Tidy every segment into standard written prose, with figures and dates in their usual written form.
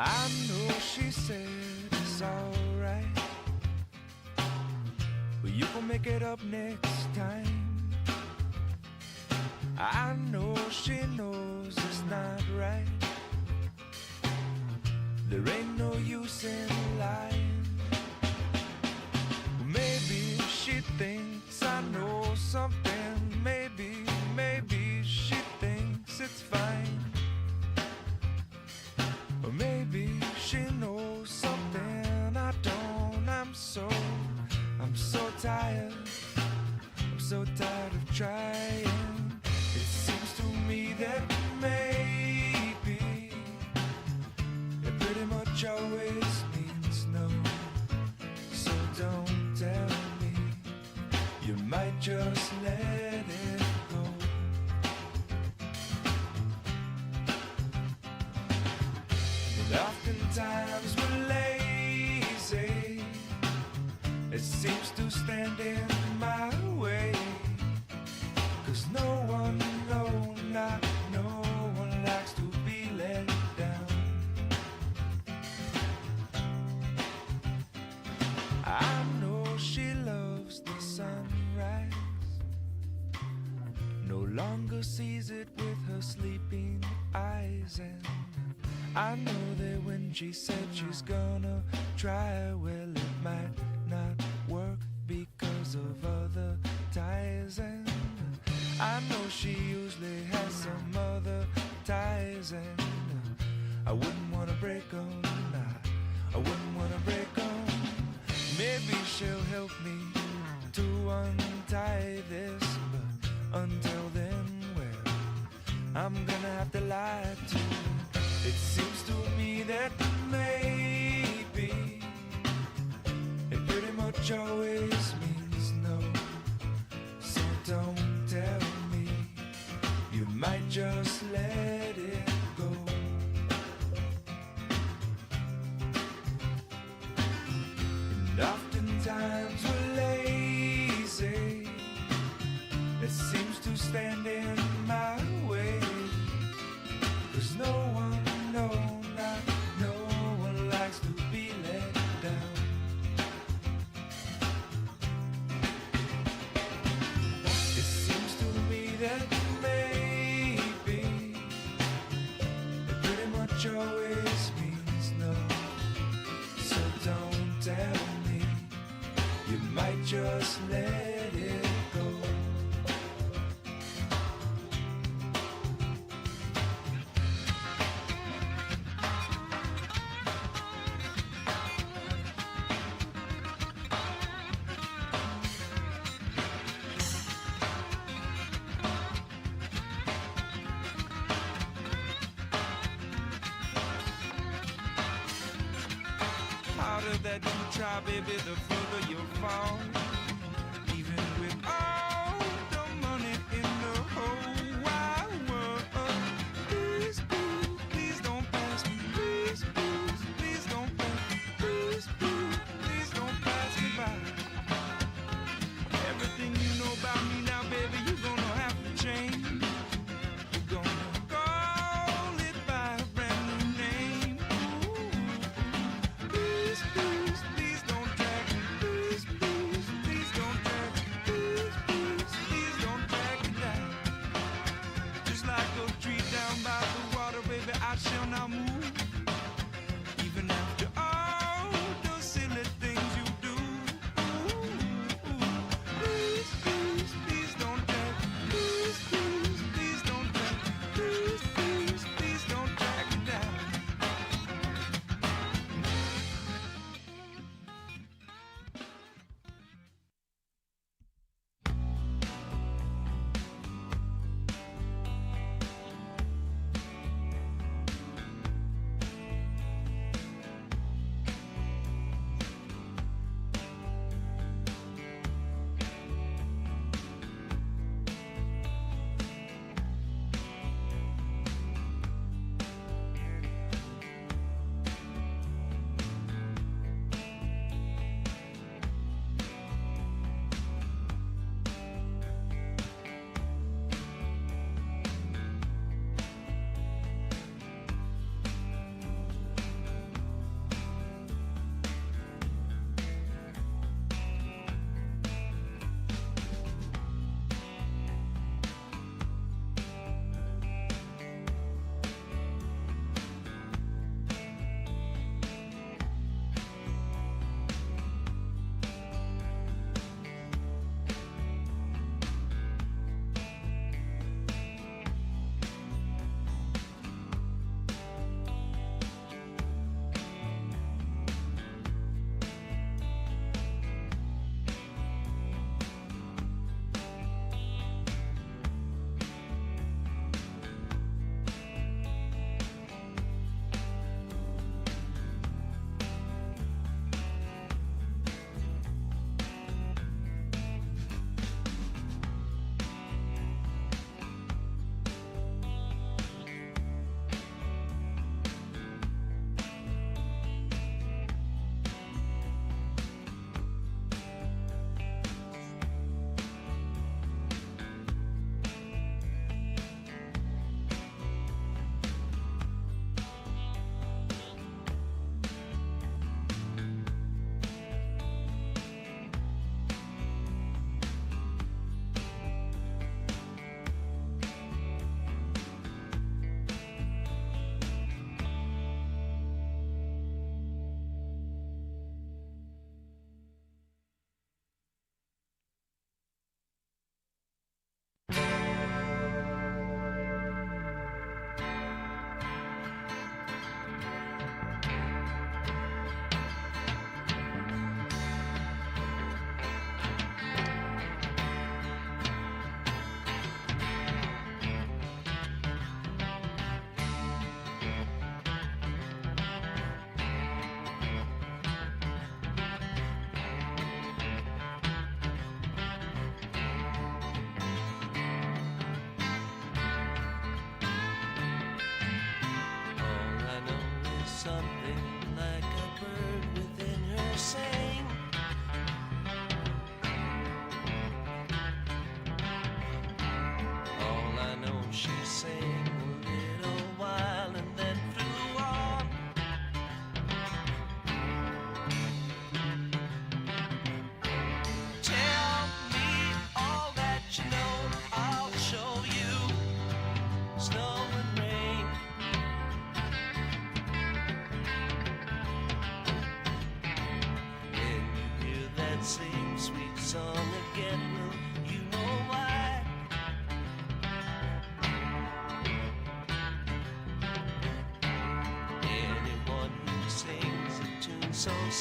I know she said it's alright, but you gon' make it up next time. I know she knows it's not right. There ain't no use in lying. Maybe she thinks I know something. Maybe she thinks it's fine. Or maybe she knows something I don't. I'm so tired. I'm so tired of trying. It seems to me that maybe it pretty much always means no. So don't tell me, you might just let it go. And oftentimes we're lazy. It seems to stand in my way. 'Cause no one, not no one likes to be let down. I know she loves the sunrise, no longer sees it with her sleeping eyes. And I know that when she said she's gonna try, well, it might not work because of other ties. And I know she usually has some other ties. And I wouldn't wanna break 'em, I wouldn't wanna break 'em. Maybe she'll help me to untie this, but until then, well, I'm gonna have to lie to you. It seems to me that maybe it pretty much always means no. So don't tell me, you might just let it go. And oftentimes we're lazy. It seems to stand in my way. 'Cause no one, not no one likes to be let down. It seems to me that maybe it pretty much always means no. So don't tell me, you might just let it go. Harder that you try, baby, the further you fall. Even with all the money in the whole wide world. Please, please, please don't pass me. Please, please, please don't pass me. Please, please, please don't pass me by. Everything you know about me now, baby, you're gonna have to change. You're gonna call it by a brand new name. Please, please, please don't drag me. Please, please, please don't drag me. Please, please.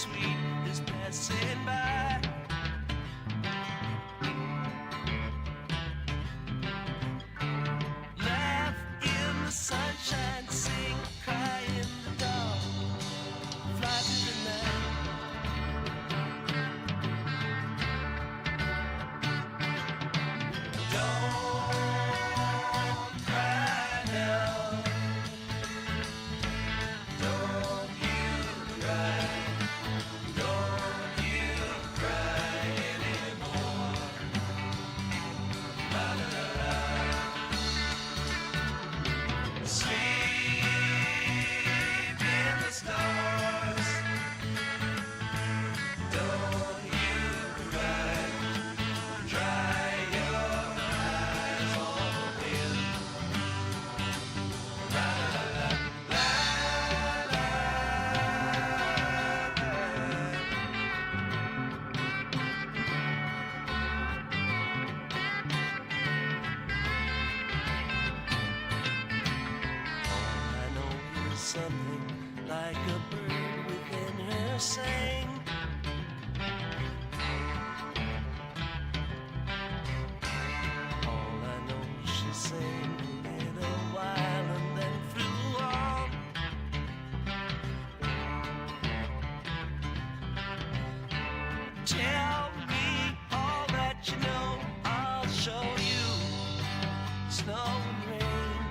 sweet is passing by. Laugh in the sunshine, sing, cry in the dark, fly through the night. Don't cry now. Don't you cry. Don't you cry anymore. La la la la. Sleep in the stars. Don't you cry. Dry your eyes on the wind. La la la la la All I know is something like a bird within her sang. All I know, she sang a little while and then flew on. Tell me all that you know, I'll show you snow and rain.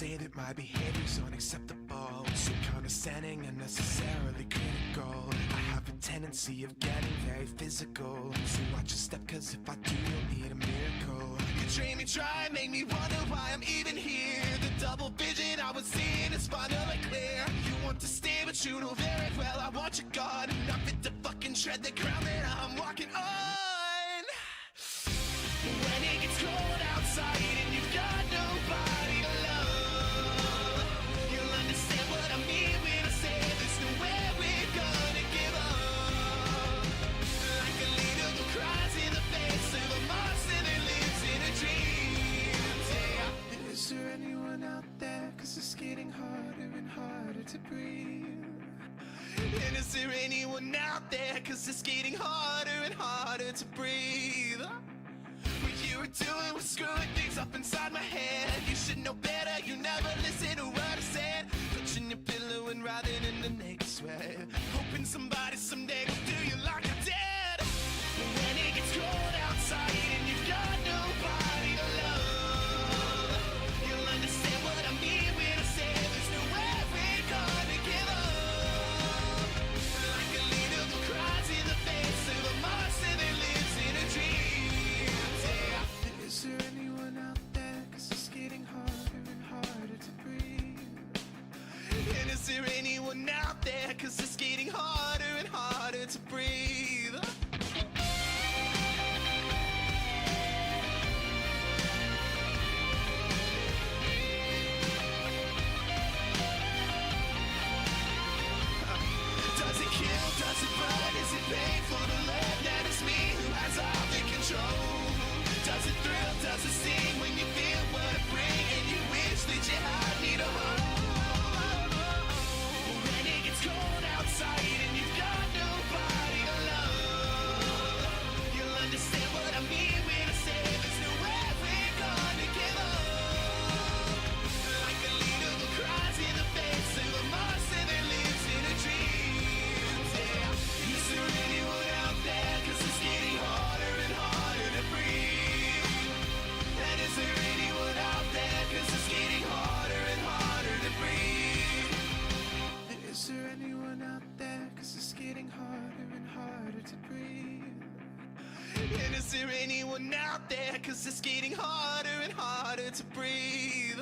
say that my behavior's unacceptable, so condescending and necessarily critical. I have a tendency of getting very physical, so watch your step, cause if I do, you'll need a miracle. You train me, try, make me wonder why I'm even here. The double vision I was seeing is finally clear. You want to stay, but you know very well I want you gone. Not fit to fucking tread the ground that I'm walking on. When it gets cold outside and you've got nobody to love, you'll understand what I mean when I say there's no way we're gonna give up. Like a leader who cries in the face of a monster that lives in a dream. Yeah. Is there anyone out there? Cause it's getting harder and harder to breathe. And is there anyone out there? Cause it's getting harder and harder to breathe. What you were doing was screwing things up inside my head. You should know better, you never listen to what I said. Touching your pillow and writhing in the naked sweat, hoping somebody someday will do you like I did. When it gets cold outside and you've got nobody to love, you'll understand what I mean when I say there's no way we're gonna give up. Like a leader who cries in the face of a monster that lives in a dream. Is there anyone out there? Cause it's getting harder and harder to breathe. And is there anyone out there? Cause it's getting harder and harder to breathe. Does it kill? Does it burn? Is it painful to learn that it's me who has all the control? Does it thrill? Does it sting when you feel what I bring and you wish that you had me to hold? When it gets cold outside and you've got nobody to love, you'll understand what I mean when I say there's no way we're gonna give up. Like a leader who cries in the face of a monster that lives in a dream. Yeah. Is there anyone out there? Cause it's getting harder and harder to breathe. And is there anyone out there? Cause it's getting harder and harder to breathe. Is there anyone out there? Cause it's getting harder and harder to breathe. And is there anyone out there? Cause it's getting harder and harder to breathe.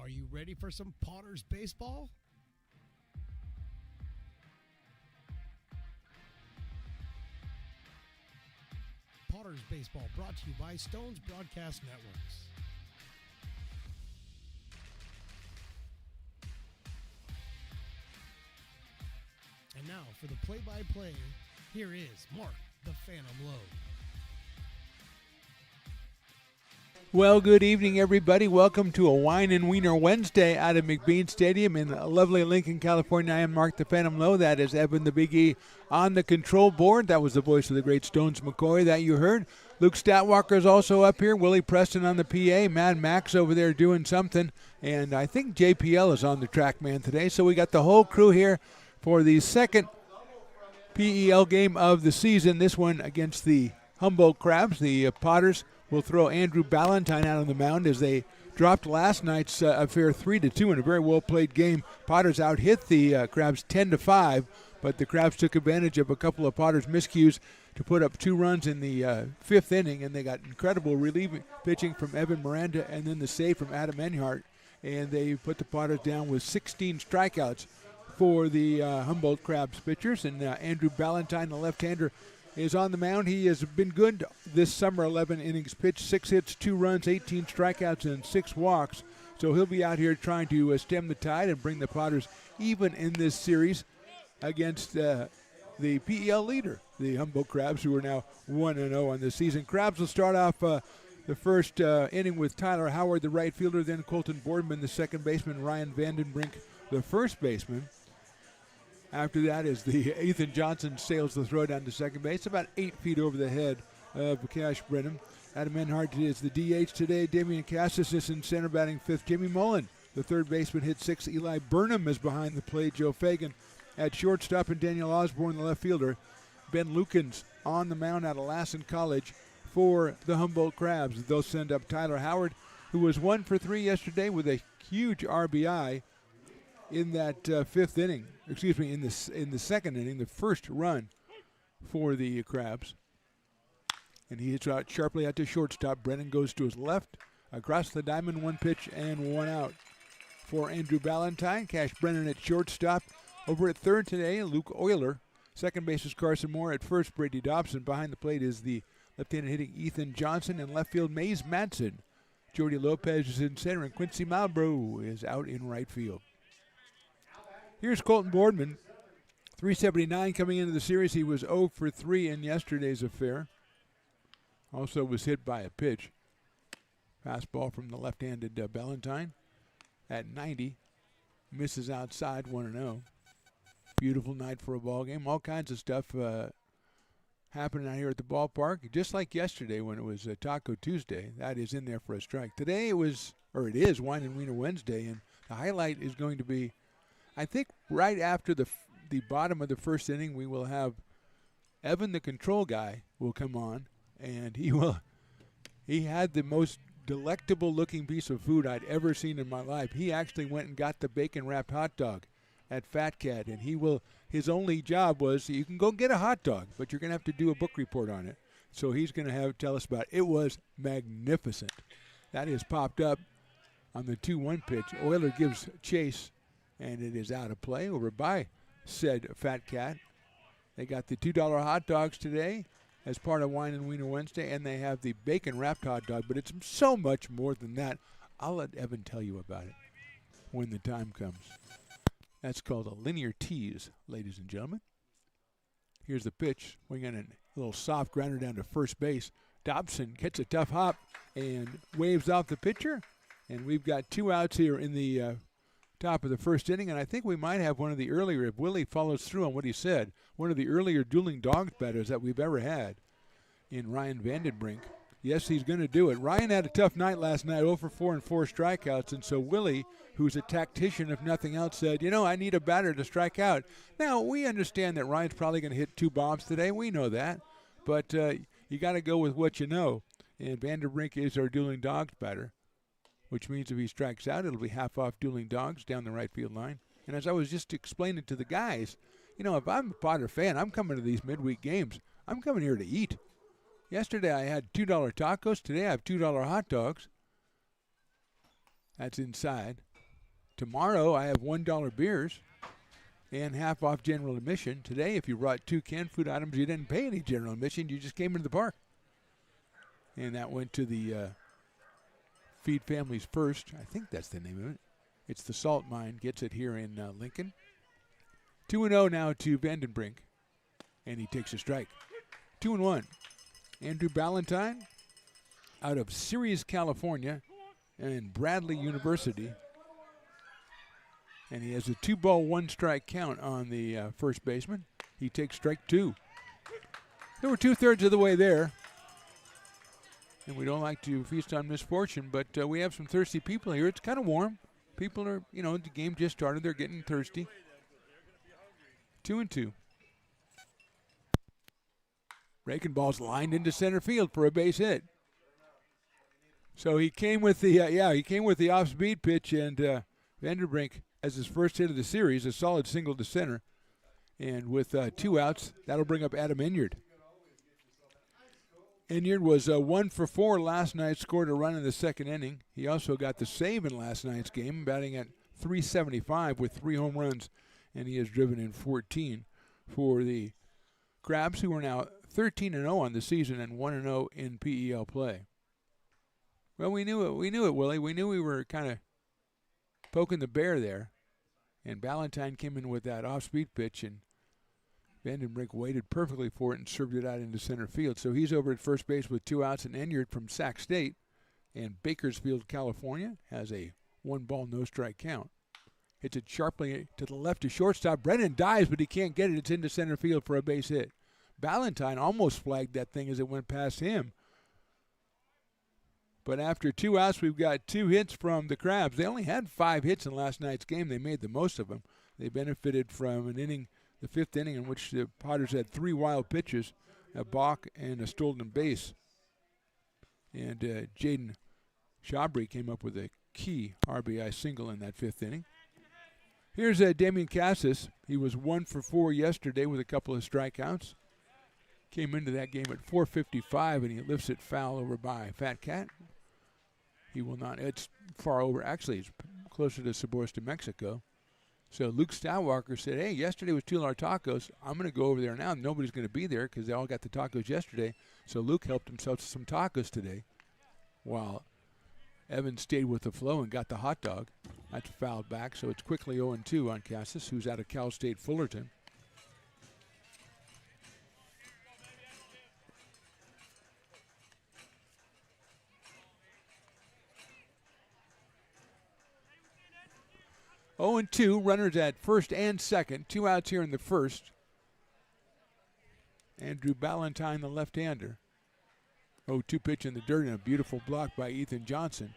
Are you ready for some Potters baseball? Potters baseball brought to you by Stone's Broadcast Networks. And now for the play-by-play, here is Mark the Phantom Lowe. Well, good evening, everybody. Welcome to a Wine and Wiener Wednesday out of McBean Stadium in lovely Lincoln, California. I am Mark the Phantom Lowe. That is Evan the Big E on the control board. That was the voice of the great Stones McCoy that you heard. Luke Statwalker is also up here. Willie Preston on the PA. Mad Max over there doing something. And I think JPL is on the track man today. So we got the whole crew here for the second PEL game of the season. This one against the Humboldt Crabs. The Potters will throw Andrew Ballantyne out on the mound as they dropped last night's affair 3-2 in a very well-played game. Potters out-hit the Crabs 10-5, but the Crabs took advantage of a couple of Potters' miscues to put up 2 runs in the fifth inning, and they got incredible relief pitching from Evan Miranda and then the save from Adam Enhart, and they put the Potters down with 16 strikeouts for the Humboldt Crabs pitchers, and Andrew Ballantyne, the left-hander, is on the mound. He has been good this summer, 11 innings pitched, 6 hits, 2 runs, 18 strikeouts, and 6 walks. So he'll be out here trying to stem the tide and bring the Potters even in this series against the PEL leader, the Humboldt Crabs, who are now 1-0 on the season. Crabs will start off the first inning with Tyler Howard, the right fielder, then Colton Boardman, the second baseman, Ryan Vandenbrink, the first baseman. After that is the Ethan Johnson sails the throw down to second base, about 8 feet over the head of Cash Brennan. Adam Enhart is the DH today. Damian Cassis is in center batting fifth. Jimmy Mullen, the third baseman, hit 6. Eli Burnham is behind the plate. Joe Fagan at shortstop, and Daniel Osborne, the left fielder. Ben Lukens on the mound out of Lassen College for the Humboldt Crabs. They'll send up Tyler Howard, who was 1 for 3 yesterday with a huge RBI in that fifth inning. Excuse me, in the second inning, the first run for the Crabs. And he hits out sharply out to shortstop. Brennan goes to his left, across the diamond, 1 pitch and 1 out for Andrew Ballantyne. Cash Brennan at shortstop. Over at third today, Luke Euler. Second base is Carson Moore. At first, Brady Dobson. Behind the plate is the left-handed hitting Ethan Johnson. And left field, Mays Madsen. Jordy Lopez is in center, and Quincy Malbrough is out in right field. Here's Colton Boardman, 379 coming into the series. He was 0 for 3 in yesterday's affair. Also was hit by a pitch. Fastball from the left-handed Ballantyne at 90. Misses outside, 1-0. Beautiful night for a ball game. All kinds of stuff happening out here at the ballpark. Just like yesterday when it was Taco Tuesday. That is in there for a strike. Today it is Wine and Wiener Wednesday, and the highlight is going to be, I think right after the bottom of the first inning, we will have Evan, the control guy, will come on, and he had the most delectable looking piece of food I'd ever seen in my life. He actually went and got the bacon wrapped hot dog at Fat Cat, and his only job was, you can go get a hot dog, but you're going to have to do a book report on it. So he's going to tell us about it. It was magnificent. That is popped up on the 2-1 pitch. Euler gives chase, and it is out of play over by said Fat Cat. They got the $2 hot dogs today as part of Wine and Wiener Wednesday, and they have the bacon-wrapped hot dog, but it's so much more than that. I'll let Evan tell you about it when the time comes. That's called a linear tease, ladies and gentlemen. Here's the pitch. Swing in a little soft grounder down to first base. Dobson gets a tough hop and waves off the pitcher, and we've got 2 outs here in the top of the first inning, and I think we might have one of the earlier, if Willie follows through on what he said, one of the earlier dueling dogs batters that we've ever had in Ryan Vandenbrink. Yes, he's going to do it. Ryan had a tough night last night, 0 for 4 and 4 strikeouts, and so Willie, who's a tactician if nothing else, said, I need a batter to strike out. Now, we understand that Ryan's probably going to hit 2 bombs today. We know that, but you got to go with what you know, and Vandenbrink is our dueling dogs batter, which means if he strikes out, it'll be half off dueling dogs down the right field line. And as I was just explaining to the guys, if I'm a Potter fan, I'm coming to these midweek games. I'm coming here to eat. Yesterday I had $2 tacos. Today I have $2 hot dogs. That's inside. Tomorrow I have $1 beers and half off general admission. Today, if you brought 2 canned food items, you didn't pay any general admission. You just came into the park. And that went to the Feed Families First. I think that's the name of it. It's the Salt Mine. Gets it here in Lincoln. 2-0 now to Vandenbrink. And he takes a strike. 2-1. Andrew Ballantyne out of Ceres, California, and Bradley University. And he has a 2-ball, 1-strike count on the first baseman. He takes strike 2. They were 2/3 of the way there. And we don't like to feast on misfortune, but we have some thirsty people here. It's kind of warm. People are, the game just started. They're getting thirsty. 2-2. Ball's lined into center field for a base hit. So he came with the off-speed pitch, and Vanderbrink as his first hit of the series, a solid single to center. And with 2 outs, that'll bring up Adam Inyard. Inyard was 1 for 4 last night, scored a run in the second inning. He also got the save in last night's game, batting at .375 with 3 home runs, and he has driven in 14 for the Crabs, who are now 13-0 on the season and 1-0 in PEL play. Well, we knew it, Willie. We knew we were kind of poking the bear there, and Ballantyne came in with that off-speed pitch, and Vandenbrink waited perfectly for it and served it out into center field. So he's over at first base with 2 outs, and Inyard from Sac State and Bakersfield, California, has a 1-ball, no-strike count. Hits it sharply to the left to shortstop. Brennan dives, but he can't get it. It's into center field for a base hit. Ballantyne almost flagged that thing as it went past him. But after 2 outs, we've got 2 hits from the Crabs. They only had 5 hits in last night's game. They made the most of them. They benefited from an inning, the 5th inning, in which the Potters had 3 wild pitches, a balk and a stolen base. And Jaden Shabry came up with a key RBI single in that 5th inning. Here's Damian Cassis. He was 1 for 4 yesterday with a couple of strikeouts. Came into that game at .455, and he lifts it foul over by Fat Cat. He will not. It's far over. Actually, it's closer to Saborsta, Mexico. So Luke Stowalker said, hey, yesterday was Tular Tacos. I'm going to go over there now. Nobody's going to be there because they all got the tacos yesterday. So Luke helped himself to some tacos today, while Evan stayed with the flow and got the hot dog. That's fouled back, so it's quickly 0-2 on Cassis, who's out of Cal State Fullerton. Oh, and 2, runners at first and second. 2 outs here in the first. Andrew Ballantyne, the left-hander. 0-2 pitch in the dirt, and a beautiful block by Ethan Johnson,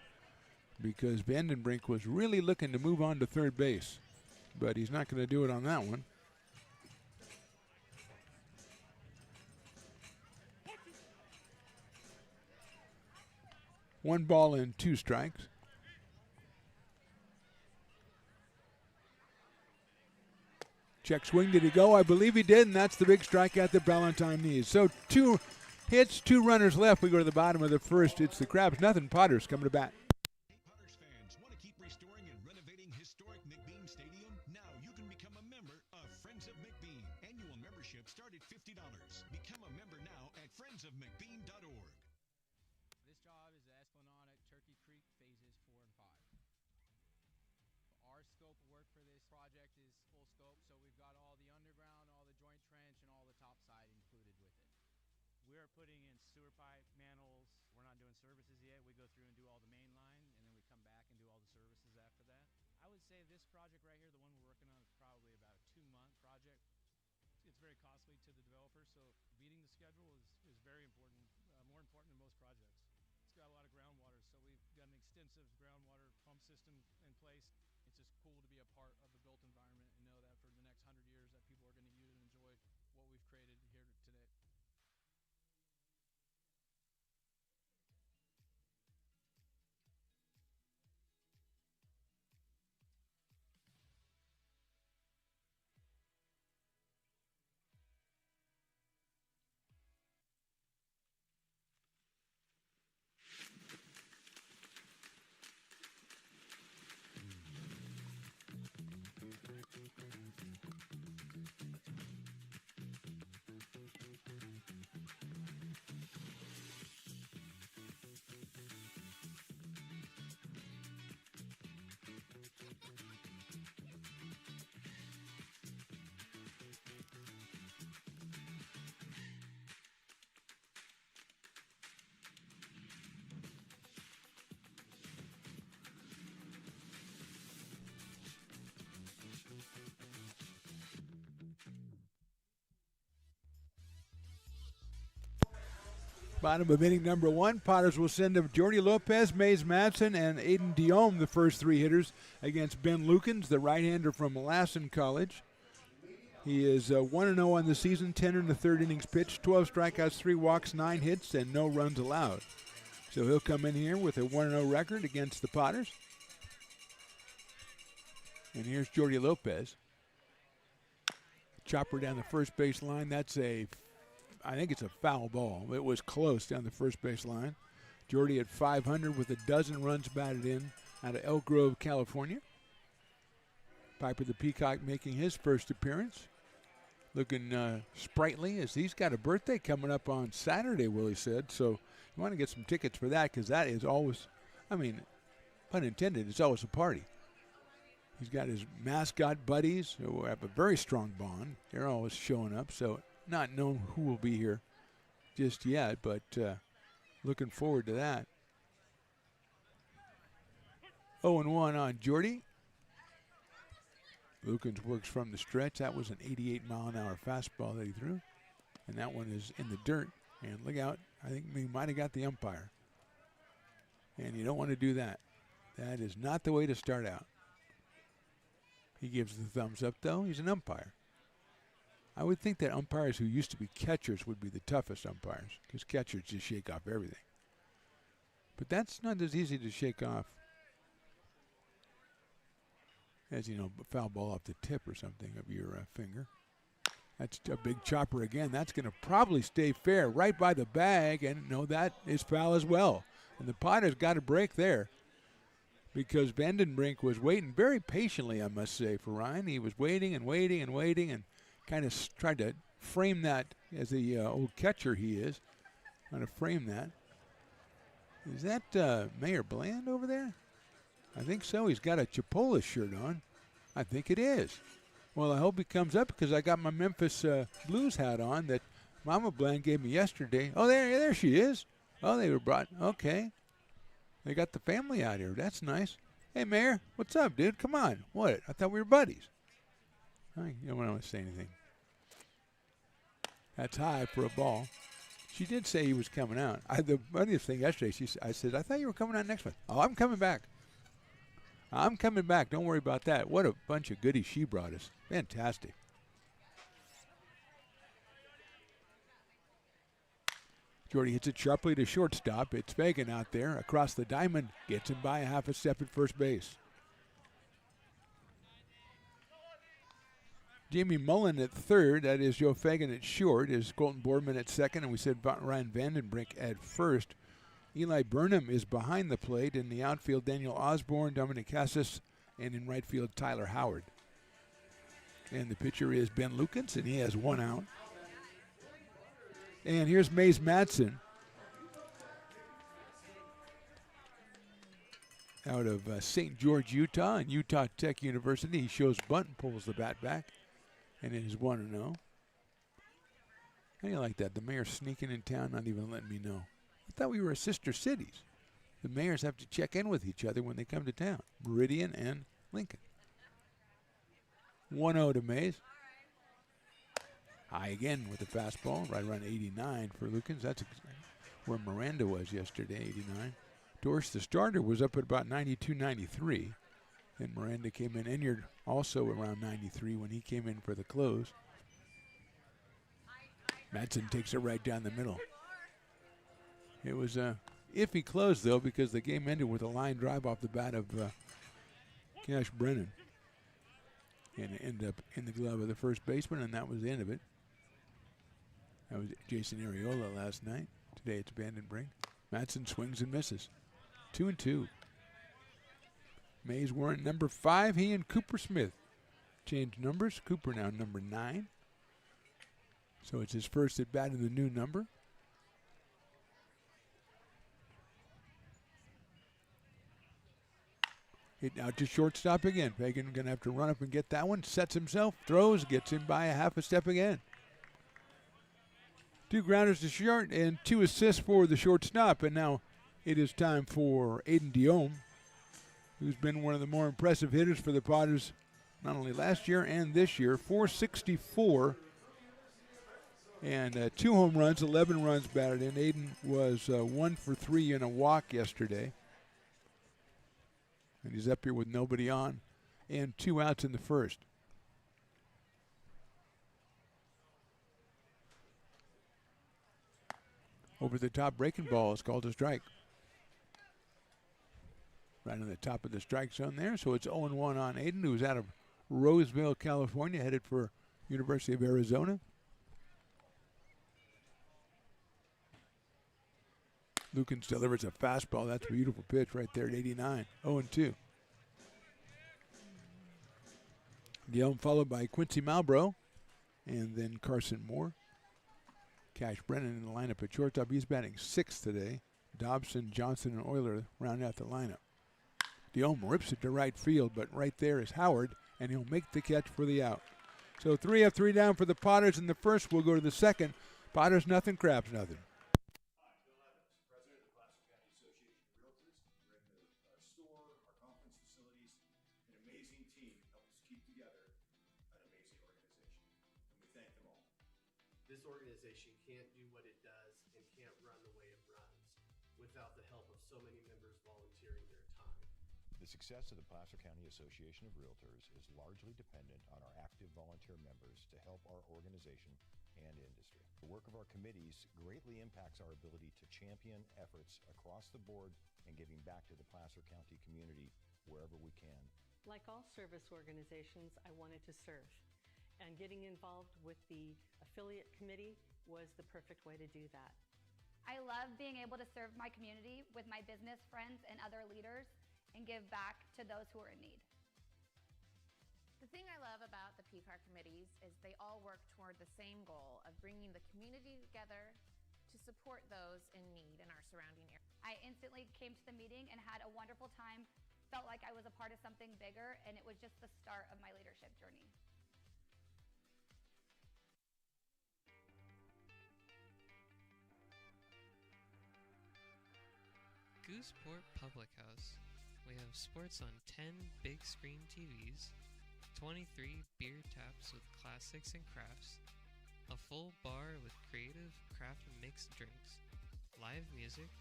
because Vandenbrink was really looking to move on to third base, but he's not going to do it on that one. One ball and 2 strikes. Check swing, did he go? I believe he did, and that's the big strikeout that Ballantyne needs. So 2 hits, 2 runners left. We go to the bottom of the first. It's the Crabs, nothing. Potters coming to bat. Hey, Potters fans, want to keep restoring and renovating historic McBean Stadium? Now you can become a member of Friends of McBean. Annual membership start at $50. Become a member now at friendsofmcbean.org. This job is the Esplanade at Turkey Creek phases 4 and 5. Our scope of work for this project is full scope, so we've got all the underground, all the joint trench, and all the top side included with it. We're putting in sewer pipe, manholes. We're not doing services yet. We go through and do all the main line, and then we come back and do all the services after that. I would say this project right here, the one we're working on, is probably about a 2-month project. It's very costly to the developer, so beating the schedule is very important, more important than most projects. It's got a lot of groundwater, so we've got an extensive groundwater pump system in place. It's just cool to be a part of the built environment and know that for the next 100 years that people are going to use and enjoy what we've created here today. Bottom of inning number 1. Potters will send up Jordy Lopez, Mays Madsen, and Aiden Diome, the first 3 hitters, against Ben Lukens, the right-hander from Lassen College. He is 1-0 on the season, 10 in the 3rd innings pitched, 12 strikeouts, 3 walks, 9 hits, and no runs allowed. So he'll come in here with a 1-0 record against the Potters. And here's Jordy Lopez. Chopper down the first base line. That's I think it's a foul ball. It was close down the first base line. Jordy at 500 with a dozen runs batted in out of Elk Grove, California. Piper the Peacock making his first appearance. Looking sprightly as he's got a birthday coming up on Saturday, Willie said. So you want to get some tickets for that because that is always, I mean, pun intended, it's always a party. He's got his mascot buddies who have a very strong bond. They're always showing up, so not known who will be here just yet, but looking forward to that. 0-1 on Jordy. Lukens works from the stretch. That was an 88-mile-an-hour fastball that he threw, and that one is in the dirt. And look out, I think we might have got the umpire. And you don't want to do that. That is not the way to start out. He gives the thumbs up, though. He's an umpire. I would think that umpires who used to be catchers would be the toughest umpires because catchers just shake off everything. But that's not as easy to shake off as, you know, foul ball off the tip or something of your finger. That's a big chopper again. That's going to probably stay fair right by the bag, and no, that is foul as well. And the Potters got a break there because Vandenbrink was waiting very patiently, I must say, for Ryan. He was waiting and waiting and waiting and kind of tried to frame that as the old catcher he is. Trying to frame that. Is that Mayor Bland over there? I think so. He's got a Chipola shirt on. I think it is. Well, I hope he comes up because I got my Memphis Blues hat on that Mama Bland gave me yesterday. Oh, there she is. Oh, they were brought. Okay. They got the family out here. That's nice. Hey, Mayor, what's up, dude? Come on. What? I thought we were buddies. You don't want to say anything. That's high for a ball. She did say he was coming out. The funniest thing yesterday, I said, I thought you were coming out next month. Oh, I'm coming back. I'm coming back. Don't worry about that. What a bunch of goodies she brought us. Fantastic. Jordy hits it sharply to shortstop. It's Fagan out there across the diamond. Gets him by a half a step at first base. Jamie Mullen at third. That is Joe Fagan at short. Is Colton Boardman at second. And we said Ryan Vandenbrink at first. Eli Burnham is behind the plate. In the outfield, Daniel Osborne, Dominic Cassis, and in right field, Tyler Howard. And the pitcher is Ben Lukens, and he has 1 out. And here's Mays Madsen out of St. George, Utah, and Utah Tech University. He shows bunt and pulls the bat back, and it is 1-0. How do you like that? The mayor sneaking in town, not even letting me know. I thought we were sister cities. The mayors have to check in with each other when they come to town. Meridian and Lincoln. 1-0 to Mays. High again with the fastball, right around 89 for Lukens. That's where Miranda was yesterday, 89. Dorsch, the starter, was up at about 92, 93. Then Miranda came in, Enyard also around 93 when he came in for the close. Madsen takes it right down the middle. It was a iffy close, though, because the game ended with a line drive off the bat of Cash Brennan. And it ended up in the glove of the first baseman, and that was the end of it. That was Jason Arriola last night. Today it's Vandenbrink. Madsen swings and misses. 2-2. Mays Warren number 5. He and Cooper Smith changed numbers. Cooper now number 9. So it's his first at bat in the new number. Hit out to shortstop again. Fagan going to have to run up and get that one. Sets himself, throws, gets him by a half a step again. 2 grounders to short and 2 assists for the shortstop. And now it is time for Aiden Diome, who's been one of the more impressive hitters for the Potters, not only last year and this year. .464 And 2 home runs, 11 runs batted in. Aiden was 1 for 3 in a walk yesterday. And he's up here with nobody on and 2 outs in the first. Over the top breaking ball is called a strike. Right on the top of the strike zone there. So it's 0-1 on Aiden, who's out of Roseville, California, headed for University of Arizona. Lukens delivers a fastball. That's a beautiful pitch right there at 89. 0-2. Guillaume followed by Quincy Malbrough and then Carson Moore. Cash Brennan in the lineup at shortstop. He's batting 6th today. Dobson, Johnson, and Euler round out the lineup. Guillaume rips it to right field, but right there is Howard, and he'll make the catch for the out. So 3 up, 3 down for the Potters in the first. We'll go to the second. Potters nothing, Crabs nothing. This organization can't do what it does and can't run the way it runs without the help of so many members volunteering their time. The success of the Placer County Association of Realtors is largely dependent on our active volunteer members to help our organization and industry. The work of our committees greatly impacts our ability to champion efforts across the board and giving back to the Placer County community wherever we can. Like all service organizations, I wanted to serve. And getting involved with the affiliate committee was the perfect way to do that. I love being able to serve my community with my business friends and other leaders and give back to those who are in need. The thing I love about the PCAR committees is they all work toward the same goal of bringing the community together to support those in need in our surrounding area. I instantly came to the meeting and had a wonderful time, felt like I was a part of something bigger, and it was just the start of my leadership journey. Gooseport Public House. We have sports on 10 big screen TVs, 23 beer taps with classics and crafts, a full bar with creative craft mixed drinks, live music,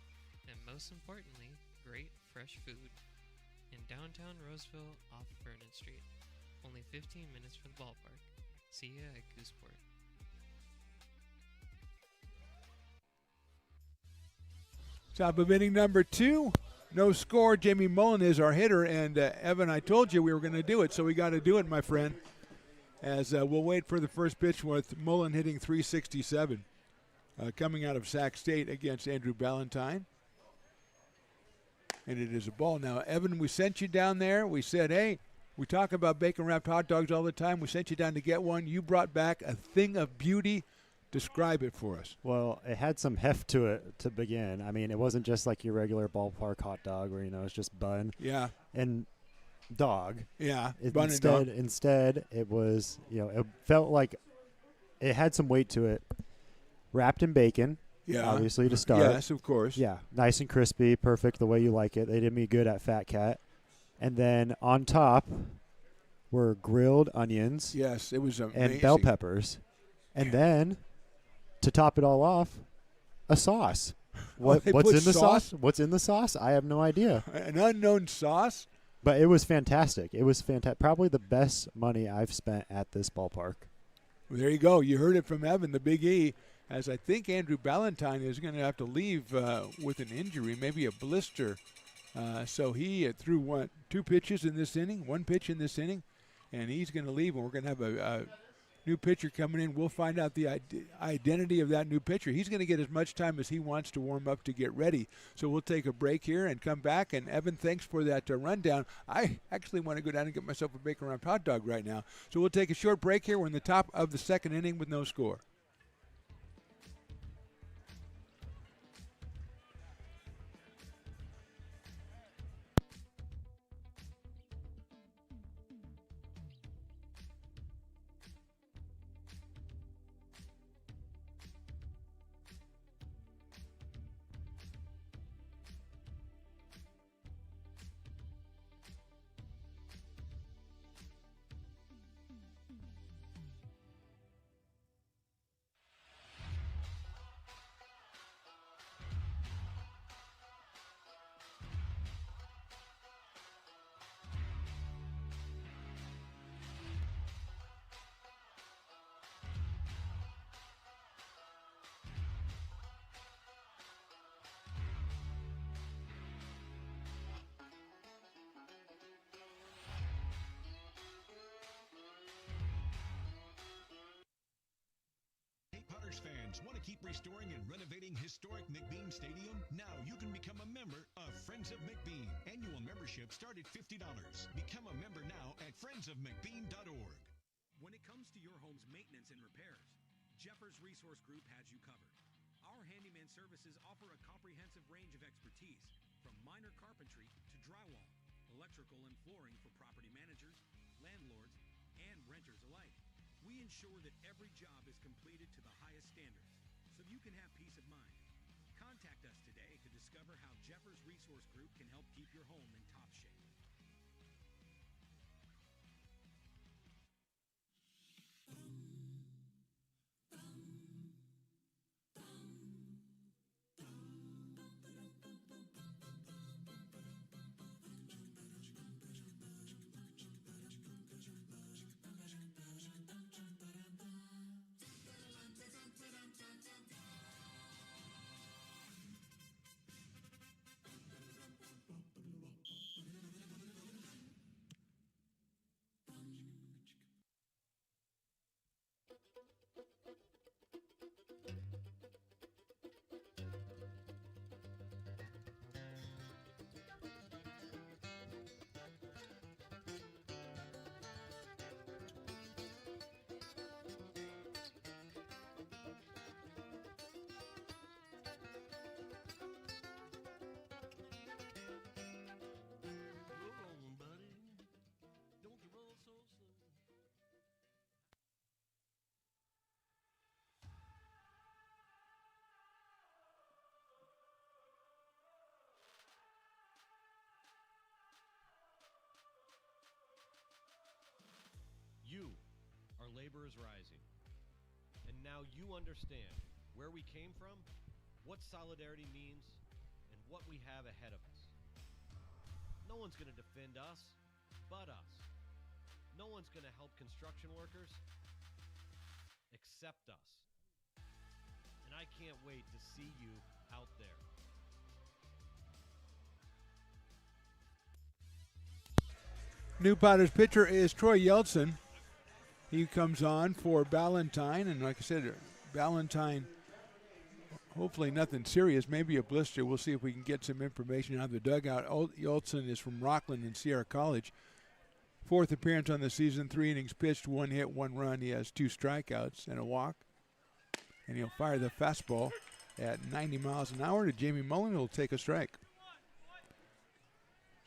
and most importantly, great fresh food. In downtown Roseville off Vernon Street. Only 15 minutes from the ballpark. See ya at Gooseport. Top of inning number 2. No score. Jamie Mullen is our hitter. And Evan, I told you we were going to do it, so we got to do it, my friend. As we'll wait for the first pitch with Mullen hitting .367. Coming out of Sac State against Andrew Ballantyne. And it is a ball. Now, Evan, we sent you down there. We said, hey, we talk about bacon-wrapped hot dogs all the time. We sent you down to get one. You brought back a thing of beauty. Describe it for us. Well, it had some heft to it to begin. I mean, it wasn't just like your regular ballpark hot dog where, it's just bun. Yeah. And dog. Yeah, bun and dog. Instead, it was, it felt like it had some weight to it. Wrapped in bacon. Yeah. Obviously, to start. Yes, of course. Yeah. Nice and crispy. Perfect the way you like it. They did me good at Fat Cat. And then on top were grilled onions. Yes, it was amazing. And bell peppers. And then, to top it all off, a sauce. What's in the sauce? What's in the sauce? I have no idea. An unknown sauce? But it was fantastic. It was fantastic. Probably the best money I've spent at this ballpark. Well, there you go. You heard it from Evan, the Big E, as I think Andrew Ballantyne is going to have to leave with an injury, maybe a blister. So he threw 2 pitches in this inning, 1 pitch in this inning, and he's going to leave, and we're going to have a new pitcher coming in. We'll find out the identity of that new pitcher. He's going to get as much time as he wants to warm up to get ready. So we'll take a break here and come back. And, Evan, thanks for that rundown. I actually want to go down and get myself a bacon-wrapped hot dog right now. So we'll take a short break here. We're in the top of the second inning with no score. fans want to keep restoring and renovating historic McBean Stadium? Now you can become a member of Friends of McBean. Annual membership start at $50. Become a member now at friendsofmcbean.org. When it comes to your home's maintenance and repairs, Jeffers Resource Group has you covered. Our handyman services offer a comprehensive range of expertise, from minor carpentry to drywall, electrical and flooring for property managers, landlords, and renters alike. We ensure that every job is completed to the highest standards, so you can have peace of mind. Contact us today to discover how Jeffers Resource Group can help keep your home in top shape. You are Laborers Rising. And now you understand where we came from, what solidarity means, and what we have ahead of us. No one's going to defend us but us. No one's going to help construction workers except us. And I can't wait to see you out there. New Padres pitcher is Troy Yeltsin. He comes on for Ballantyne, and like I said, Ballantyne, hopefully nothing serious, maybe a blister. We'll see if we can get some information out of the dugout. Yeltsin is from Rockland and Sierra College. 4th appearance on the season, 3 innings pitched, 1 hit, 1 run. He has 2 strikeouts and a walk. And he'll fire the fastball at 90 miles an hour to Jamie Mullen, who will take a strike.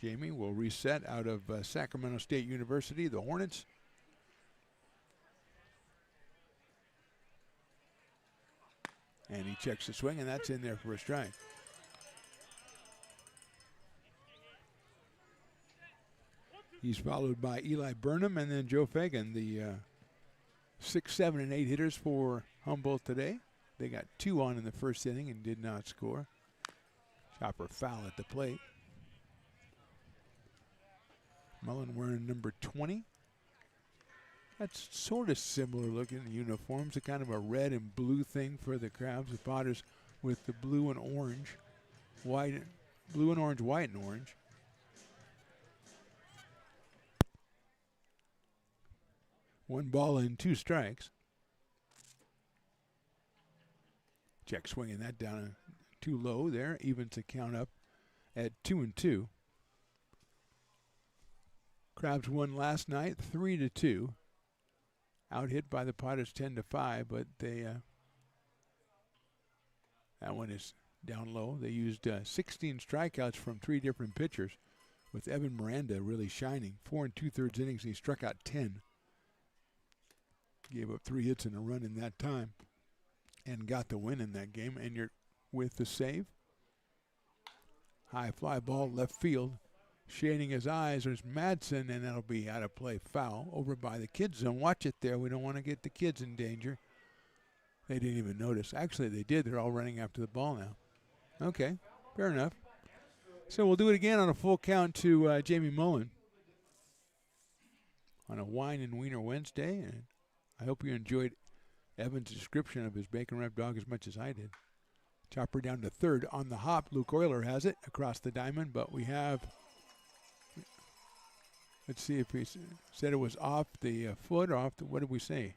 Jamie will reset out of Sacramento State University, the Hornets. And he checks the swing, and that's in there for a strike. He's followed by Eli Burnham and then Joe Fagan, the 6, 7, and 8 hitters for Humboldt today. They got 2 on in the first inning and did not score. Chopper foul at the plate. Mullen wearing number 20. That's sort of similar looking uniforms, a kind of a red and blue thing for the Crabs. The Potters with the blue and orange, white, blue and orange, white and orange. One ball and 2 strikes. Check swinging that down too low there. Evens the count up at 2-2. Crabs won last night 3-2. Out hit by the Potters 10-5, but they that one is down low. They used 16 strikeouts from 3 different pitchers, with Evan Miranda really shining. 4 2/3 innings, and he struck out 10. Gave up 3 hits and a run in that time, and got the win in that game. And you're with the save. High fly ball left field. Shading his eyes, there's Madsen, and that'll be out of play, foul, over by the kids zone. Watch it there. We don't want to get the kids in danger. They didn't even notice. Actually, they did. They're all running after the ball now. Okay, fair enough. So we'll do it again on a full count to Jamie Mullen on a Wine and Wiener Wednesday. And I hope you enjoyed Evan's description of his bacon wrapped dog as much as I did. Chopper down to third on the hop. Luke Euler has it across the diamond, but we have... Let's see if he said it was off the foot or off the, what did we say?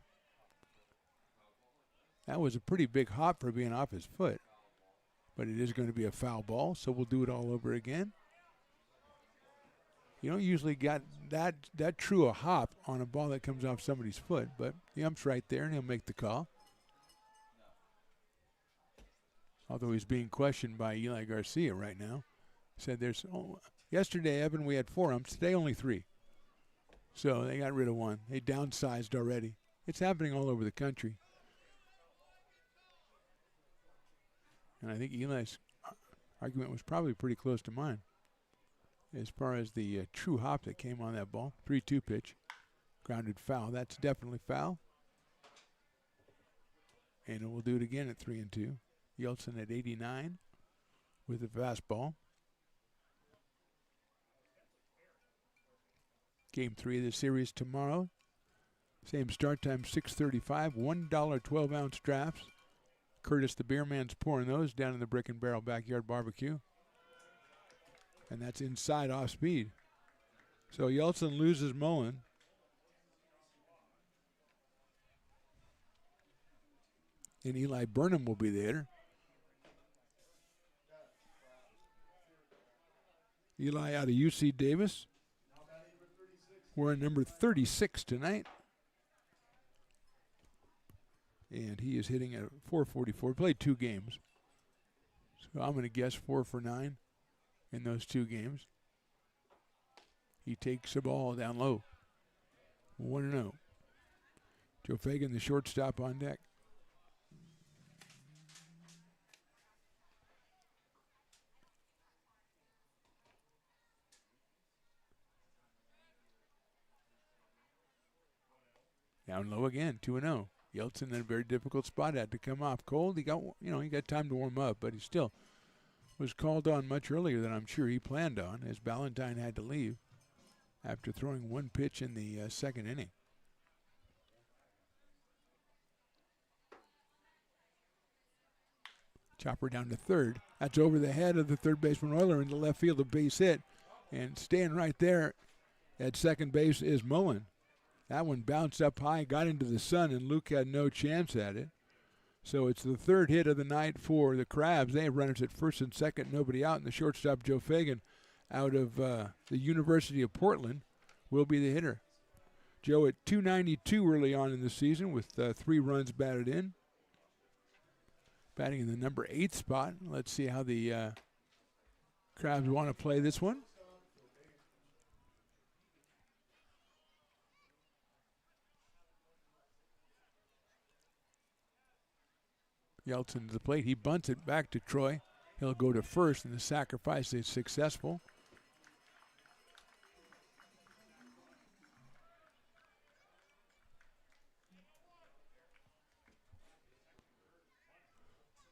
That was a pretty big hop for being off his foot. But it is going to be a foul ball, so we'll do it all over again. You don't usually get that true a hop on a ball that comes off somebody's foot, but the ump's right there, and he'll make the call. Although he's being questioned by Eli Garcia right now. Said yesterday, Evan, we had 4 umps. Today, only 3. So they got rid of 1. They downsized already. It's happening all over the country. And I think Eli's argument was probably pretty close to mine as far as the true hop that came on that ball. 3-2 pitch. Grounded foul. That's definitely foul. And we'll do it again at 3-2. Yeltsin at 89 with the fastball. Game 3 of the series tomorrow. Same start time, 6:35. $1 12-ounce drafts. Curtis the Beer Man's pouring those down in the Brick and Barrel Backyard Barbecue. And that's inside off speed. So Yeltsin loses Mullen. And Eli Burnham will be the hitter. Eli out of UC Davis. Wearing number 36 tonight. And he is hitting at 444. Played 2 games. So I'm going to guess 4 for 9 in those 2 games. He takes the ball down low. 1-0. Joe Fagan, the shortstop, on deck. Down low again, 2-0. Yeltsin in a very difficult spot, had to come off cold. He got time to warm up, but he still was called on much earlier than I'm sure he planned on, as Ballantyne had to leave after throwing 1 pitch in the second inning. Chopper down to third. That's over the head of the third baseman Euler in the left field, a base hit. And staying right there at second base is Mullen. That one bounced up high, got into the sun, and Luke had no chance at it. So it's the 3rd hit of the night for the Crabs. They have runners at first and second, nobody out, and the shortstop, Joe Fagan, out of the University of Portland, will be the hitter. Joe at .292 early on in the season with 3 runs batted in. Batting in the number 8 spot. Let's see how the Crabs want to play this one. Yeltsin to the plate. He bunts it back to Troy. He'll go to first, and the sacrifice is successful.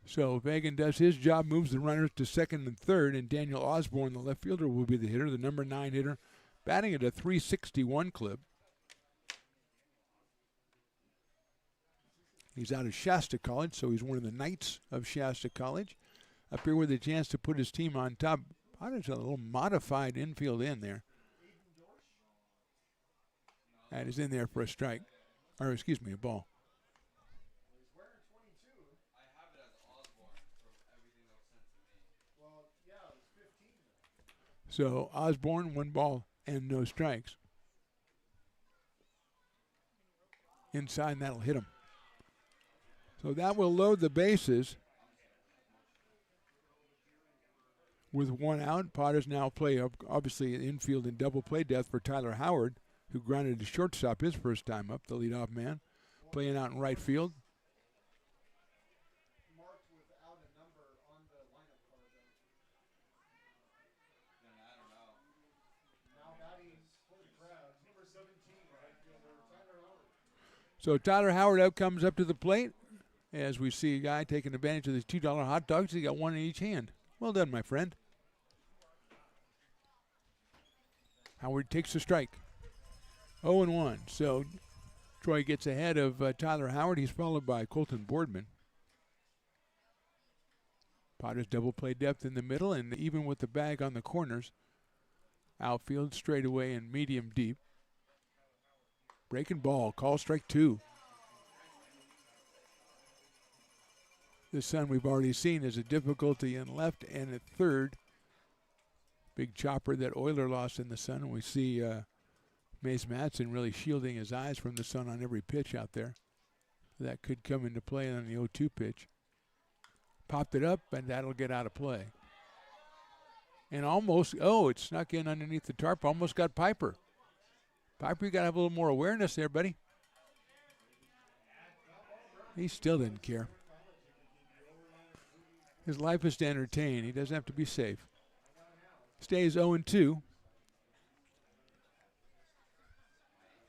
So Fagan does his job, moves the runners to second and third, and Daniel Osborne, the left fielder, will be the hitter, the number 9 hitter, batting at a .361 clip. He's out of Shasta College, so he's one of the Knights of Shasta College. Up here with a chance to put his team on top. Potter's a little modified infield in there. That is in there for a strike. Or, excuse me, a ball. So Osborne, 1 ball and no strikes. Inside, and that'll hit him. So that will load the bases. With 1 out, Potter's now play obviously infield in double play death for Tyler Howard, who grounded to shortstop his first time up, the leadoff man, playing out in right field. So Tyler Howard comes up to the plate as we see a guy taking advantage of these $2 hot dogs. He got 1 in each hand. Well done, my friend. Howard takes the strike. 0-1. So Troy gets ahead of Tyler Howard. He's followed by Colton Boardman. Potter's double play depth in the middle, and even with the bag on the corners, outfield, straightaway, and medium deep. Breaking ball, call strike 2. The Sun we've already seen is a difficulty in left and at third. Big chopper that Euler lost in the Sun. And we see Mace Madsen really shielding his eyes from the Sun on every pitch out there. That could come into play on the 0-2 pitch. Popped it up, and that'll get out of play. And almost, it snuck in underneath the tarp. Almost got Piper. Piper, you got to have a little more awareness there, buddy. He still didn't care. His life is to entertain. He doesn't have to be safe. Stays 0-2.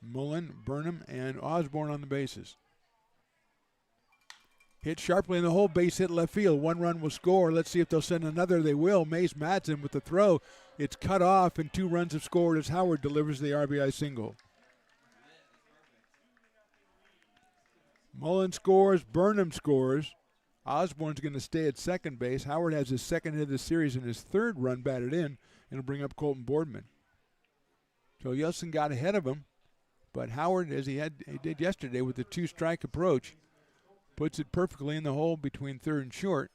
Mullen, Burnham, and Osborne on the bases. Hit sharply in the hole, base hit left field. 1 run will score. Let's see if they'll send another. They will. Mace Madsen with the throw. It's cut off, and 2 runs have scored as Howard delivers the RBI single. Mullen scores. Burnham scores. Osborne's going to stay at second base. Howard has his second hit of the series and his 3rd run batted in, and will bring up Colton Boardman. So Yeltsin got ahead of him, but Howard, as he did yesterday with the 2-strike approach, puts it perfectly in the hole between third and short.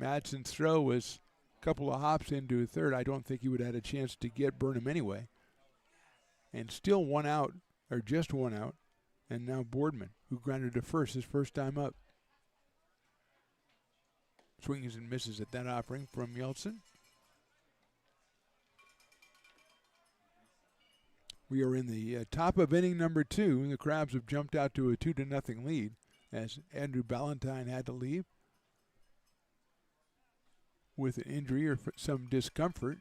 Madsen's throw was a couple of hops into third. I don't think he would have had a chance to get Burnham anyway. And still 1 out, or just 1 out, and now Boardman, who grounded to first his first time up. Swings and misses at that offering from Yeltsin. We are in the top of inning number 2. The Crabs have jumped out to a 2-0 lead as Andrew Ballantyne had to leave with an injury or some discomfort.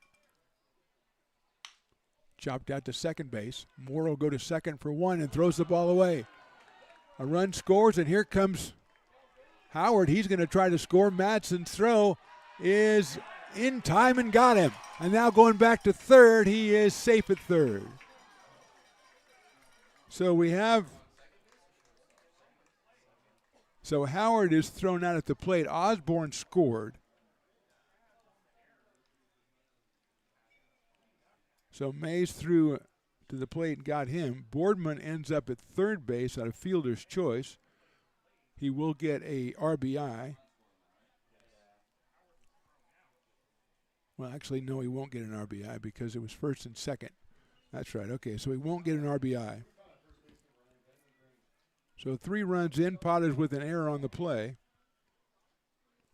Chopped out to second base. Moore will go to second for 1 and throws the ball away. A run scores, and here comes Howard. He's going to try to score. Madsen's throw is in time and got him. And now going back to third, he is safe at third. So Howard is thrown out at the plate. Osborne scored. So Mays threw to the plate and got him. Boardman ends up at third base out of fielder's choice. He will get a RBI. Well, actually, no, he won't get an RBI because it was first and second. That's right. Okay, so he won't get an RBI. So 3 runs in. Potter's with an error on the play.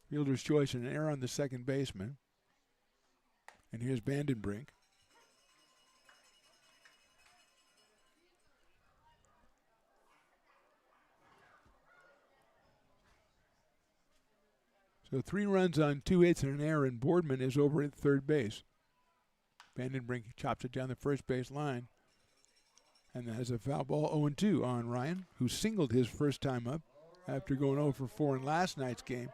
Fielder's choice and an error on the second baseman. And here's Vandenbrink. So 3 runs on 2 hits and an error, and Boardman is over at third base. Vandenbrink chops it down the first base line. And that is a foul ball. 0-2 on Ryan, who singled his first time up after going 0 for 4 in last night's game.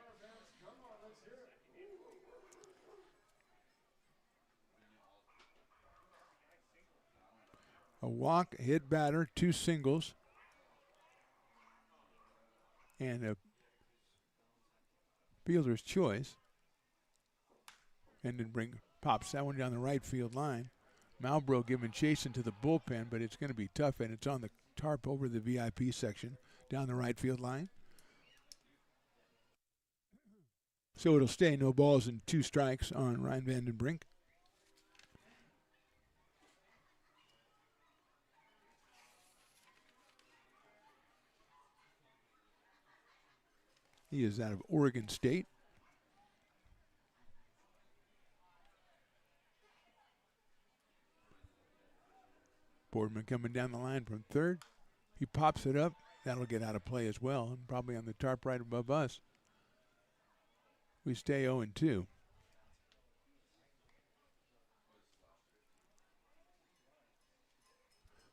A walk, a hit batter, 2 singles, and a fielder's choice. Vandenbrink pops that one down the right field line. Malbrough giving chase into the bullpen, but it's going to be tough, and it's on the tarp over the VIP section down the right field line. So it'll stay no balls and 2 strikes on Ryan Vandenbrink. He is out of Oregon State. Boardman coming down the line from third. He pops it up. That'll get out of play as well, and probably on the tarp right above us. We stay 0-2.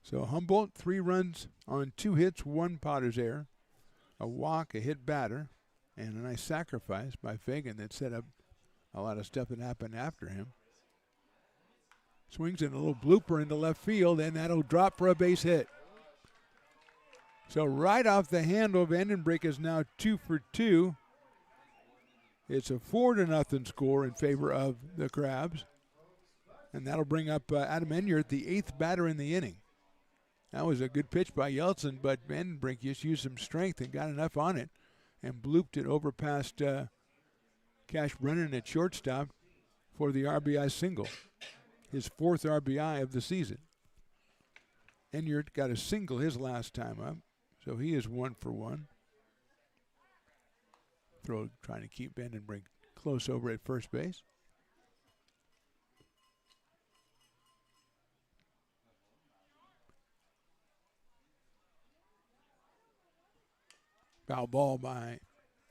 So Humboldt, 3 runs on 2 hits, 1 Potter's error, a walk, a hit batter, and a nice sacrifice by Fagan that set up a lot of stuff that happened after him. Swings in a little blooper into left field, and that'll drop for a base hit. So right off the handle, Vandenbrink is now 2 for 2. It's a 4-0 score in favor of the Crabs. And that'll bring up Adam Enyart, the 8th batter in the inning. That was a good pitch by Yeltsin, but Vandenbrink just used some strength and got enough on it. and blooped it over past Cash Brennan at shortstop for the RBI single, his 4th RBI of the season. Enyart got a single his last time up, so he is 1 for 1. Throw trying to keep Vandenbrink close over at first base. Foul ball by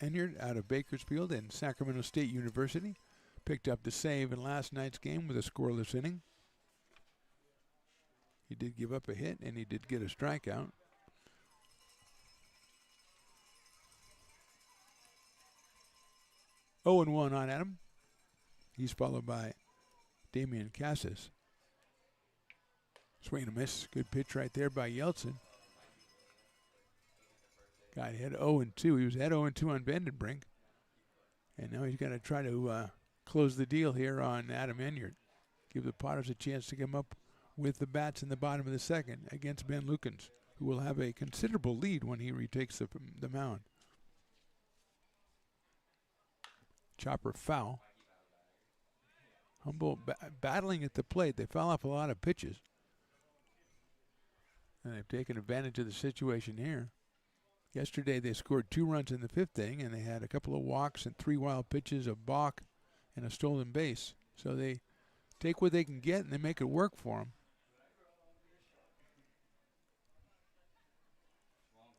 Enyart out of Bakersfield, and Sacramento State University picked up the save in last night's game with a scoreless inning. He did give up a hit, and he did get a strikeout. Oh and 1 on Adam. He's followed by Damian Cassis. Swing and a miss. Good pitch right there by Yeltsin. Got hit 0-2. He was at 0-2 on Vandenbrink. And now he's got to try to close the deal here on Adam Enyart. Give the Potters a chance to come up with the bats in the bottom of the second against Ben Lukens, who will have a considerable lead when he retakes the mound. Chopper foul. Humboldt battling at the plate. They foul off a lot of pitches. And they've taken advantage of the situation here. Yesterday they scored 2 runs in the 5th inning, and they had a couple of walks and 3 wild pitches, a balk, and a stolen base. So they take what they can get, and they make it work for them.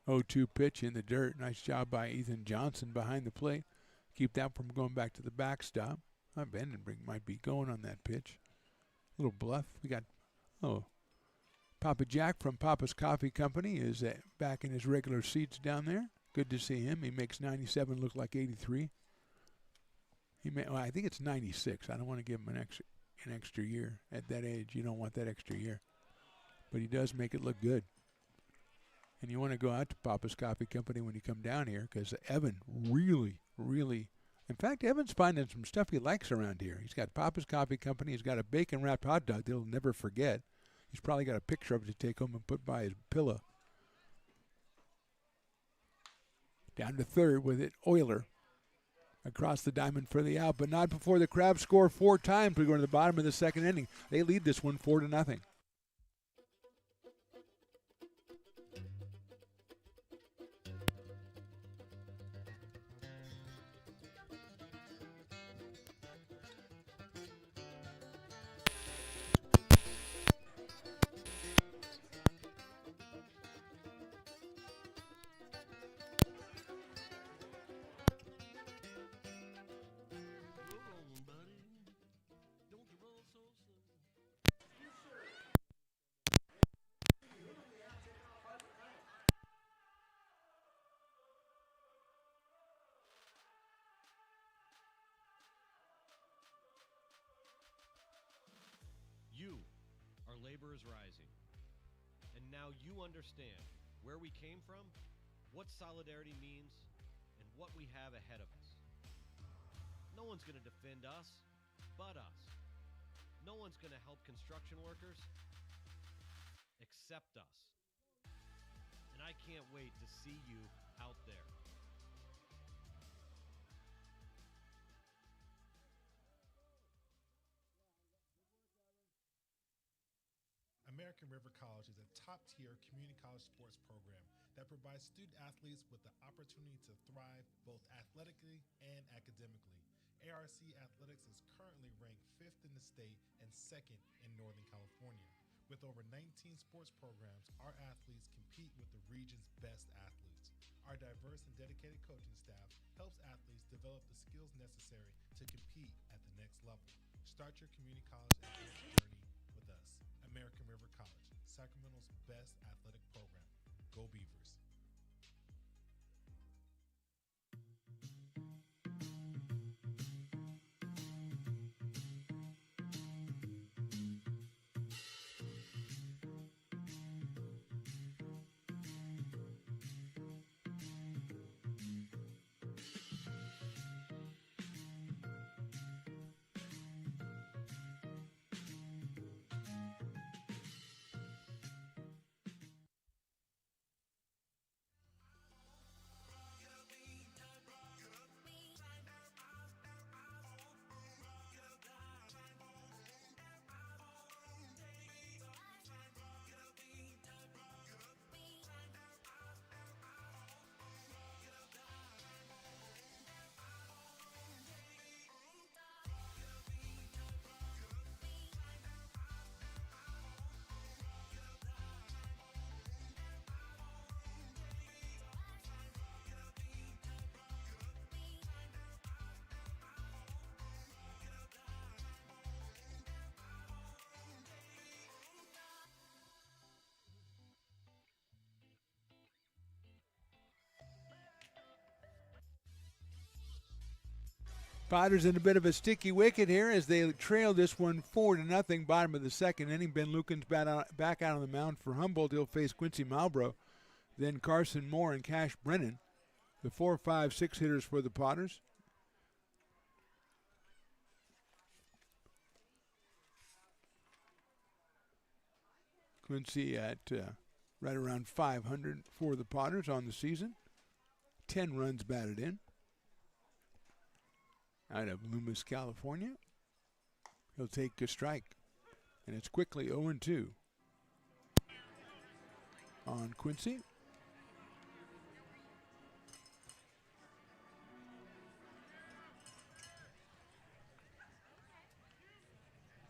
0-2 pitch in the dirt. Nice job by Ethan Johnson behind the plate. Keep that from going back to the backstop. Vandenbrink might be going on that pitch. A little bluff. We got, Papa Jack from Papa's Coffee Company is back in his regular seats down there. Good to see him. He makes 97 look like 83. I think it's 96. I don't want to give him an extra year. At that age, you don't want that extra year. But he does make it look good. And you want to go out to Papa's Coffee Company when you come down here, because Evan really, in fact, Evan's finding some stuff he likes around here. He's got Papa's Coffee Company. He's got a bacon-wrapped hot dog that he'll never forget. He's probably got a picture of it to take home and put by his pillow. Down to third with it, Euler. Across the diamond for the out, but not before the Crabs score 4 times. We go to the bottom of the second inning. They lead this one 4-0. You, our labor is rising. And now you understand where we came from, what solidarity means, and what we have ahead of us. No one's going to defend us but us. No one's going to help construction workers except us. And I can't wait to see you out there. American River College is a top-tier community college sports program that provides student athletes with the opportunity to thrive both athletically and academically. ARC Athletics is currently ranked 5th in the state and 2nd in Northern California. With over 19 sports programs, our athletes compete with the region's best athletes. Our diverse and dedicated coaching staff helps athletes develop the skills necessary to compete at the next level. Start your community college athletics journey with us. American River College, Sacramento's best athletic program. Go Beavers. Potters in a bit of a sticky wicket here as they trail this one 4-0, bottom of the second inning. Ben Lukens back out on the mound for Humboldt. He'll face Quincy Malbrough, then Carson Moore and Cash Brennan, the 4, 5, 6 hitters for the Potters. Quincy at right around 500 for the Potters on the season. 10 runs batted in. Out of Loomis, California. He'll take a strike. And it's quickly 0-2 on Quincy.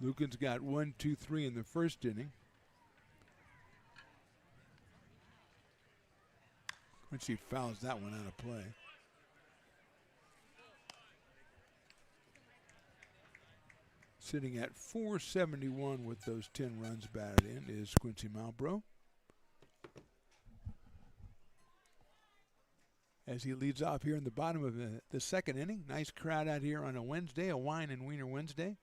Lukens got 1, 2, 3 in the first inning. Quincy fouls that one out of play. Sitting at 471 with those 10 runs batted in is Quincy Malbrough. As he leads off here in the bottom of the second inning. Nice crowd out here on a Wednesday, a Wine and Wiener Wednesday.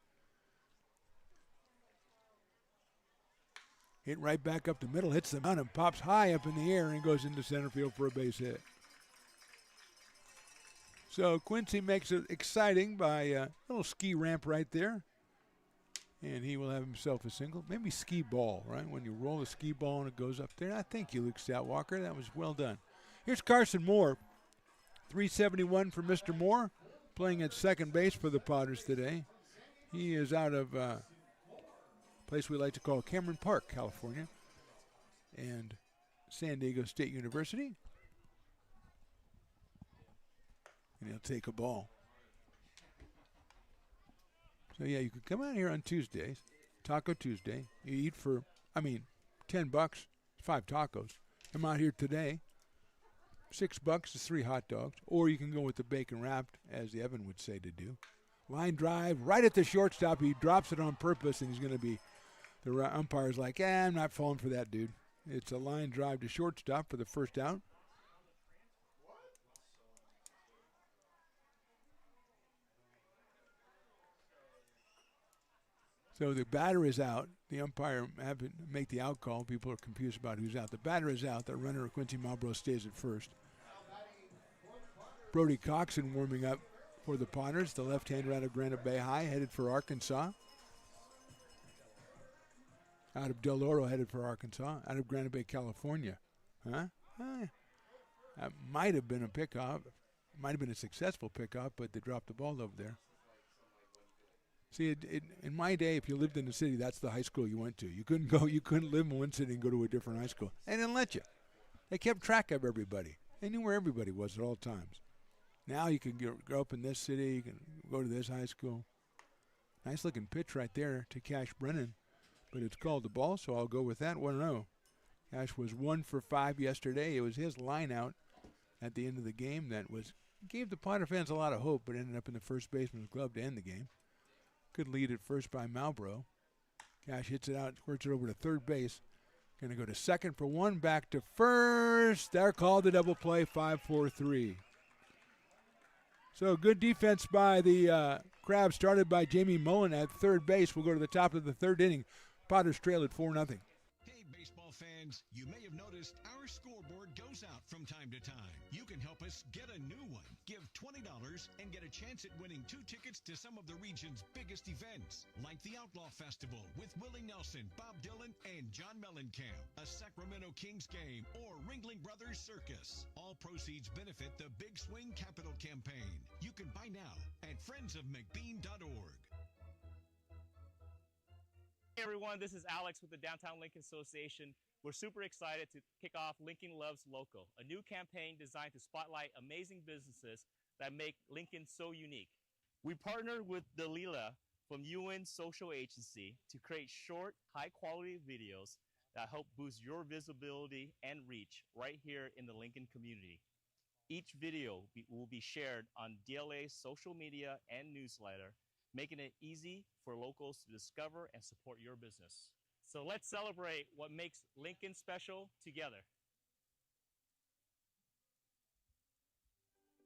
Hit right back up the middle, hits the mound and pops high up in the air and goes into center field for a base hit. So Quincy makes it exciting by a little ski ramp right there. And he will have himself a single. Maybe ski ball, right? When you roll a ski ball and it goes up there. I thank you, Luke Stoutwalker. That was well done. Here's Carson Moore. 371 for Mr. Moore, playing at second base for the Potters today. He is out of a place we like to call Cameron Park, California, and San Diego State University. And he'll take a ball. So, yeah, you could come out here on Tuesdays, Taco Tuesday. You eat for, $10, 5 tacos. Come out here today, $6 is 3 hot dogs. Or you can go with the bacon wrapped, as Evan would say to do. Line drive right at the shortstop. He drops it on purpose, and he's going to be, the umpire's like, I'm not falling for that, dude. It's a line drive to shortstop for the first out. So the batter is out. The umpire had to make the out call. People are confused about who's out. The batter is out. The runner, Quincy Malbrough, stays at first. Brody Coxon warming up for the Potters. The left-hander out of Granite Bay High, headed for Arkansas. Out of Del Oro, headed for Arkansas. Out of Granite Bay, California. That might have been a pickoff. Might have been a successful pickoff, but they dropped the ball over there. See, in my day, if you lived in the city, that's the high school you went to. You couldn't live in one city and go to a different high school. They didn't let you. They kept track of everybody. They knew where everybody was at all times. Now you can grow up in this city, you can go to this high school. Nice looking pitch right there to Cash Brennan, but it's called the ball, so I'll go with that 1-0. Cash was 1 for 5 yesterday. It was his line out at the end of the game that gave the Potter fans a lot of hope, but ended up in the first baseman's glove to end the game. Good lead at first by Malbrough. Cash hits it out, squirts it over to third base. Going to go to second for 1, back to first. They're called the double play, 5-4-3. So good defense by the Crabs, started by Jamie Mullen at third base. We'll go to the top of the third inning. Potters trail at 4-0. Hey, baseball fans, you may have noticed our scoreboard goes out from time to time. You can help us get a new one. Give $20 and get a chance at winning 2 tickets to some of the region's biggest events, like the Outlaw Festival with Willie Nelson, Bob Dylan, and John Mellencamp, a Sacramento Kings game, or Ringling Brothers Circus. All proceeds benefit the Big Swing Capital Campaign. You can buy now at friendsofmcbean.org. Hey everyone, this is Alex with the Downtown Lincoln Association. We're super excited to kick off Lincoln Loves Local, a new campaign designed to spotlight amazing businesses that make Lincoln so unique. We partnered with Dalila from UN Social Agency to create short, high-quality videos that help boost your visibility and reach right here in the Lincoln community. Each video will be shared on DLA's social media and newsletter, making it easy for locals to discover and support your business. So let's celebrate what makes Lincoln special together.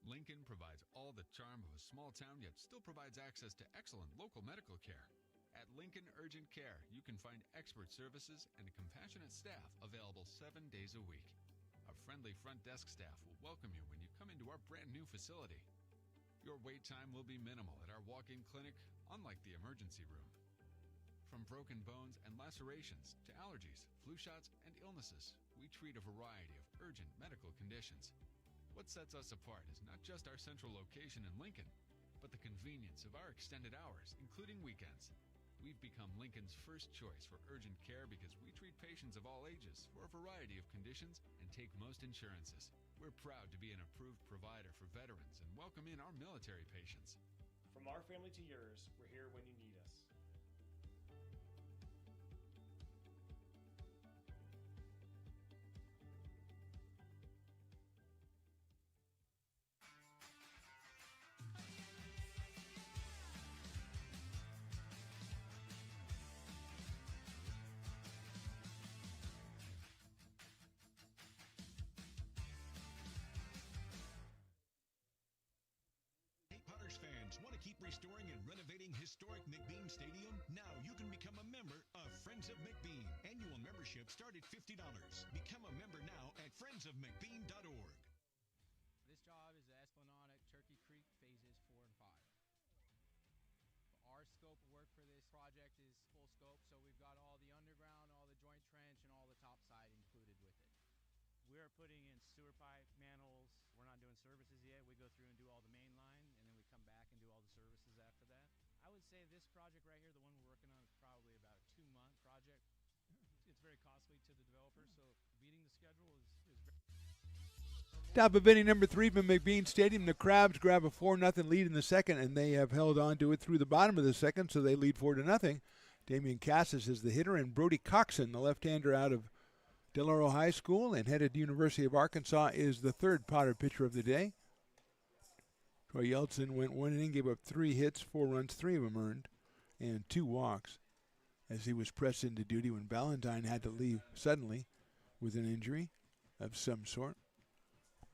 Lincoln provides all the charm of a small town, yet still provides access to excellent local medical care. At Lincoln Urgent Care, you can find expert services and a compassionate staff available 7 days a week. A friendly front desk staff will welcome you when you come into our brand new facility. Your wait time will be minimal at our walk-in clinic, unlike the emergency room. From broken bones and lacerations to allergies, flu shots, and illnesses, we treat a variety of urgent medical conditions. What sets us apart is not just our central location in Lincoln, but the convenience of our extended hours, including weekends. We've become Lincoln's first choice for urgent care because we treat patients of all ages for a variety of conditions and take most insurances. We're proud to be an approved provider for veterans and welcome in our military patients. From our family to yours, we're here when you need us. Fans want to keep restoring and renovating historic McBean Stadium? Now you can become a member of Friends of McBean. Annual membership start at $50. Become a member now at friendsofmcbean.org. This job is the Esplanade Turkey Creek phases 4 and 5. Our scope of work for this project is full scope, so we've got all the underground, all the joint trench, and all the top side included with it. We are putting in sewer pipe, manholes. We're not doing services yet. We go through and do all the main line, and then we come back and do all the services after that. I would say this project right here, the one we're working on, is probably about a 2-month project. It's very costly to the developer, so beating the schedule is very... Top of inning number 3 from McBean Stadium. The Crabs grab a 4-0 lead in the second, and they have held on to it through the bottom of the second, so they lead 4-0. Damian Cassis is the hitter, and Brody Coxon, the left-hander out of Del Oro High School and headed to University of Arkansas, is the third Potter pitcher of the day. Troy Yeltsin went 1 inning, gave up 3 hits, 4 runs, 3 of them earned, and 2 walks as he was pressed into duty when Ballantyne had to leave suddenly with an injury of some sort.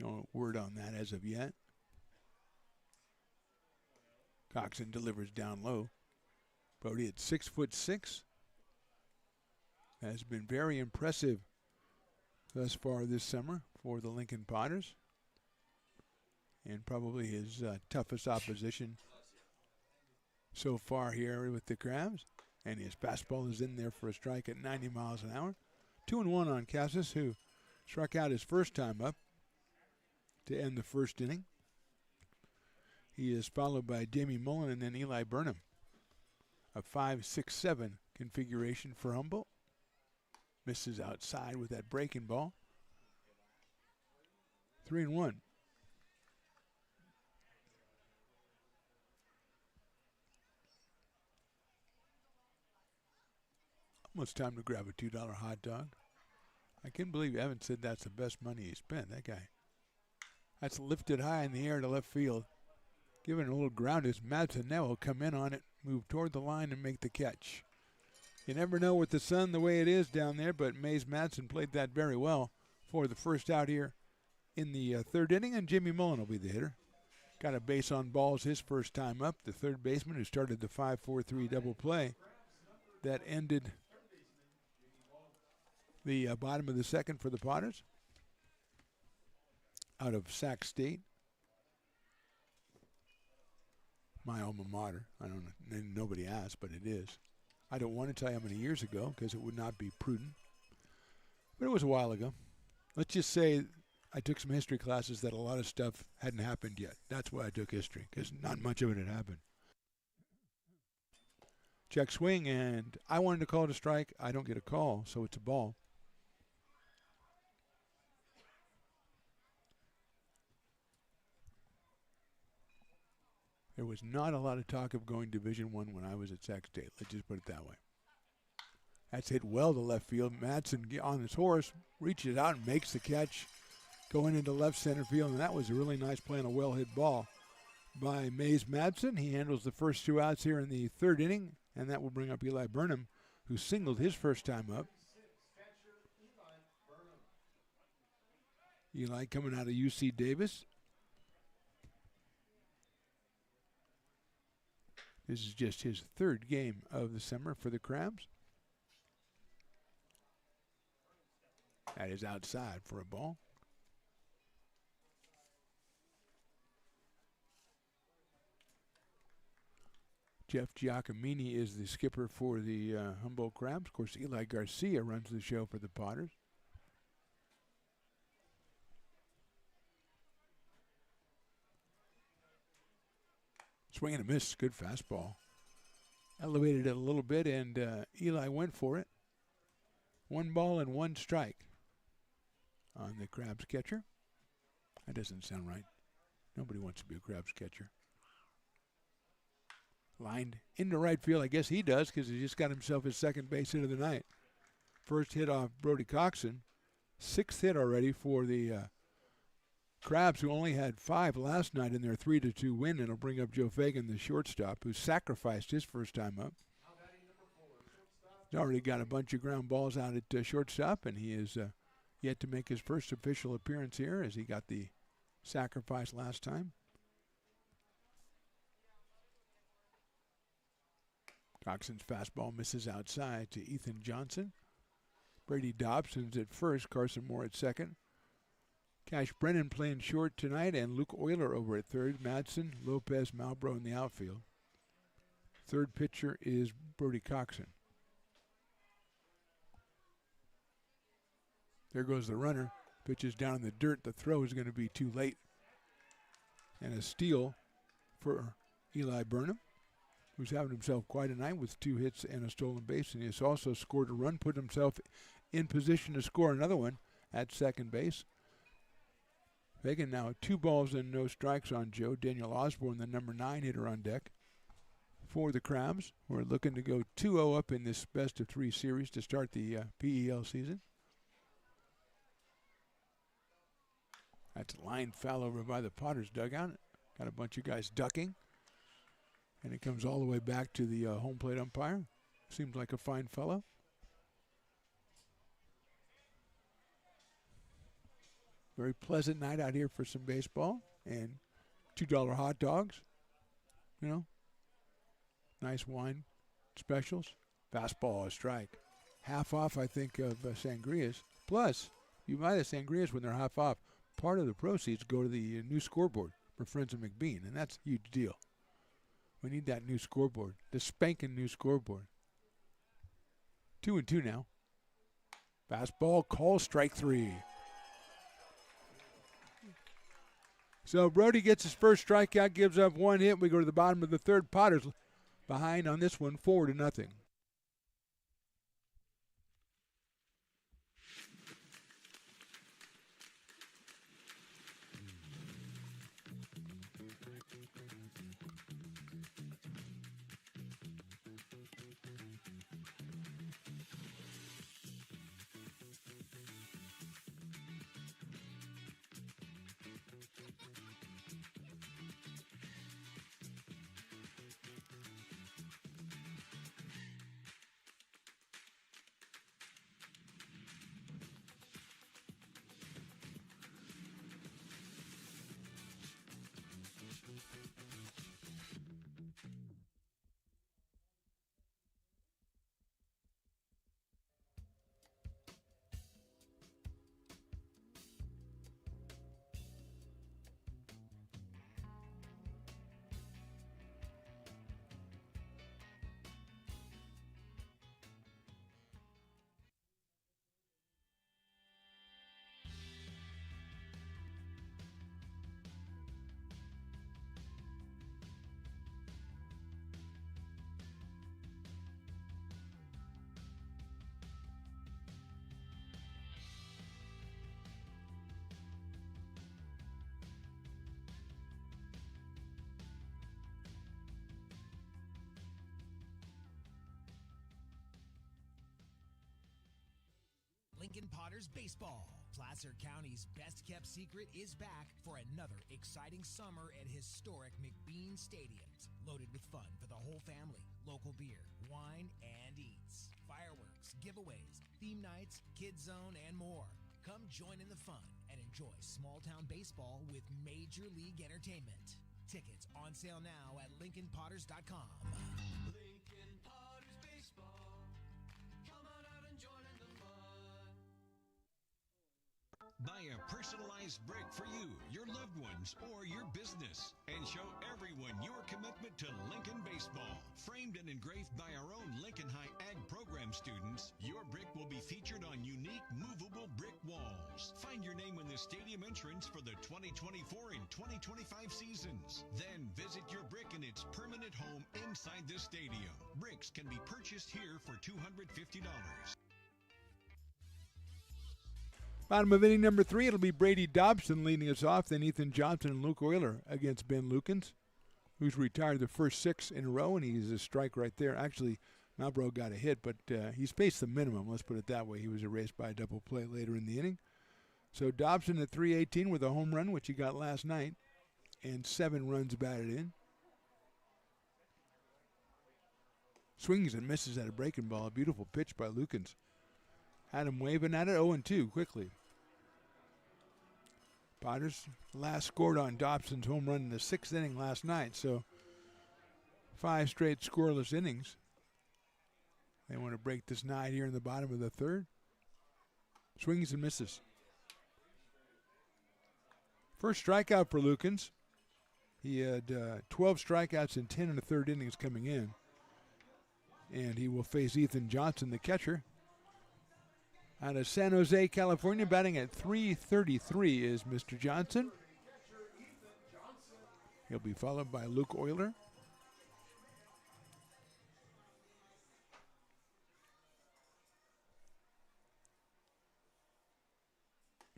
No word on that as of yet. Coxon delivers down low. Brody at 6'6" has been very impressive thus far this summer for the Lincoln Potters, and probably his toughest opposition so far here with the Crabs. And his fastball is in there for a strike at 90 miles an hour. 2-1 on Cassis, who struck out his first time up to end the first inning. He is followed by Jamie Mullen and then Eli Burnham. A 5-6-7 configuration for Humboldt. Misses outside with that breaking ball. 3-1. Almost time to grab a $2 hot dog. I can't believe Evan said that's the best money he spent. That guy. That's lifted high in the air to left field. Giving it a little ground as Madsen now will come in on it, move toward the line, and make the catch. You never know with the sun the way it is down there, but Mays Madsen played that very well for the first out here in the third inning, and Jimmy Mullen will be the hitter. Got a base on balls his first time up, the third baseman who started the 5-4-3 double play that ended the bottom of the second for the Potters out of Sac State. My alma mater. I don't know. Nobody asked, but it is. I don't want to tell you how many years ago because it would not be prudent. But it was a while ago. Let's just say I took some history classes that a lot of stuff hadn't happened yet. That's why I took history, because not much of it had happened. Check swing, and I wanted to call it a strike. I don't get a call, so it's a ball. There was not a lot of talk of going Division I when I was at Sac State. Let's just put it that way. That's hit well to left field. Madsen on his horse reaches out and makes the catch going into left center field, and that was a really nice play on a well-hit ball by Mays Madsen. He handles the first 2 outs here in the third inning, and that will bring up Eli Burnham, who singled his first time up. Eli coming out of UC Davis. This is just his third game of the summer for the Crabs. That is outside for a ball. Jeff Giacomini is the skipper for the Humboldt Crabs. Of course, Eli Garcia runs the show for the Potters. Swing and a miss. Good fastball. Elevated it a little bit, and Eli went for it. 1 ball and 1 strike on the Crabs catcher. That doesn't sound right. Nobody wants to be a Crabs catcher. Lined into right field. I guess he does because he just got himself his second base hit of the night. First hit off Brody Coxon. 6th hit already for the Crabs, who only had 5 last night in their 3-2 win. It'll bring up Joe Fagan, the shortstop, who sacrificed his first time up. He's already got a bunch of ground balls out at shortstop, and he is yet to make his first official appearance here as he got the sacrifice last time. Coxon's fastball misses outside to Ethan Johnson. Brady Dobson's at first, Carson Moore at second. Cash Brennan playing short tonight, and Luke Euler over at third. Madsen, Lopez, Malbrough in the outfield. Third pitcher is Brody Coxon. There goes the runner. Pitches down in the dirt. The throw is going to be too late. And a steal for Eli Burnham, who's having himself quite a night with 2 hits and a stolen base. And he has also scored a run, put himself in position to score another one at second base. Fagan now 2 balls and no strikes on Joe. Daniel Osborne, the number 9 hitter on deck for the Crabs. We're looking to go 2-0 up in this best-of-3 series to start the PEL season. That's a line foul over by the Potters dugout. Got a bunch of guys ducking. And it comes all the way back to the home plate umpire. Seems like a fine fellow. Very pleasant night out here for some baseball and $2 hot dogs. You know, nice wine specials. Fastball, a strike. Half off, I think, of sangrias. Plus, you buy the sangrias when they're half off. Part of the proceeds go to the new scoreboard for Friends of McBean, and that's a huge deal. We need that new scoreboard, the spanking new scoreboard. 2-2 now. Fastball, call, strike 3. So Brody gets his first strikeout, gives up 1 hit. We go to the bottom of the third. Potters behind on this one, 4-0. Lincoln Potters Baseball. Placer County's best-kept secret is back for another exciting summer at historic McBean Stadiums, loaded with fun for the whole family, local beer, wine, and eats, fireworks, giveaways, theme nights, kids zone, and more. Come join in the fun and enjoy small-town baseball with Major League Entertainment. Tickets on sale now at LincolnPotters.com. Lincoln Potters Baseball. Come on out and join in the fun. Buy a personalized brick for you, your loved ones, or your business, and show everyone your commitment to Lincoln baseball. Framed and engraved by our own Lincoln High Ag program students, your brick will be featured on unique movable brick walls. Find your name in the stadium entrance for the 2024 and 2025 seasons. Then visit your brick in its permanent home inside the stadium. Bricks can be purchased here for $250. Bottom of inning number 3, it'll be Brady Dobson leading us off, then Ethan Johnson and Luke Euler against Ben Lukens, who's retired the first 6 in a row, and he's a strike right there. Actually, Malbrough got a hit, but he's faced the minimum, let's put it that way. He was erased by a double play later in the inning. So Dobson at 318 with a home run, which he got last night, and 7 runs batted in. Swings and misses at a breaking ball. A beautiful pitch by Lukens. Had him waving at it, 0-2 quickly. Potters last scored on Dobson's home run in the 6th inning last night, so 5 straight scoreless innings. They want to break this night here in the bottom of the 3rd. Swings and misses. First strikeout for Lukens. He had 12 strikeouts in 10 1/3 innings coming in. And he will face Ethan Johnson, the catcher. Out of San Jose, California, batting at .333 is Mr. Johnson. He'll be followed by Luke Euler.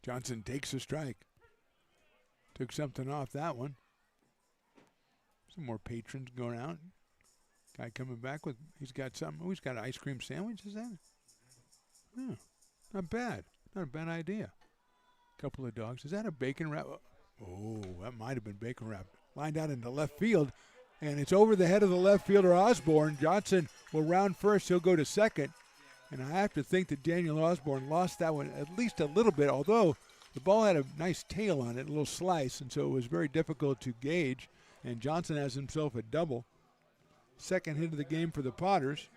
Johnson takes a strike. Took something off that one. Some more patrons going out. Guy coming back with, he's got something. Oh, he's got an ice cream sandwich, is that? Oh. Not bad. Not a bad idea. Couple of dogs. Is that a bacon wrap? Oh, that might have been bacon wrap. Lined out into left field, and it's over the head of the left fielder, Osborne. Johnson will round first. He'll go to second. And I have to think that Daniel Osborne lost that one at least a little bit, although the ball had a nice tail on it, a little slice, and so it was very difficult to gauge. And Johnson has himself a double. Second hit of the game for the Potters.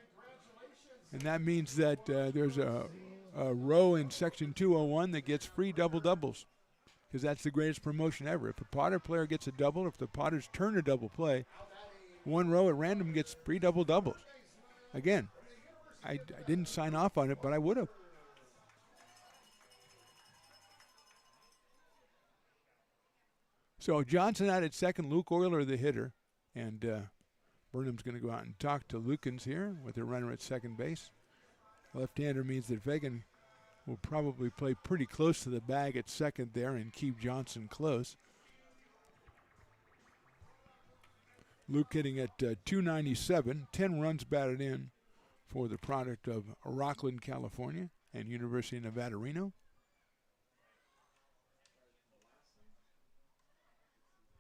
And that means that there's a row in Section 201 that gets free double-doubles, because that's the greatest promotion ever. If a Potter player gets a double, if the Potters turn a double play, one row at random gets free double-doubles. Again, I didn't sign off on it, but I would have. So Johnson out at second, Luke Euler the hitter, and Burnham's going to go out and talk to Lukens here with a runner at second base. Left-hander means that Fagan will probably play pretty close to the bag at second there and keep Johnson close. Luke hitting at .297, 10 runs batted in for the product of Rockland, California, and University of Nevada, Reno.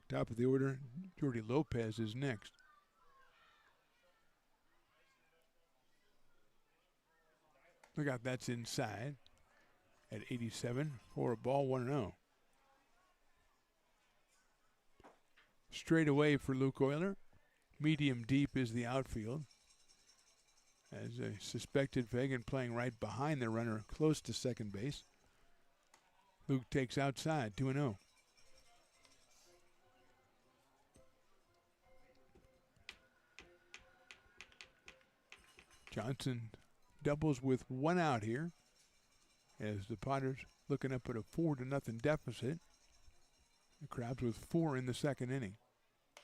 Top of the order, Jordy Lopez is next. Look out, that's inside at 87 for a ball, 1-0. Straight away for Luke Euler. Medium deep is the outfield. As I suspected, Fagan playing right behind the runner close to second base. Luke takes outside, 2-0. Johnson doubles with 1 out here as the Potters looking up at a 4-0 deficit. The Crabs with 4 in the second inning.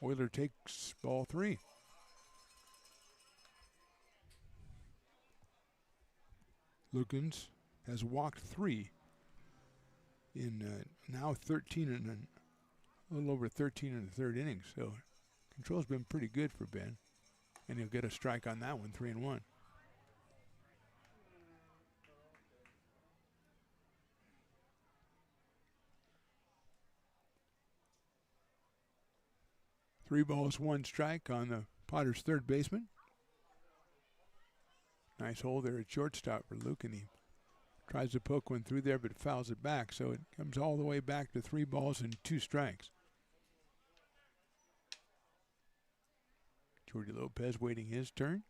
Euler takes ball 3. Lukens has walked 3 in now 13 and a little over 13 1/3 innings. So control's been pretty good for Ben, and he'll get a strike on that one, 3-1. Three balls, 1 strike on the Potters' third baseman. Nice hole there at shortstop for Luke, and he tries to poke one through there, but fouls it back. So it comes all the way back to 3 balls and 2 strikes. Jordy Lopez waiting his turn.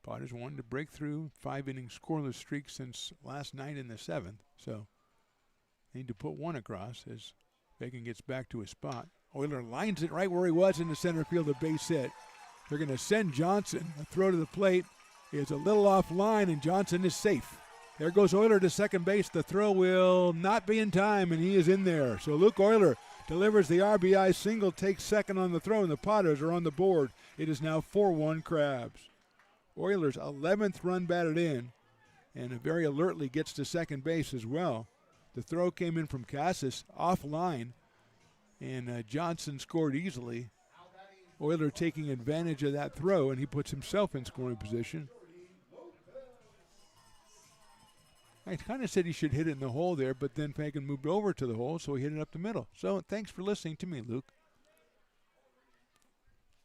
Potters wanted to break through 5-inning scoreless streak since last night in the 7th. So need to put one across as Fagan gets back to his spot. Euler lines it right where he was in the center field, a base hit. They're going to send Johnson. A throw to the plate is a little off line, and Johnson is safe. There goes Euler to second base. The throw will not be in time, and he is in there. So Luke Euler delivers the RBI single, takes second on the throw, and the Potters are on the board. It is now 4-1 Crabs. Euler's 11th run batted in, and very alertly gets to second base as well. The throw came in from Cassis off line, and Johnson scored easily. Euler taking advantage of that throw, and he puts himself in scoring position. I kind of said he should hit it in the hole there, but then Fagan moved over to the hole, so he hit it up the middle. So thanks for listening to me, Luke.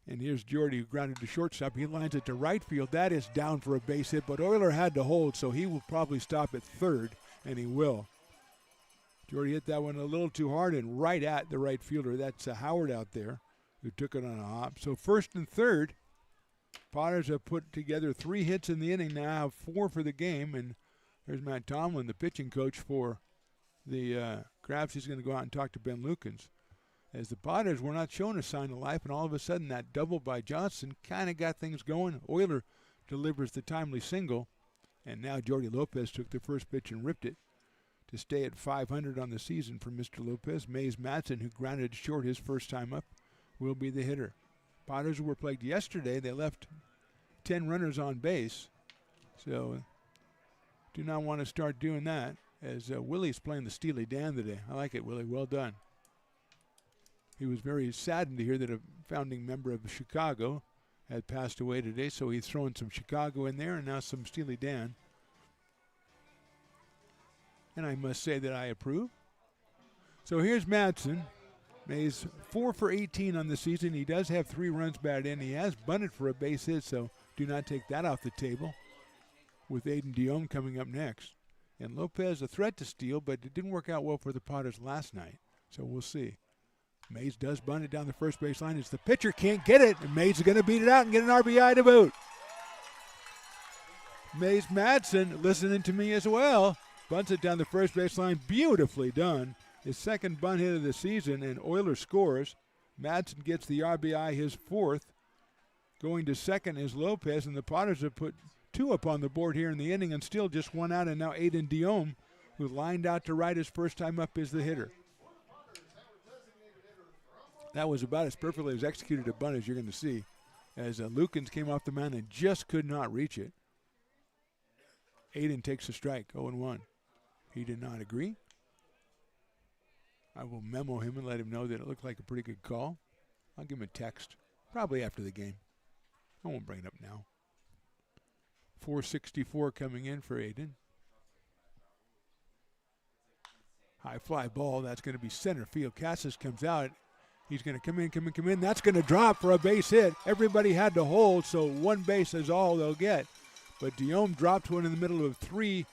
And here's Jordy, who grounded to shortstop. He lines it to right field. That is down for a base hit, but Euler had to hold, so he will probably stop at third, and he will. Jordy hit that one a little too hard and right at the right fielder. That's Howard out there who took it on a hop. So first and third, Potters have put together 3 hits in the inning, now have 4 for the game, and there's Matt Tomlin, the pitching coach for the Crabs. He's going to go out and talk to Ben Lukens. As the Potters were not showing a sign of life, and all of a sudden that double by Johnson kind of got things going. Euler delivers the timely single, and now Jordy Lopez took the first pitch and ripped it to stay at 500 on the season for Mr. Lopez. Mays Madsen, who grounded short his first time up, will be the hitter. Potters were plagued yesterday. They left 10 runners on base, so do not want to start doing that, as Willie's playing the Steely Dan today. I like it, Willie. Well done. He was very saddened to hear that a founding member of Chicago had passed away today, so he's throwing some Chicago in there and now some Steely Dan. And I must say that I approve. So here's Madsen. Mays 4 for 18 on the season. He does have 3 runs batted in. He has bunted for a base hit, so do not take that off the table, with Aiden Diome coming up next. And Lopez a threat to steal, but it didn't work out well for the Potters last night, so we'll see. Mays does bunt it down the first base line. It's the pitcher can't get it, and Mays is going to beat it out and get an RBI to boot. Mays Madsen listening to me as well. Bunts it down the first base line. Beautifully done. His second bunt hit of the season, and Euler scores. Madsen gets the RBI, his 4th. Going to second is Lopez, and the Potters have put 2 up on the board here in the inning and still just 1 out, and now Aiden Diome, who lined out to right his first time up, is the hitter. That was about as perfectly as executed a bunt as you're going to see, as Lukens came off the mound and just could not reach it. Aiden takes a strike, 0-1. He did not agree. I will memo him and let him know that it looked like a pretty good call. I'll give him a text, probably after the game. I won't bring it up now. 464 coming in for Aiden. High fly ball, that's going to be center field. Cassis comes out. He's going to come in. That's going to drop for a base hit. Everybody had to hold, so 1 base is all they'll get. But Diome dropped one in the middle of 3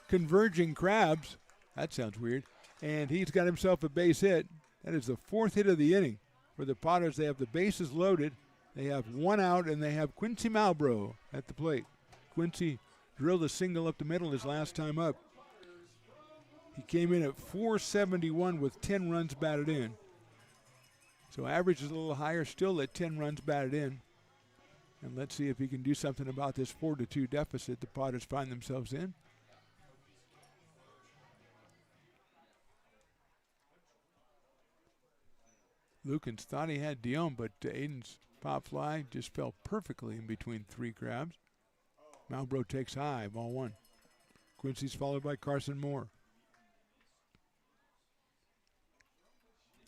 converging Crabs. That sounds weird. And he's got himself a base hit. That is the 4th hit of the inning for the Potters. They have the bases loaded. They have 1 out, and they have Quincy Malbrough at the plate. Quincy drilled a single up the middle his last time up. He came in at 471 with 10 runs batted in. So average is a little higher, still at 10 runs batted in. And let's see if he can do something about this 4-2 deficit the Potters find themselves in. Lukens thought he had Diome, but Aiden's pop fly just fell perfectly in between 3 Crabs. Malbrough takes high, ball 1. Quincy's followed by Carson Moore.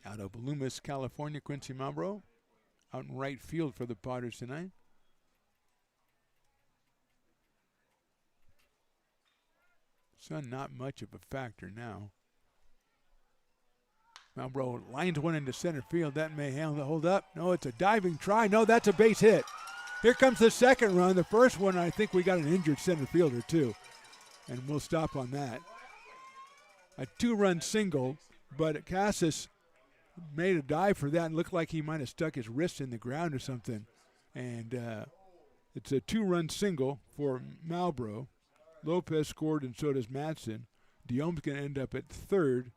Out of Loomis, California, Quincy Malbrough, out in right field for the Potters tonight. Sun not much of a factor now. Malbrough lines one into center field. That may hold up. No, it's a diving try. No, that's a base hit. Here comes the second run. The first one, I think we got an injured center fielder too. And we'll stop on that. A 2-run single, but Cassis made a dive for that and looked like he might have stuck his wrist in the ground or something. And it's a 2-run single for Malbro. Lopez scored, and so does Madsen. Diome's going to end up at third.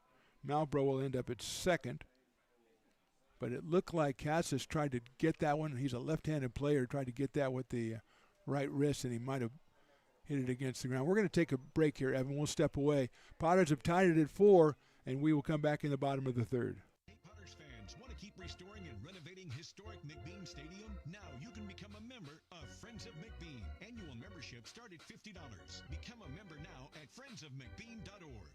Malbro will end up at second. But it looked like Cassis tried to get that one. He's a left-handed player, tried to get that with the right wrist, and he might have hit it against the ground. We're going to take a break here, Evan. We'll step away. Potters have tied it at 4, and we will come back in the bottom of the third. Hey, Potters fans, want to keep restoring and renovating historic McBean Stadium? Now you can become a member of Friends of McBean. Annual membership start at $50. Become a member now at friendsofmcbean.org.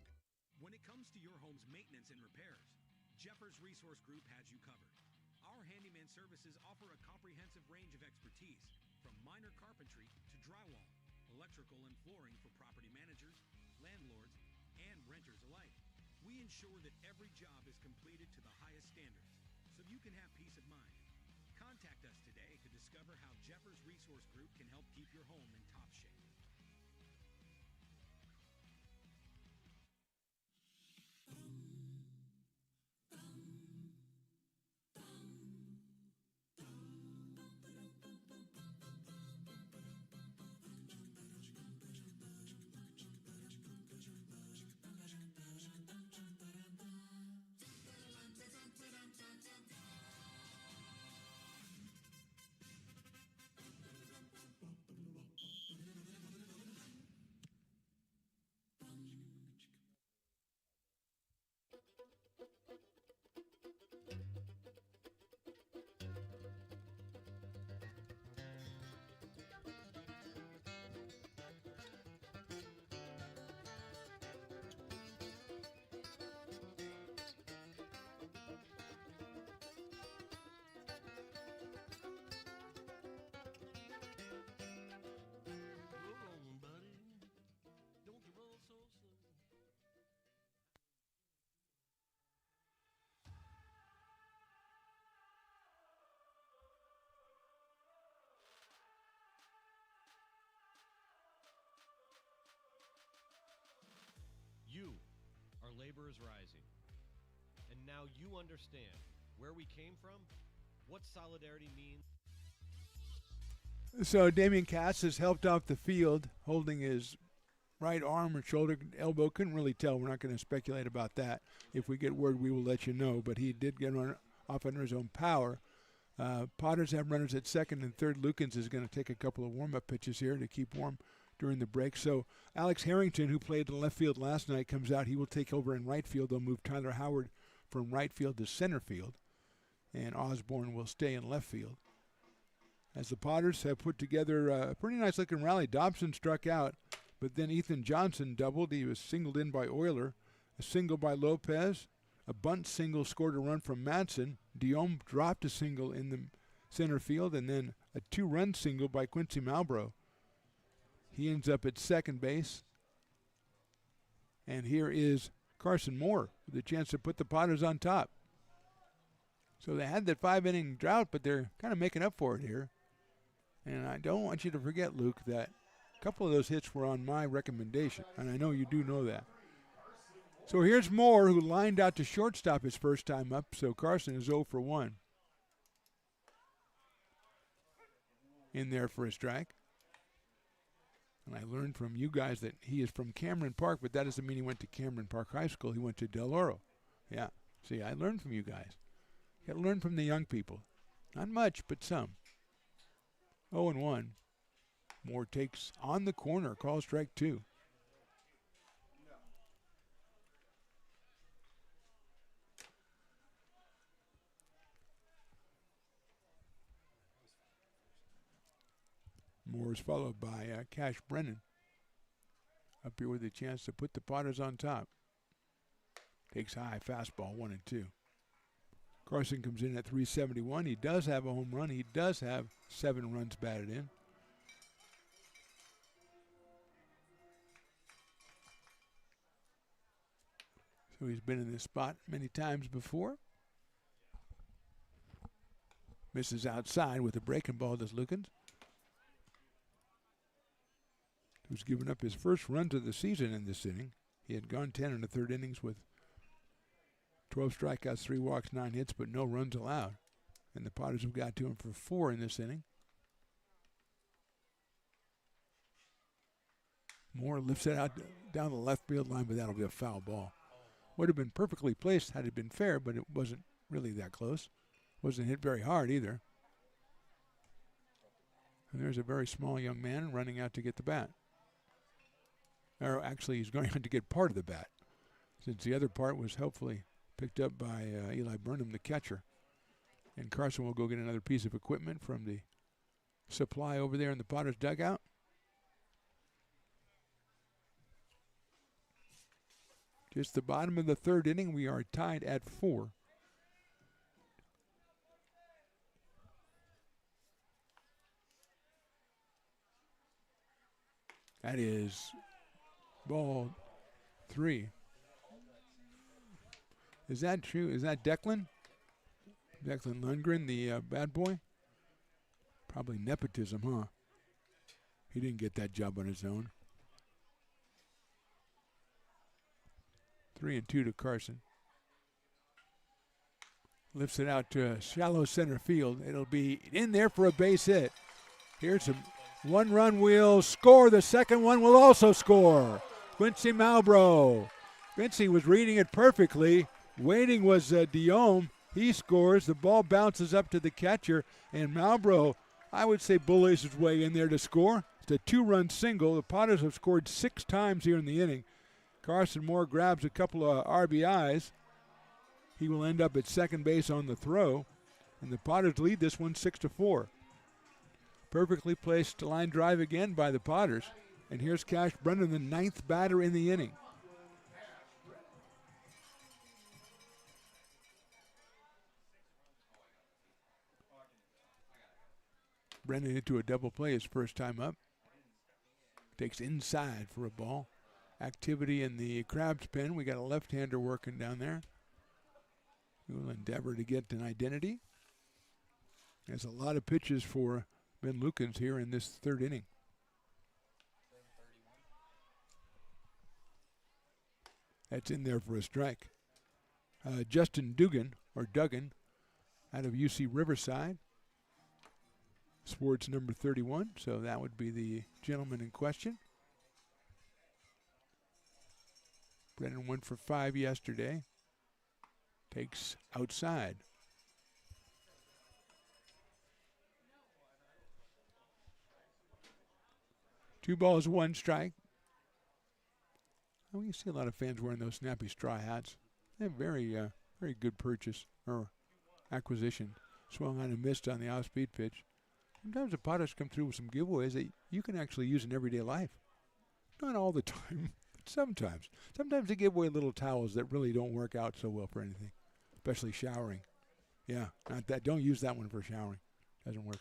When it comes to your home's maintenance and repairs, Jeffers Resource Group has you covered. Our handyman services offer a comprehensive range of expertise, from minor carpentry to drywall, electrical and flooring for property managers, landlords, and renters alike. We ensure that every job is completed to the highest standards, so you can have peace of mind. Contact us today to discover how Jeffers Resource Group can help keep your home in top shape. You are laborers rising. And now you understand where we came from, what solidarity means. So Damian Cassis helped off the field, holding his right arm or shoulder, elbow. Couldn't really tell. We're not going to speculate about that. If we get word, we will let you know. But he did get off under his own power. Potters have runners at second and third. Lukens is going to take a couple of warm-up pitches here to keep warm during the break. So Alex Harrington, who played in left field last night, comes out. He will take over in right field. They'll move Tyler Howard from right field to center field. And Osborne will stay in left field. As the Potters have put together a pretty nice-looking rally. Dobson struck out, but then Ethan Johnson doubled. He was singled in by Euler. A single by Lopez. A bunt single scored a run from Madsen. Diome dropped a single in the center field, and then a 2-run single by Quincy Malbro. He ends up at second base. And here is Carson Moore with a chance to put the Potters on top. So they had that 5-inning drought, but they're kind of making up for it here. And I don't want you to forget, Luke, that a couple of those hits were on my recommendation, and I know you do know that. So here's Moore, who lined out to shortstop his first time up, so Carson is 0 for 1. In there for a strike. And I learned from you guys that he is from Cameron Park, but that doesn't mean he went to Cameron Park High School. He went to Del Oro. Yeah, see, I learned from you guys. Got to learn from the young people. Not much, but some. 0-1. Moore takes on the corner, call strike 2. Moore is followed by Cash Brennan. Up here with a chance to put the Potters on top. Takes high, fastball, 1-2. Carson comes in at 371. He does have a home run. He does have 7 runs batted in. So he's been in this spot many times before. Misses outside with a breaking ball, does Lukens, who's given up his first runs of the season in this inning. He had gone 10 in the third innings with 12 strikeouts, 3 walks, 9 hits, but no runs allowed. And the Potters have got to him for 4 in this inning. Moore lifts it out down the left field line, but that'll be a foul ball. Would have been perfectly placed had it been fair, but it wasn't really that close. Wasn't hit very hard either. And there's a very small young man running out to get the bat. Or actually, he's going out to get part of the bat, since the other part was helpfully picked up by Eli Burnham, the catcher. And Carson will go get another piece of equipment from the supply over there in the Potters dugout. Just the bottom of the third inning. We are tied at 4. That is ball 3. Is that true? Is that Declan? Declan Lundgren, the bad boy? Probably nepotism, huh? He didn't get that job on his own. 3-2 to Carson. Lifts it out to shallow center field. It'll be in there for a base hit. Here's a one-run will score. The second one will also score. Quincy Malbrough. Quincy was reading it perfectly. Waiting was Diome. He scores. The ball bounces up to the catcher. And Malbrough, I would say, bullies his way in there to score. It's a 2-run single. The Potters have scored 6 times here in the inning. Carson Moore grabs a couple of RBIs. He will end up at second base on the throw. And the Potters lead this one 6-4. Perfectly placed line drive again by the Potters. And here's Cash Brennan, the 9th batter in the inning. Brennan into a double play his first time up. Takes inside for a ball. Activity in the Crabs pen. We got a left-hander working down there. We will endeavor to get an identity. There's a lot of pitches for Ben Lukens here in this third inning. That's in there for a strike. Justin Duggan out of UC Riverside. Sports number 31, so that would be the gentleman in question. Brennan went for 5 yesterday. Takes outside. Two balls, 1 strike. Oh, you see a lot of fans wearing those snappy straw hats. They're very good purchase or acquisition. Swung on and missed on the off-speed pitch. Sometimes the Potters come through with some giveaways that you can actually use in everyday life. Not all the time, but sometimes. Sometimes they give away little towels that really don't work out so well for anything, especially showering. Yeah, not that. Don't use that one for showering. Doesn't work.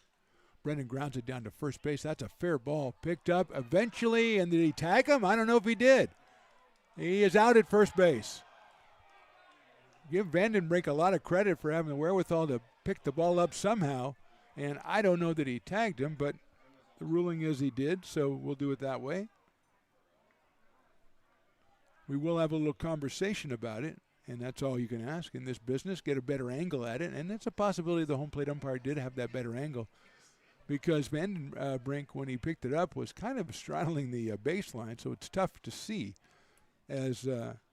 Brennan grounds it down to first base. That's a fair ball. Picked up eventually, and did he tag him? I don't know if he did. He is out at first base. Give Vandenbrink a lot of credit for having the wherewithal to pick the ball up somehow. And I don't know that he tagged him, but the ruling is he did, so we'll do it that way. We will have a little conversation about it, and that's all you can ask in this business. Get a better angle at it, and it's a possibility the home plate umpire did have that better angle because Vandenbrink, when he picked it up, was kind of straddling the baseline, so it's tough to see as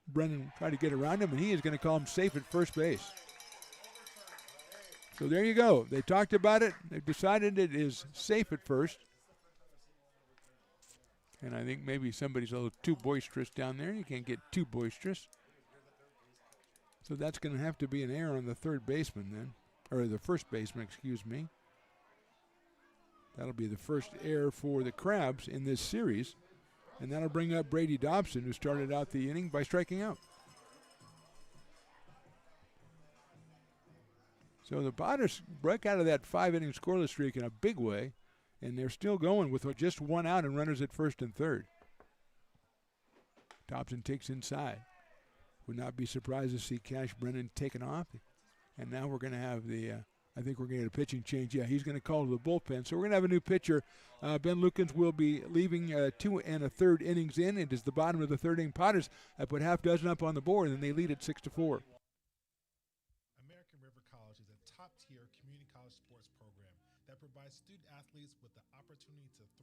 Brennan tried to get around him, and he is going to call him safe at first base. So there you go. They talked about it. They've decided it is safe at first. And I think maybe somebody's a little too boisterous down there. You can't get too boisterous. So that's going to have to be an error on the third baseman then. Or the first baseman, excuse me. That'll be the first error for the Crabs in this series. And that'll bring up Brady Dobson, who started out the inning by striking out. So the Potters break out of that 5-inning scoreless streak in a big way, and they're still going with just 1 out and runners at first and third. Dobson takes inside. Would not be surprised to see Cash Brennan taken off. And now we're going to have I think we're going to get a pitching change. Yeah, he's going to call to the bullpen. So we're going to have a new pitcher. Ben Lukens will be leaving 2 1/3 innings in. It is the bottom of the third inning. Potters have put half dozen up on the board, and they lead at 6-4.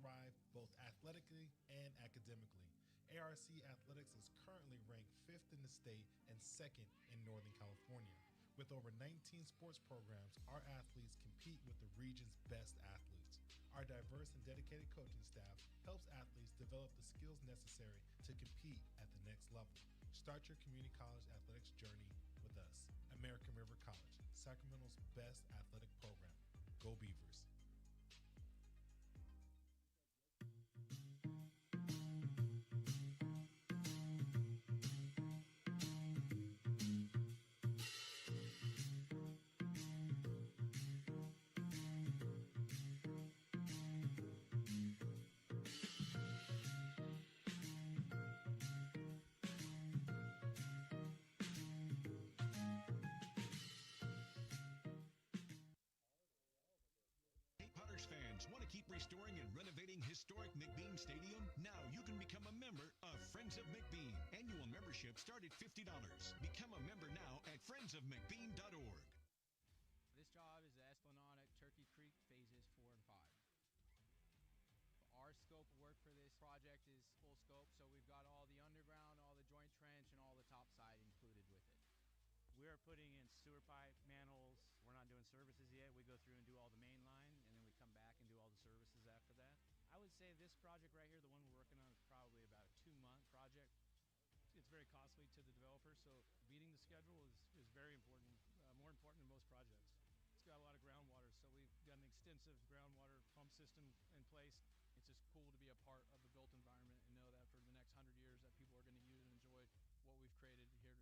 thrive both athletically and academically. ARC Athletics is currently ranked 5th in the state and 2nd in Northern California. With over 19 sports programs, our athletes compete with the region's best athletes. Our diverse and dedicated coaching staff helps athletes develop the skills necessary to compete at the next level. Start your community college athletics journey with us. American River College, Sacramento's best athletic program. Go Beavers. Potters fans want to keep restoring and renovating historic McBean Stadium? Now you can become a member of Friends of McBean. Annual membership start at $50. Become a member now at friendsofmcbean.org. This job is the Esplanade Turkey Creek phases 4 and 5. Our scope of work for this project is full scope, so we've got all the underground, all the joint trench, and all the top side included with it. We are putting in sewer pipe, manholes. We're not doing services yet. We go through and do all the main line, and then we come back and do all the services after that. I would say this project right here, the one we're working on, is probably about a 2-month project. It's very costly to the developer, so beating the schedule is very important, more important than most projects. It's got a lot of groundwater, so we've got an extensive groundwater pump system in place. It's just cool to be a part of the built environment and know that for the next 100 years that people are going to use and enjoy what we've created here today.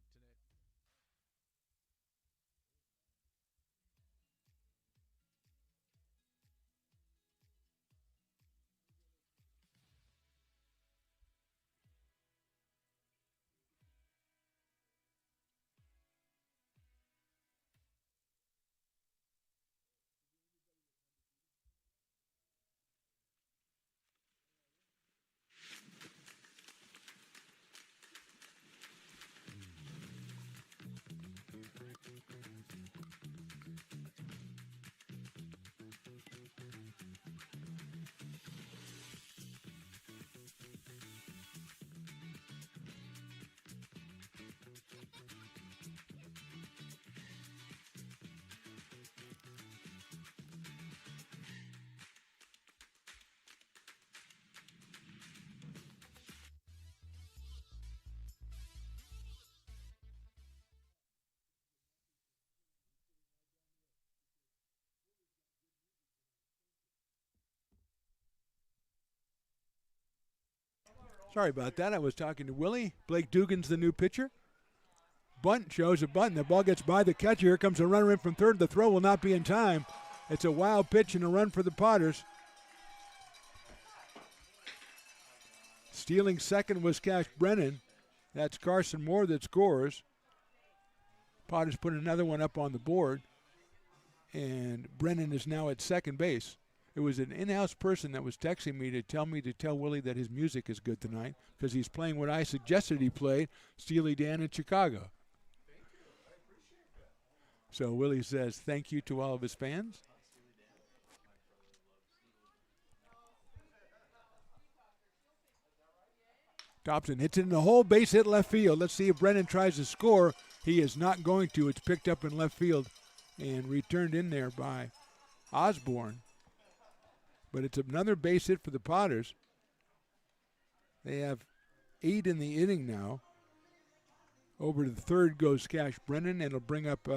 Sorry about that. I was talking to Willie. Blake Dugan's the new pitcher. Bunt shows a bunt. The ball gets by the catcher. Here comes a runner in from third. The throw will not be in time. It's a wild pitch and a run for the Potters. Stealing second was Cash Brennan. That's Carson Moore that scores. Potters put another one up on the board. And Brennan is now at second base. It was an in-house person that was texting me to tell Willie that his music is good tonight because he's playing what I suggested he played, Steely Dan in Chicago. So Willie says thank you to all of his fans. Thompson hits it in the hole, base hit left field. Let's see if Brennan tries to score. He is not going to. It's picked up in left field and returned in there by Osborne. But it's another base hit for the Potters. They have 8 in the inning now. Over to the third goes Cash Brennan, and it'll bring up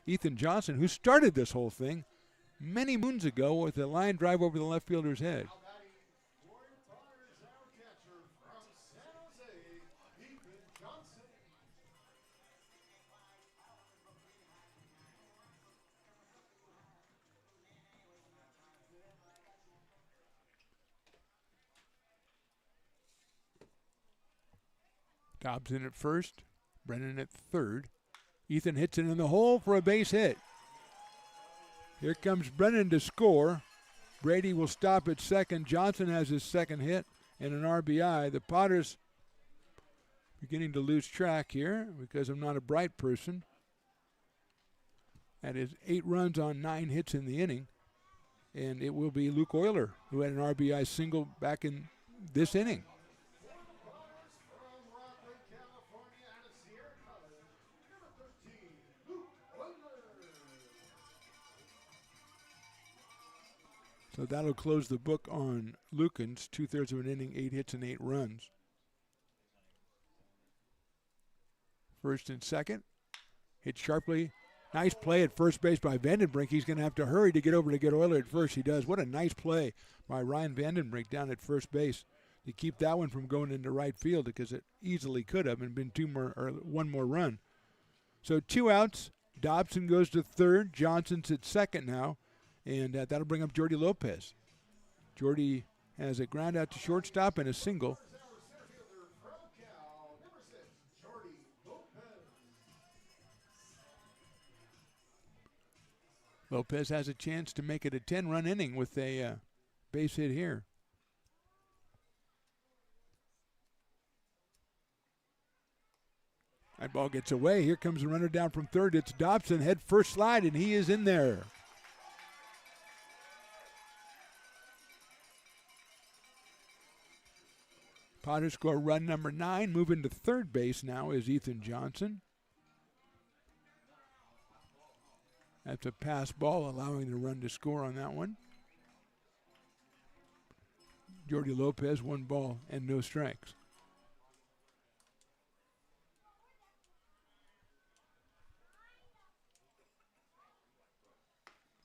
Ethan Johnson, who started this whole thing many moons ago with a line drive over the left fielder's head. Dobson at first, Brennan at third. Ethan hits it in the hole for a base hit. Here comes Brennan to score. Brady will stop at second. Johnson has his second hit and an RBI. The Potters beginning to lose track here because I'm not a bright person. That is 8 runs on 9 hits in the inning. And it will be Luke Euler, who had an RBI single back in this inning. So that'll close the book on Lukens, 2/3 of an inning, 8 hits and 8 runs. First and second, hit sharply. Nice play at first base by Vandenbrink. He's going to have to hurry to get over to get Euler at first. He does. What a nice play by Ryan Vandenbrink down at first base to keep that one from going into right field, because it easily could have and been one more run. So 2 outs. Dobson goes to third. Johnson's at second now, and that'll bring up Jordy Lopez. Jordy has a ground out to shortstop and a single. Lopez has a chance to make it a 10-run inning with a base hit here. That ball gets away. Here comes the runner down from third. It's Dobson, head first slide, and he is in there. Potters score run number 9. Moving to third base now is Ethan Johnson. That's a pass ball, allowing the run to score on that one. Jordy Lopez, 1 ball and no strikes.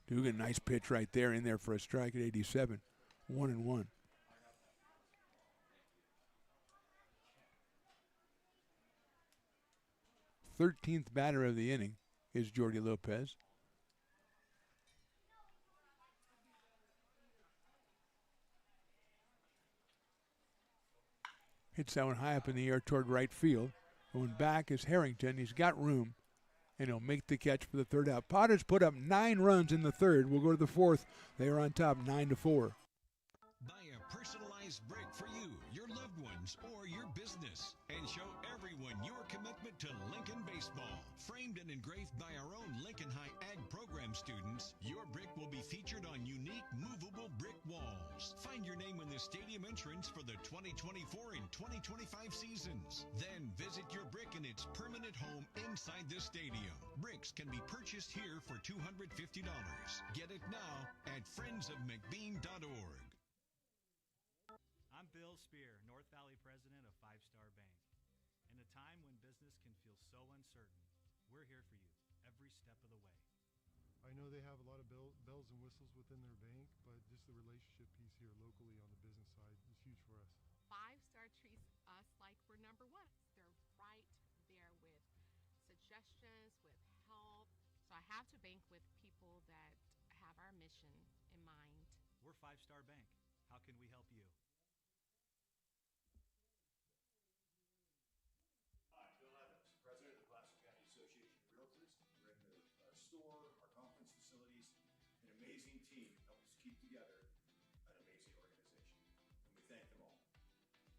Dugan, nice pitch right there, in there for a strike at 87. 1-1. Thirteenth batter of the inning is Jordy Lopez. Hits that one high up in the air toward right field. Going back is Harrington. He's got room, and he'll make the catch for the third out. Potters put up 9 runs in the third. We'll go to the fourth. They are on top 9-4. Buy a personalized brick for you, your loved ones, or your business, and show everyone your commitment to Lincoln baseball. Framed and engraved by our own Lincoln High Ag program students, your brick will be featured on unique movable brick walls. Find your name in the stadium entrance for the 2024 and 2025 seasons. Then visit your brick in its permanent home inside the stadium. Bricks can be purchased here for $250. Get it now at friendsofmcbean.org. I'm Bill Spear, North Valley president of 5 Star Bank. In a time when business can feel so uncertain, we're here for you every step of the way. I know they have a lot of bells and whistles within their bank, but just the relationship piece here locally on the business side is huge for us. 5 Star treats us like we're number 1. They're right there with suggestions, with help. So I have to bank with people that have our mission in mind. We're 5 Star Bank. How can we help you? Hi, Bill Evans, president of the Placer County Association of Realtors. We're in our store, our conference facilities, an amazing team that helps us keep together an amazing organization. And we thank them all.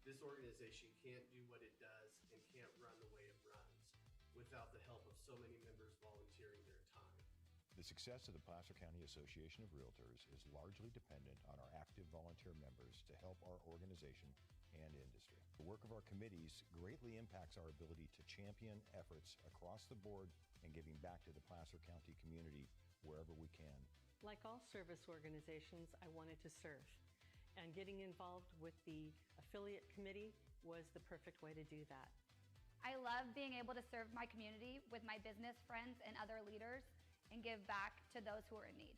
This organization can't do what it does and can't run the way it runs without the help of so many members volunteering their time. The success of the Placer County Association of Realtors is largely dependent on our active volunteer members to help our organization and industry. The work of our committees greatly impacts our ability to champion efforts across the board and giving back to the Placer County community wherever we can. Like all service organizations, I wanted to serve. And getting involved with the affiliate committee was the perfect way to do that. I love being able to serve my community with my business friends and other leaders and give back to those who are in need.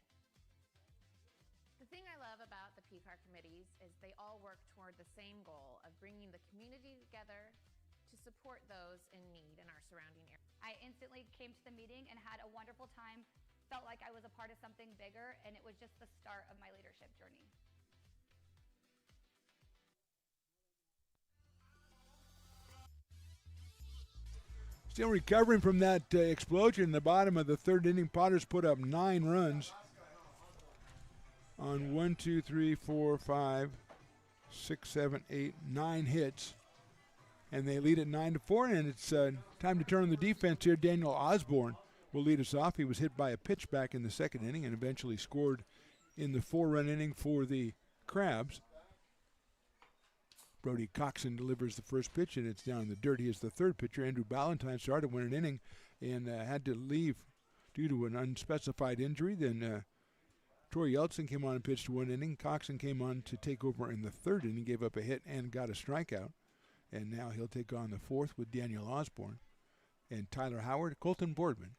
The thing I love about the PCAR committees is they all work toward the same goal of bringing the community together to support those in need in our surrounding area. I instantly came to the meeting and had a wonderful time, felt like I was a part of something bigger, and it was just the start of my leadership journey. Still recovering from that explosion in the bottom of the third inning. Potters put up 9 runs on 1, 2, 3, 4, 5, 6, 7, 8, 9 hits. And they lead at 9-4, and it's time to turn on the defense here. Daniel Osborne will lead us off. He was hit by a pitch back in the second inning and eventually scored in the 4-run inning for the Crabs. Brody Coxon delivers the first pitch, and it's down in the dirt. He is the third pitcher. Andrew Ballantyne started, went an inning, and had to leave due to an unspecified injury. Then Troy Yeltsin came on and pitched 1 inning. Coxon came on to take over in the 3rd inning, gave up a hit and got a strikeout. And now he'll take on the 4th with Daniel Osborne. And Tyler Howard, Colton Boardman.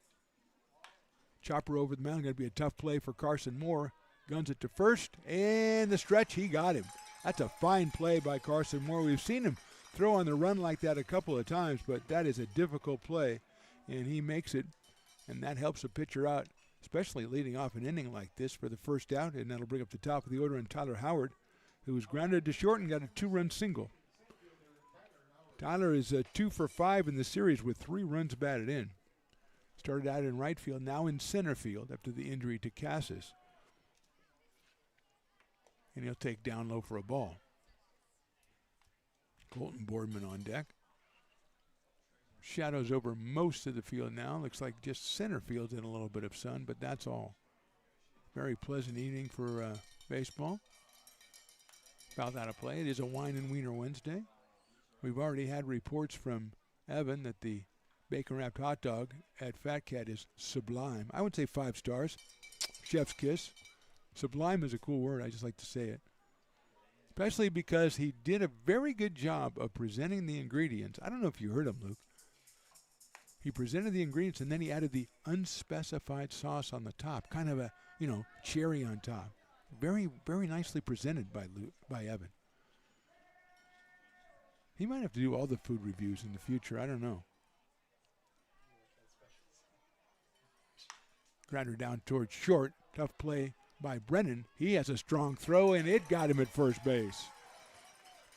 Chopper over the mound, going to be a tough play for Carson Moore. Guns it to first, and the stretch, he got him. That's a fine play by Carson Moore. We've seen him throw on the run like that a couple of times, but that is a difficult play, and he makes it, and that helps a pitcher out, especially leading off an inning like this for the first out, and that'll bring up the top of the order in Tyler Howard, who was grounded to short and got a 2-run single. Tyler is 2 for 5 in the series with 3 runs batted in. Started out in right field, now in center field after the injury to Cassis. And he'll take down low for a ball. Colton Boardman on deck. Shadows over most of the field now. Looks like just center field's in a little bit of sun, but that's all. Very pleasant evening for baseball. About out of play. It is a Wine and Wiener Wednesday. We've already had reports from Evan that the bacon-wrapped hot dog at Fat Cat is sublime. I would say 5 stars. Chef's kiss. Sublime is a cool word. I just like to say it. Especially because he did a very good job of presenting the ingredients. I don't know if you heard him, Luke. He presented the ingredients, and then he added the unspecified sauce on the top. Kind of a, cherry on top. Very, very nicely presented by Evan. He might have to do all the food reviews in the future. I don't know. Grounder down towards short. Tough play by Brennan. He has a strong throw, and it got him at first base.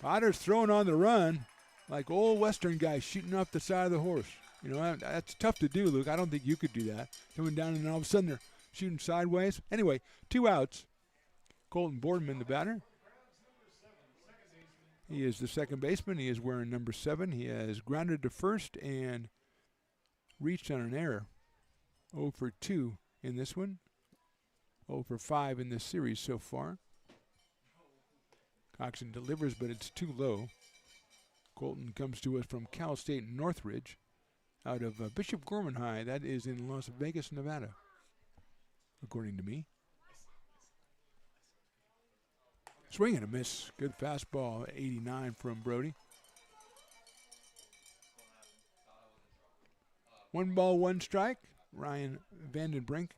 Potter's throwing on the run like old Western guys shooting off the side of the horse. That's tough to do, Luke. I don't think you could do that. Coming down, and all of a sudden they're shooting sideways. Anyway, 2 outs. Colton Boardman, the batter. He is the second baseman. He is wearing number 7. He has grounded to first and reached on an error. 0 for 2 in this one. 0 for 5 in this series so far. Coxon delivers, but it's too low. Colton comes to us from Cal State Northridge out of Bishop Gorman High. That is in Las Vegas, Nevada, according to me. Swing and a miss. Good fastball, 89 from Brody. 1 ball, 1 strike. Ryan Vandenbrink,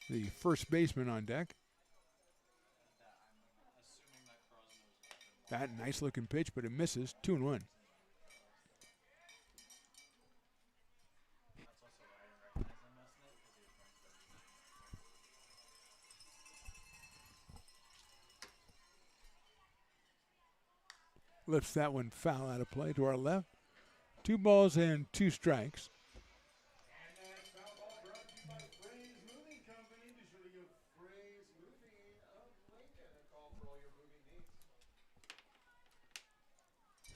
the first baseman, on deck. That nice looking pitch, but it misses. 2-1. Lifts that one foul out of play to our left. 2 balls and 2 strikes.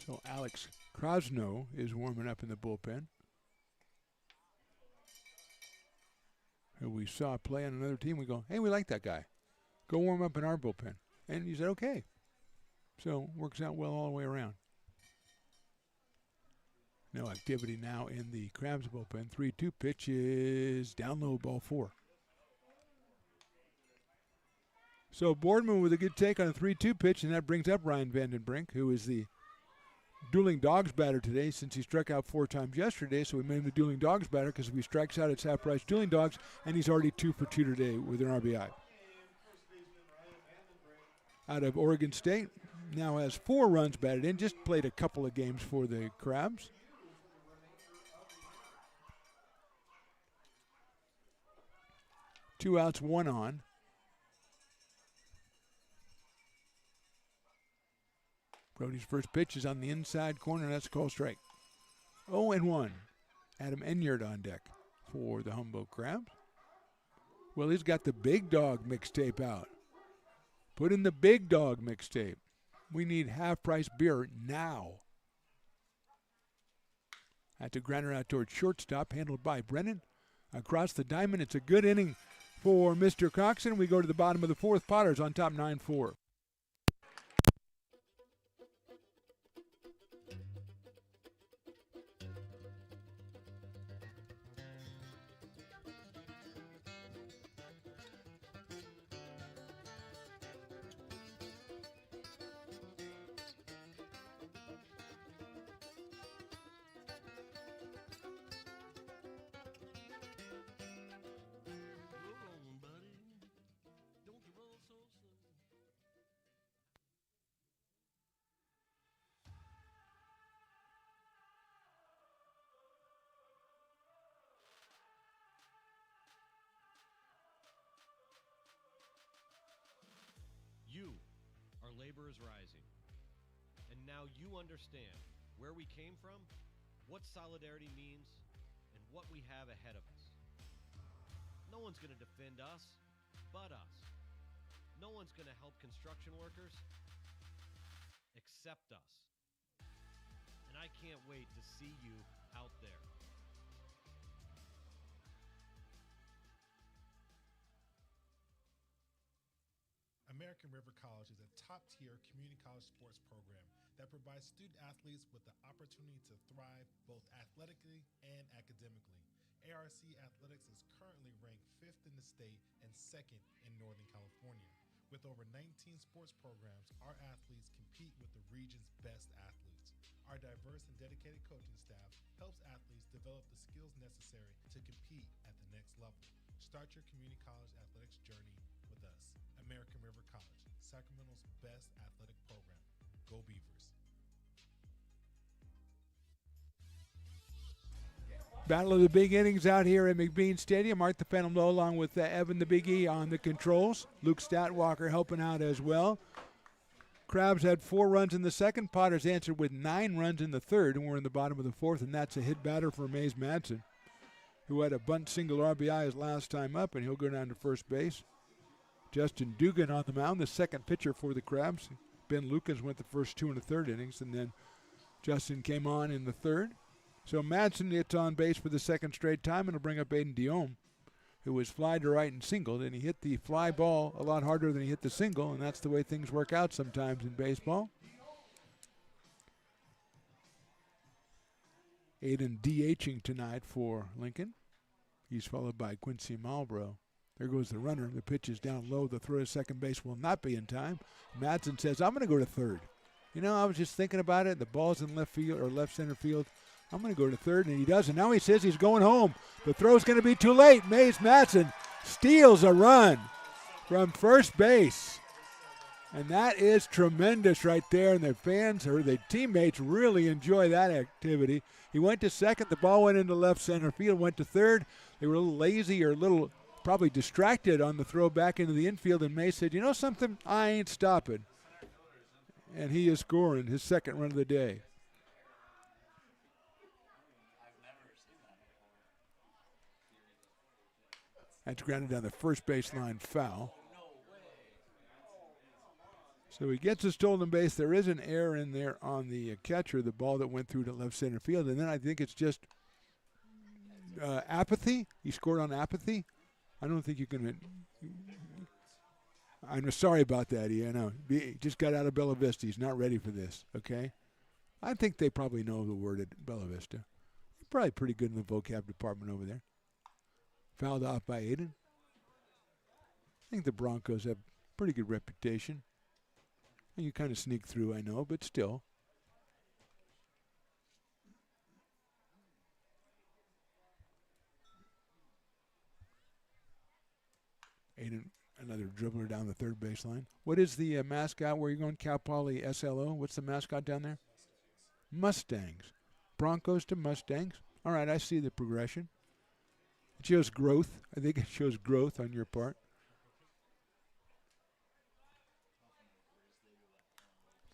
So Alex Krosno is warming up in the bullpen, who we saw play on another team. We go, hey, we like that guy. Go warm up in our bullpen. And he said, okay. So works out well all the way around. No activity now in the Crabs bullpen. 3-2 pitch is down low, ball 4. So Boardman with a good take on a 3-2 pitch, and that brings up Ryan Vandenbrink, who is the dueling dogs batter today since he struck out 4 times yesterday. So we made him the dueling dogs batter because if he strikes out, it's half price dueling dogs, and he's already 2 for 2 today with an RBI. Out of Oregon State, now has 4 runs batted in, just played a couple of games for the Crabs. Two outs, 1 on. Brody's first pitch is on the inside corner. That's a call strike. 0-1. Adam Enyard on deck for the Humboldt Crabs. Well, he's got the Big Dog mixtape out. Put in the Big Dog mixtape. We need half-price beer now. That's a grounder out towards shortstop, handled by Brennan. Across the diamond, it's a good inning for Mr. Coxon. We go to the bottom of the fourth. Potters on top 9-4. You are laborers rising. And now you understand where we came from, what solidarity means, and what we have ahead of us. No one's going to defend us but us. No one's going to help construction workers except us. And I can't wait to see you out there. American River College is a top-tier community college sports program that provides student athletes with the opportunity to thrive both athletically and academically. ARC Athletics is currently ranked 5th in the state and 2nd in Northern California. With over 19 sports programs, our athletes compete with the region's best athletes. Our diverse and dedicated coaching staff helps athletes develop the skills necessary to compete at the next level. Start your community college athletics journey with us. American River College, Sacramento's best athletic program. Go Beavers. Battle of the big innings out here at McBean Stadium. Mark the Phantom Low along with Evan the Big E on the controls. Luke Statwalker helping out as well. Crabs had 4 runs in the second. Potters answered with 9 runs in the third, and we're in the bottom of the fourth, and that's a hit batter for Mays Madsen, who had a bunt single RBI his last time up, and he'll go down to first base. Justin Dugan on the mound, the second pitcher for the Crabs. Ben Lucas went the first 2 and a third innings, and then Justin came on in the third. So Madsen gets on base for the second straight time, and will bring up Aiden Diome, who was fly to right and singled, and he hit the fly ball a lot harder than he hit the single, and that's the way things work out sometimes in baseball. Aiden DHing tonight for Lincoln. He's followed by Quincy Marlboro. There goes the runner. The pitch is down low. The throw to second base will not be in time. Madsen says, I'm going to go to third. You know, I was just thinking about it. The ball's in left field or left center field. I'm going to go to third, and he does. And now he says he's going home. The throw's going to be too late. Mays Madsen steals a run from first base. And that is tremendous right there. And the fans or the teammates really enjoy that activity. He went to second. The ball went into left center field, went to third. They were a little lazy or a little probably distracted on the throw back into the infield. And May said, you know something? I ain't stopping. And he is scoring his second run of the day. That's grounded down the first baseline foul. So he gets a stolen base. There is an error in there on the catcher, the ball that went through to left center field. And then I think it's just apathy. He scored on apathy. I don't think you can. I'm sorry about that, Ian. No, he just got out of Bella Vista. He's not ready for this, okay? I think they probably know the word at Bella Vista. They're probably pretty good in the vocab department over there. Fouled off by Aiden. I think the Broncos have pretty good reputation. And you kind of sneak through, I know, but still. Aiden, another dribbler down the third baseline. What is the mascot where you're going? Cal Poly SLO? What's the mascot down there? Mustangs. Broncos to Mustangs. All right, I see the progression. It shows growth. I think it shows growth on your part.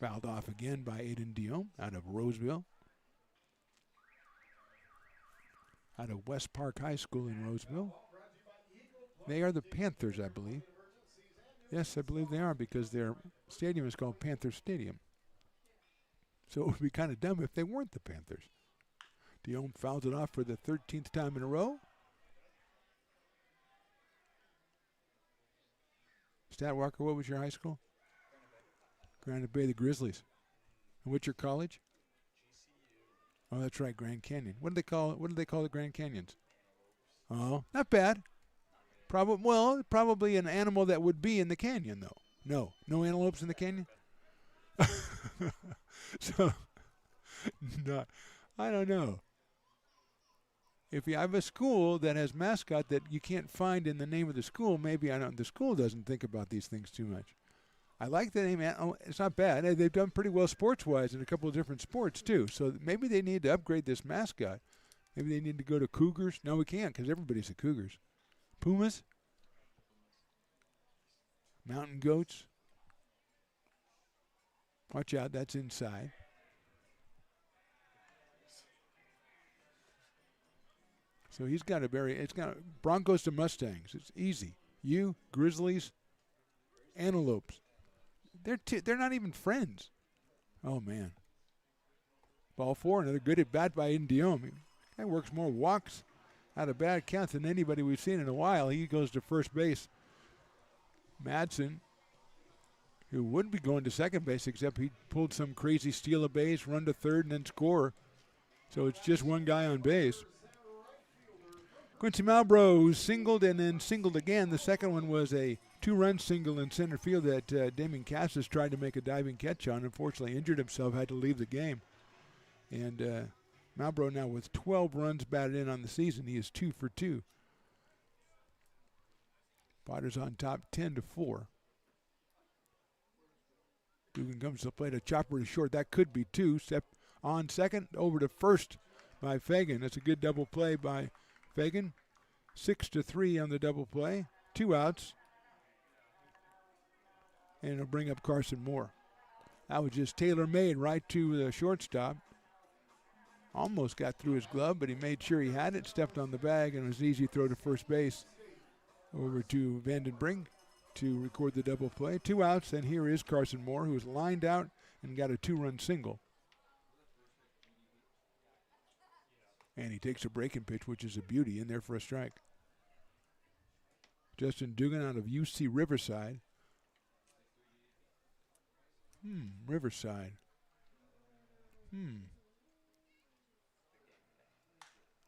Fouled off again by Aiden Diome out of Roseville. Out of West Park High School in Roseville. They are the Panthers, I believe. Yes, I believe they are because their stadium is called Panther Stadium. So it would be kind of dumb if they weren't the Panthers. Diome fouls it off for the 13th time in a row. Stat Walker, what was your high school? Granite Bay, the Grizzlies. And what's your college? Oh, that's right, Grand Canyon. What do they call it? What do they call the Grand Canyons? Oh, not bad. Probably an animal that would be in the canyon, though. No antelopes in the canyon. So, no, I don't know. If you have a school that has mascot that you can't find in the name of the school, maybe the school doesn't think about these things too much. I like the name. It's not bad. They've done pretty well sports-wise in a couple of different sports, too. So maybe they need to upgrade this mascot. Maybe they need to go to Cougars. No, we can't because everybody's the Cougars. Pumas? Mountain goats? Watch out, that's inside. So it's got Broncos to Mustangs. It's easy. Grizzlies, Antelopes. They're not even friends. Oh, man. Ball 4, another good at bat by Indiom. Guy works more walks out of bad counts than anybody we've seen in a while. He goes to first base. Madsen, who wouldn't be going to second base except he pulled some crazy steal a base, run to third, and then score. So it's just one guy on base. Quincy Malbrough singled and then singled again. The second one was a 2-run single in center field that Damien Cassis tried to make a diving catch on. Unfortunately injured himself, had to leave the game. And Malbrough now with 12 runs batted in on the season. He is 2 for 2. Padres on top 10-4. Dugan comes to the plate, a chopper to short. That could be 2. Step on second, over to first by Fagan. That's a good double play by Fagan. 6-3 on the double play. 2 outs. And it'll bring up Carson Moore. That was just tailor-made right to the shortstop. Almost got through his glove, but he made sure he had it, stepped on the bag, and it was an easy throw to first base. Over to Vandenbrink to record the double play. 2 outs, and here is Carson Moore, who was lined out and got a 2-run single. And he takes a breaking pitch, which is a beauty, in there for a strike. Justin Dugan out of UC Riverside. Riverside.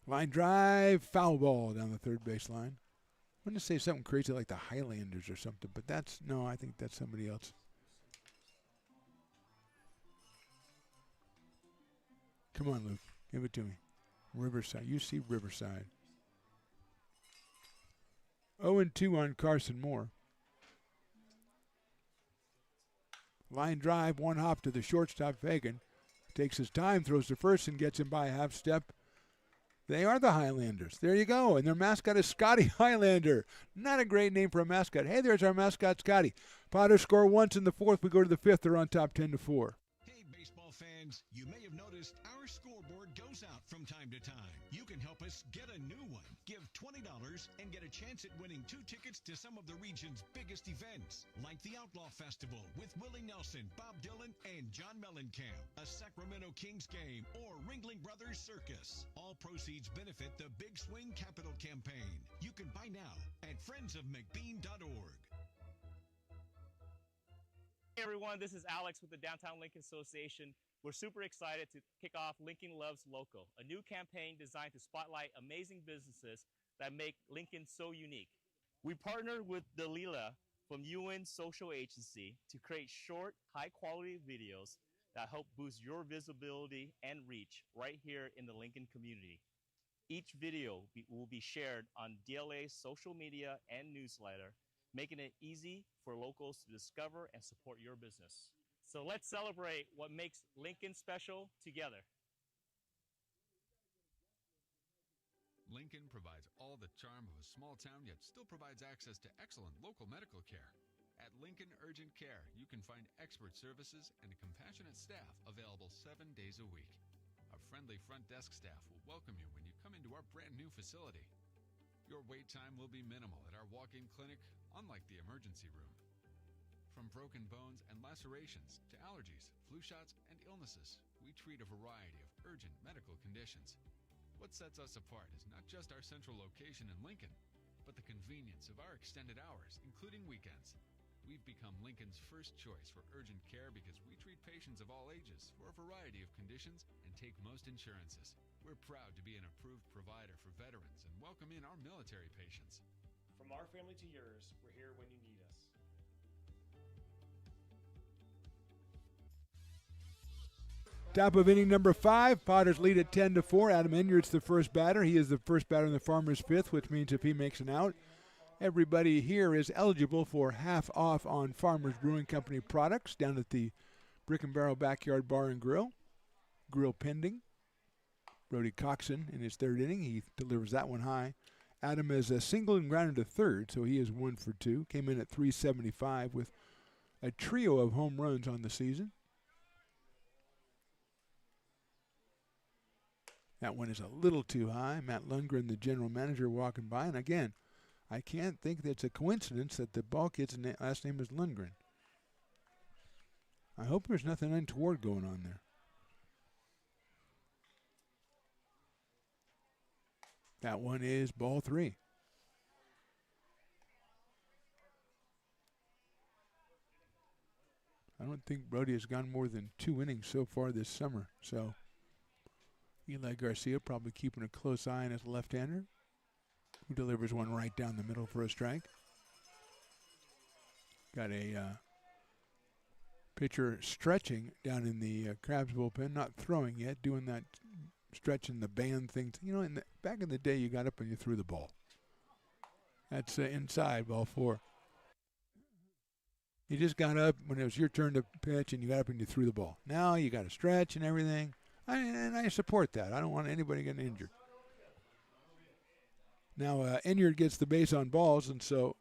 Line drive, foul ball down the third base line. I'm going to say something crazy like the Highlanders or something, but I think that's somebody else. Come on, Luke. Give it to me. Riverside. UC Riverside. 0-2 on Carson Moore. Line drive, 1 hop to the shortstop, Fagan. Takes his time, throws to first, and gets him by a half step. They are the Highlanders. There you go. And their mascot is Scotty Highlander. Not a great name for a mascot. Hey, there's our mascot, Scotty. Padres score once in the 4th. We go to the 5th. They're on top 10-4. Hey, baseball fans, you may have noticed our scoreboard goes out from time to time. You can help us get a new one. Give $20 and get a chance at winning 2 tickets to some of the region's biggest events, like the Outlaw Festival with Willie Nelson, Bob Dylan, and John Mellencamp, a Sacramento Kings game, or Ringling Brothers Circus. All proceeds benefit the Big Swing Capital Campaign. You can buy now at friendsofmcbean.org. Hey everyone, this is Alex with the Downtown Lincoln Association. We're super excited to kick off Lincoln Loves Local, a new campaign designed to spotlight amazing businesses that make Lincoln so unique. We partnered with Dalila from UN Social Agency to create short, high-quality videos that help boost your visibility and reach right here in the Lincoln community. Each video will be shared on DLA's social media and newsletter, making it easy for locals to discover and support your business. So let's celebrate what makes Lincoln special together. Lincoln provides all the charm of a small town, yet still provides access to excellent local medical care. At Lincoln Urgent Care, you can find expert services and a compassionate staff available 7 days a week. Our friendly front desk staff will welcome you when you come into our brand new facility. Your wait time will be minimal at our walk-in clinic, unlike the emergency room. From broken bones and lacerations to allergies, flu shots, and illnesses, we treat a variety of urgent medical conditions. What sets us apart is not just our central location in Lincoln, but the convenience of our extended hours, including weekends. we've become Lincoln's first choice for urgent care because we treat patients of all ages for a variety of conditions and take most insurances. We're proud to be an approved provider for veterans and welcome in our military patients. From our family to yours, we're here when you need us. Top of inning number 5. Potters lead at 10-4. Adam Enyard's the first batter. He is the first batter in the Farmers' fifth, which means if he makes an out, everybody here is eligible for half off on Farmers Brewing Company products down at the Brick and Barrel Backyard Bar and Grill. Grill pending. Brody Coxon in his third inning. He delivers that one high. Adam is a single and grounded to third, so he is 1 for 2. Came in at 375 with a trio of home runs on the season. That one is a little too high. Matt Lundgren, the general manager, walking by. And again, I can't think that it's a coincidence that the ball kid's last name is Lundgren. I hope there's nothing untoward going on there. That one is ball 3. I don't think Brody has gone more than 2 innings so far this summer. So Eli Garcia probably keeping a close eye on his left-hander, who delivers one right down the middle for a strike. Got a pitcher stretching down in the Crabs bullpen, not throwing yet, doing that stretching the band thing. You know, back in the day, you got up and you threw the ball. That's inside, ball 4. You just got up when it was your turn to pitch, and you got up and you threw the ball. Now you got to stretch and everything. And I support that. I don't want anybody getting injured. Now, Enyard gets the base on balls, and so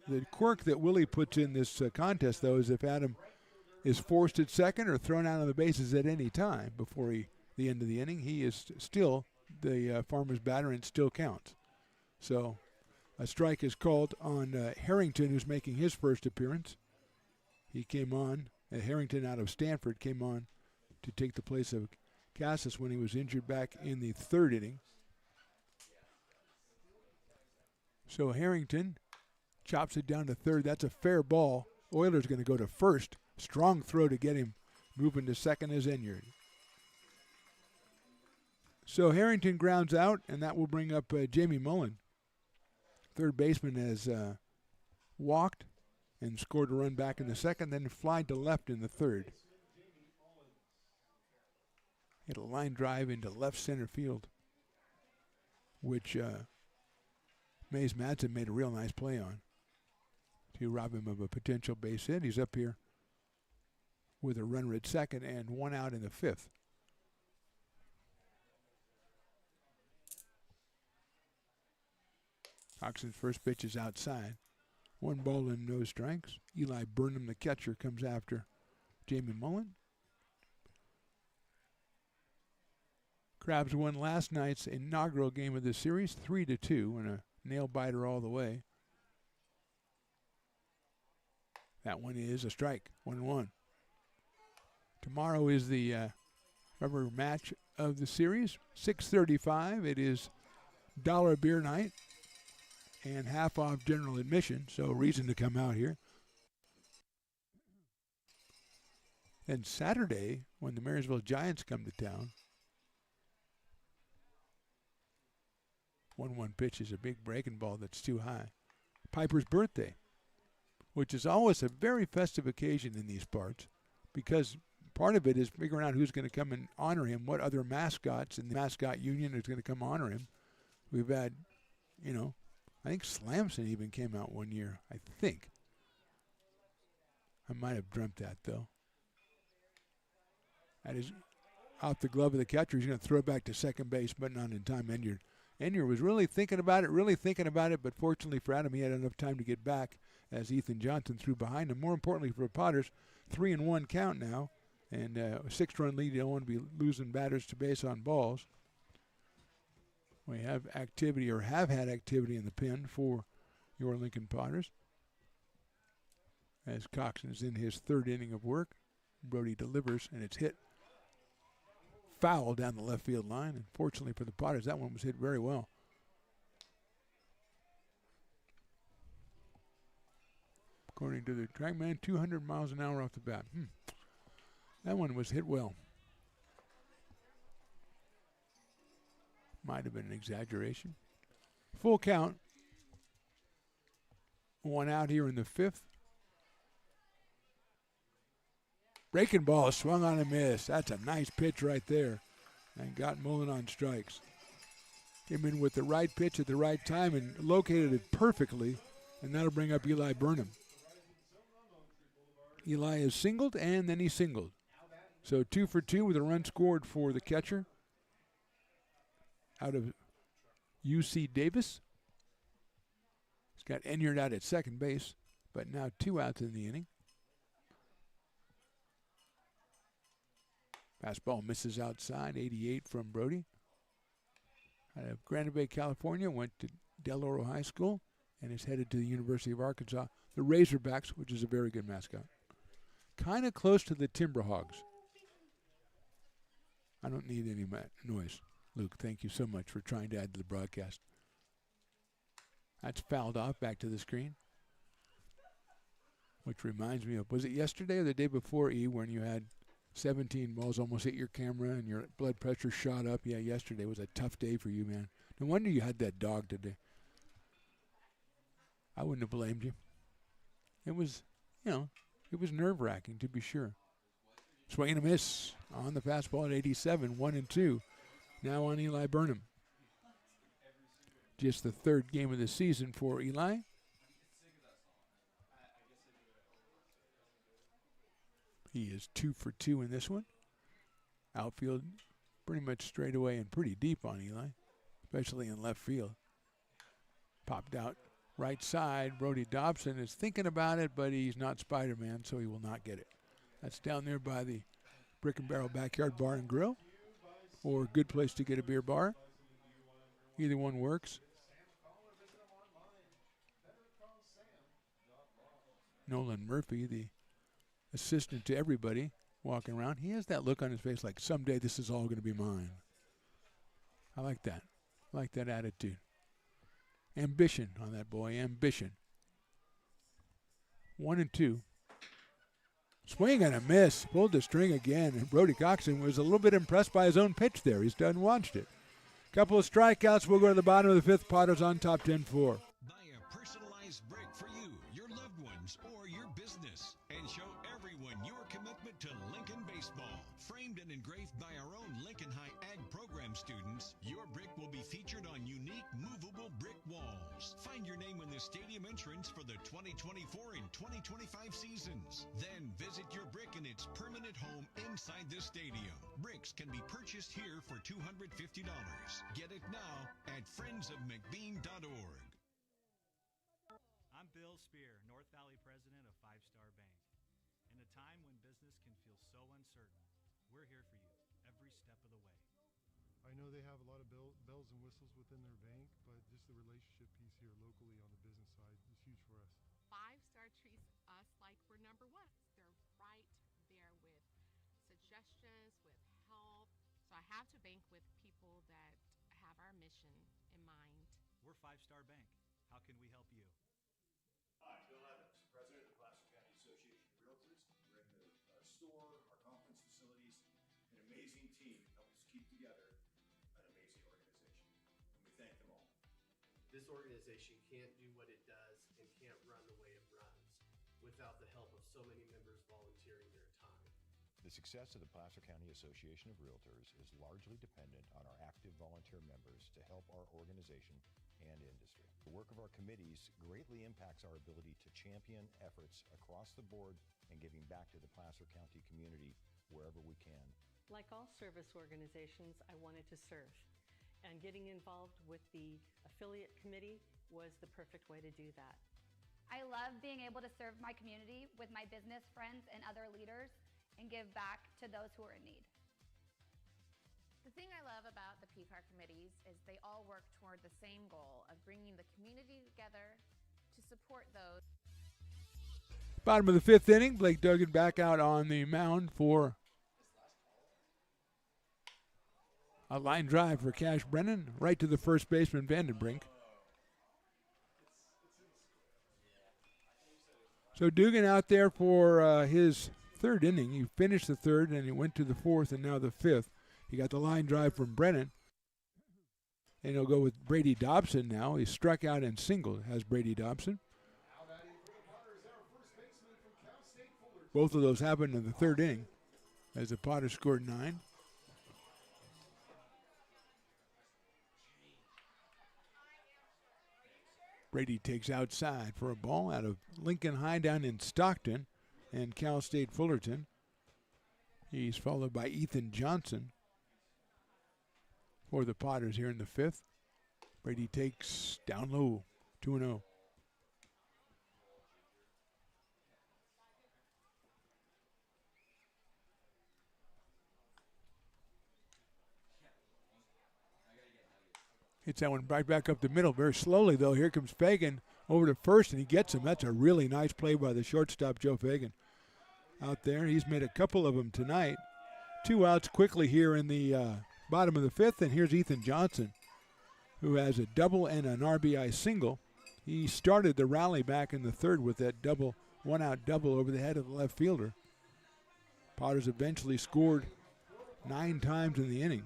the quirk that Willie puts in this contest, though, is if Adam is forced at second or thrown out on the bases at any time before the end of the inning, he is still the Farmers batter and still counts. So a strike is called on Harrington, who's making his first appearance. He came on, Harrington out of Stanford came on to take the place of Cassis when he was injured back in the 3rd inning. So Harrington chops it down to 3rd. That's a fair ball. Oilers going to go to 1st. Strong throw to get him moving to 2nd as Enyard. So Harrington grounds out, and that will bring up Jamie Mullen. Third baseman has walked and scored a run back in the 2nd, then flied to left in the 3rd. Hit a line drive into left center field, which Mays Madsen made a real nice play on to rob him of a potential base hit. He's up here with a runner at 2nd and 1 out in the 5th. Coxon's first pitch is outside. 1 ball and no strikes. Eli Burnham, the catcher, comes after Jamie Mullen. Crabs won last night's inaugural game of the series, 3-2, and a nail-biter all the way. That one is a strike, 1-1. Tomorrow is the rubber match of the series, 6:35. It is dollar beer night and half off general admission, so reason to come out here. And Saturday, when the Marysville Giants come to town, 1-1 pitch is a big breaking ball that's too high. Piper's birthday, which is always a very festive occasion in these parts, because part of it is figuring out who's going to come and honor him, what other mascots in the mascot union is going to come honor him. We've had, I think Slamson even came out one year, I think. I might have dreamt that, though. That is out the glove of the catcher. He's going to throw it back to second base, but not in time. Enyard was really thinking about it, but fortunately for Adam, he had enough time to get back as Ethan Johnson threw behind him. More importantly for the Potters, 3-1 count now, and a 6-run lead. You don't want to be losing batters to base on balls. We have activity, or have had activity in the pen for your Lincoln Potters, as Coxon is in his 3rd inning of work. Brody delivers, and it's hit foul down the left field line, and fortunately for the Potters, that one was hit very well. according to the TrackMan, 200 miles an hour off the bat. That one was hit well. Might have been an exaggeration. Full count. One out here in the fifth. Breaking ball, swung on a miss. That's a nice pitch right there. And got Mullen on strikes. Came in with the right pitch at the right time and located it perfectly. And that'll bring up Eli Burnham. Eli is singled, and then he singled. So 2 for 2 with a run scored for the catcher out of UC Davis. He's got Enyard out at second base, but now 2 outs in the inning. Fastball misses outside, 88 from Brody. Out of Granite Bay, California, went to Del Oro High School and is headed to the University of Arkansas, the Razorbacks, which is a very good mascot. Kind of close to the Timberhogs. I don't need any noise. Luke, thank you so much for trying to add to the broadcast. That's fouled off, back to the screen. Which reminds me of, was it yesterday or the day before, E, when you had 17 balls almost hit your camera and your blood pressure shot up? Yeah, yesterday was a tough day for you, man. No wonder you had that dog today. I wouldn't have blamed you. It was, it was nerve-wracking, to be sure. Swing and a miss on the fastball at 87, 1-2. Now on Eli Burnham. Just the third game of the season for Eli. He is 2 for 2 in this one. Outfield pretty much straight away and pretty deep on Eli, especially in left field. Popped out right side. Brody Dobson is thinking about it, but he's not Spider-Man, so he will not get it. That's down there by the Brick and Barrel Backyard Bar and Grill, or Good Place to Get a Beer Bar. Either one works. Nolan Murphy, the assistant to everybody, walking around. He has that look on his face like, someday this is all going to be mine. I like that. I like that attitude. Ambition on that boy, ambition. 1-2. Swing and a miss. Pulled the string again. And Brody Coxon was a little bit impressed by his own pitch there. He's done watched it. Couple of strikeouts. We'll go to the bottom of the fifth. Potter's on top 10-4. Buy a personalized brick for you, your loved ones, or your business, and show everyone your commitment to Lincoln baseball. Framed and engraved by our own Lincoln High Ag program students, your brick will be featured on unique movable brick walls. Find your name in the stadium entrance for the 2024 and 2025 seasons. Then visit your brick in its permanent home inside the stadium. Bricks can be purchased here for $250. Get it now at friendsofmcbean.org. I'm Bill Spear, North Valley president of 5 Star Bank. In a time when business can feel so uncertain, we're here for you every step of the way. I know they have a lot of bells and whistles within their bank, but just the relationship piece here locally on the business side is huge for us. 5 Star treats us like we're number one. They're right there with suggestions, with help. So I have to bank with people that have our mission in mind. We're 5 Star Bank. How can we help you? Hi, Bill Evans, president of the Placer County Association of Realtors. We're in the store, our conference facilities, an amazing team that helps us keep together an amazing organization. And we thank them all. This organization can't do what it does and can't run the way it runs without the help of so many members volunteering their time. The success of the Placer County Association of Realtors is largely dependent on our active volunteer members to help our organization and industry. The work of our committees greatly impacts our ability to champion efforts across the board and giving back to the Placer County community wherever we can. Like all service organizations, I wanted to serve. And getting involved with the affiliate committee was the perfect way to do that. I love being able to serve my community with my business friends and other leaders and give back to those who are in need. The thing I love about the PCAR committees is they all work toward the same goal of bringing the community together to support those. Bottom of the fifth inning, Blake Duggan back out on the mound for a line drive for Cash Brennan, right to the first baseman, Vandenbrink. So Dugan out there for his third inning. He finished the third, and he went to the fourth, and now the fifth. He got the line drive from Brennan. And he'll go with Brady Dobson now. He struck out and singled, has Brady Dobson. Both of those happened in the third inning as the Potters scored 9. Brady takes outside for a ball out of Lincoln High down in Stockton and Cal State Fullerton. He's followed by Ethan Johnson for the Potters here in the fifth. Brady takes down low, 2-0. Hits that one right back up the middle very slowly, though. Here comes Fagan over to first, and he gets him. That's a really nice play by the shortstop, Joe Fagan. Out there, he's made a couple of them tonight. 2 outs quickly here in the bottom of the fifth, and here's Ethan Johnson, who has a double and an RBI single. He started the rally back in the third with that double, 1-out double over the head of the left fielder. Potters eventually scored 9 times in the inning.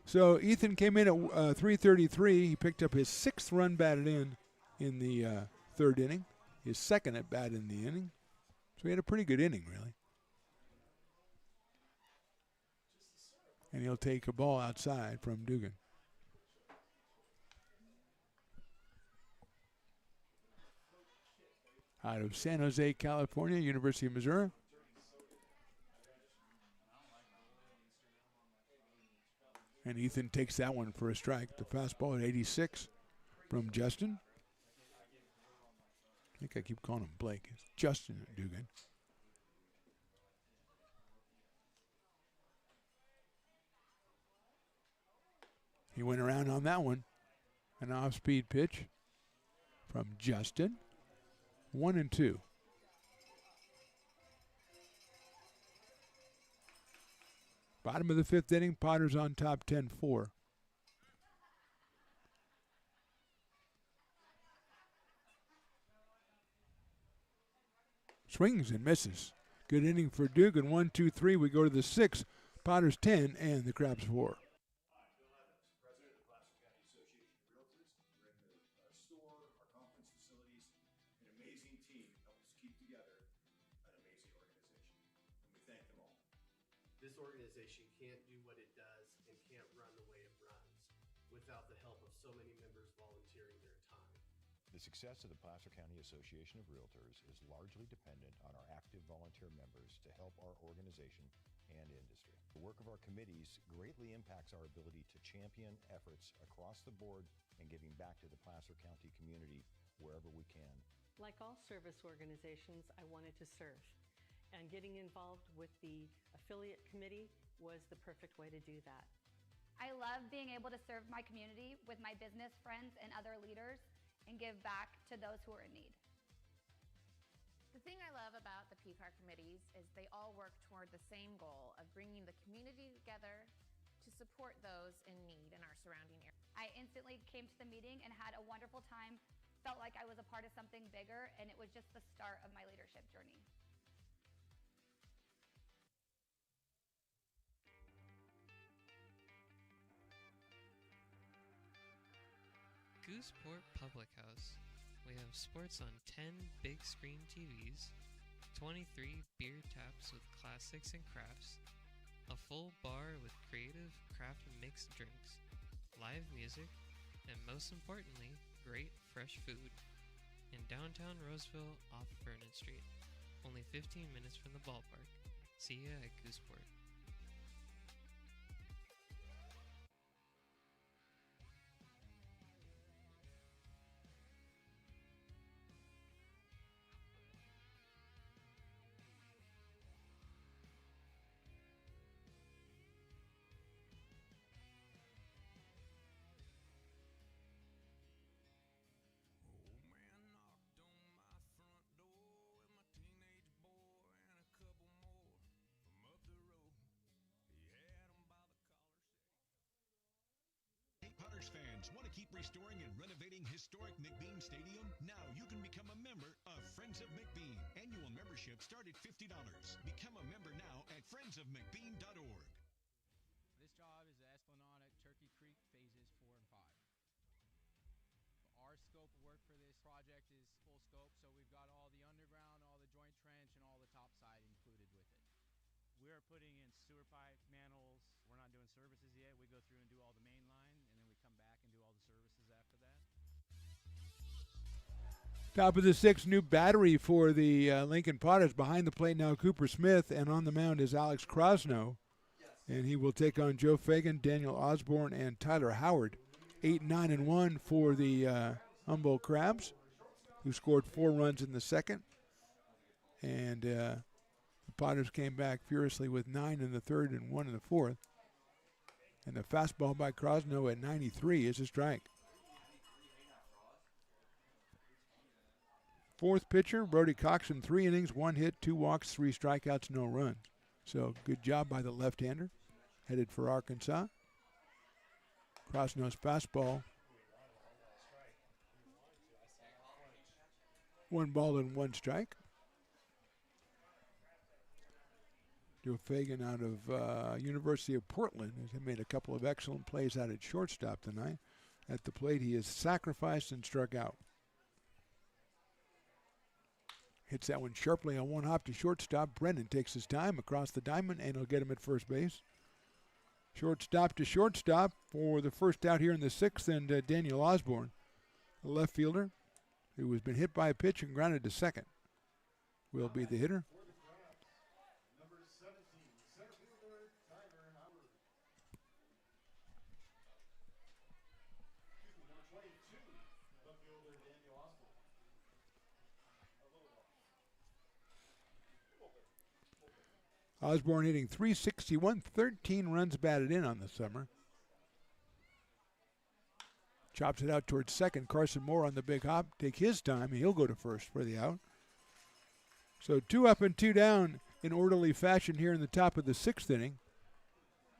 So Ethan came in at .333. He picked up his 6th run batted in the third inning, his second at bat in the inning. So he had a pretty good inning, really. And he'll take a ball outside from Dugan. Out of San Jose, California, University of Missouri. And Ethan takes that one for a strike. The fastball at 86 from Justin. I think I keep calling him Blake. It's Justin Dugan. He went around on that one. An off-speed pitch from Justin. 1-2. Bottom of the fifth inning, Potters on top 10-4. Swings and misses. Good inning for Dugan. 1, 2, 3. We go to the 6. Potters 10 and the Crabs 4. This organization can't do what it does and can't run the way it runs without the help of so many members volunteering their time. The success of the Placer County Association of Realtors is largely dependent on our active volunteer members to help our organization and industry. The work of our committees greatly impacts our ability to champion efforts across the board and giving back to the Placer County community wherever we can. Like all service organizations, I wanted to serve. And getting involved with the affiliate committee was the perfect way to do that. I love being able to serve my community with my business friends and other leaders and give back to those who are in need. The thing I love about the PCAR committees is they all work toward the same goal of bringing the community together to support those in need in our surrounding area. I instantly came to the meeting and had a wonderful time, felt like I was a part of something bigger, and it was just the start of my leadership journey. Gooseport Public House. We have sports on 10 big screen TVs, 23 beer taps with classics and crafts, a full bar with creative craft mixed drinks, live music, and most importantly, great fresh food. In downtown Roseville off Vernon Street, only 15 minutes from the ballpark. See ya at Gooseport. Potters fans, fans want to keep restoring and renovating historic McBean Stadium? Now you can become a member of Friends of McBean. Annual membership start at $50. Become a member now at friendsofmcbean.org. This job is the Esplanade Turkey Creek phases 4 and 5. Our scope of work for this project is full scope, so we've got all the underground, all the joint trench, and all the topside included with it. We are putting in sewer pipe, manholes. We're not doing services yet. We go through and do all the main line, and then we come back and do all the services after that. Top of the sixth, new battery for the Lincoln Potters. Behind the plate now, Cooper Smith, and on the mound is Alex Krosno. And he will take on Joe Fagan, Daniel Osborne, and Tyler Howard. 8-9-1 for the Humboldt Crabs, who scored 4 runs in the second. And the Potters came back furiously with 9 in the third and 1 in the fourth. And the fastball by Krosno at 93 is a strike. Fourth pitcher, Brody Coxon, 3 innings, 1 hit, 2 walks, 3 strikeouts, no runs. So good job by the left-hander, headed for Arkansas. Krosno's fastball. 1 ball and 1 strike. Joe Fagan out of University of Portland has made a couple of excellent plays out at shortstop tonight. At the plate, he has sacrificed and struck out. Hits that one sharply on 1 hop to shortstop. Brennan takes his time across the diamond, and he'll get him at first base. Shortstop to shortstop for the first out here in the sixth, and Daniel Osborne, the left fielder, who has been hit by a pitch and grounded to second, will be the hitter. Number 17, center fielder Tyler Howard. Number 22, left fielder Daniel Osborne. Osborne hitting .361, 13 runs batted in on the summer. Chops it out towards second. Carson Moore on the big hop. Take his time, and he'll go to first for the out. So 2 up and 2 down in orderly fashion here in the top of the sixth inning.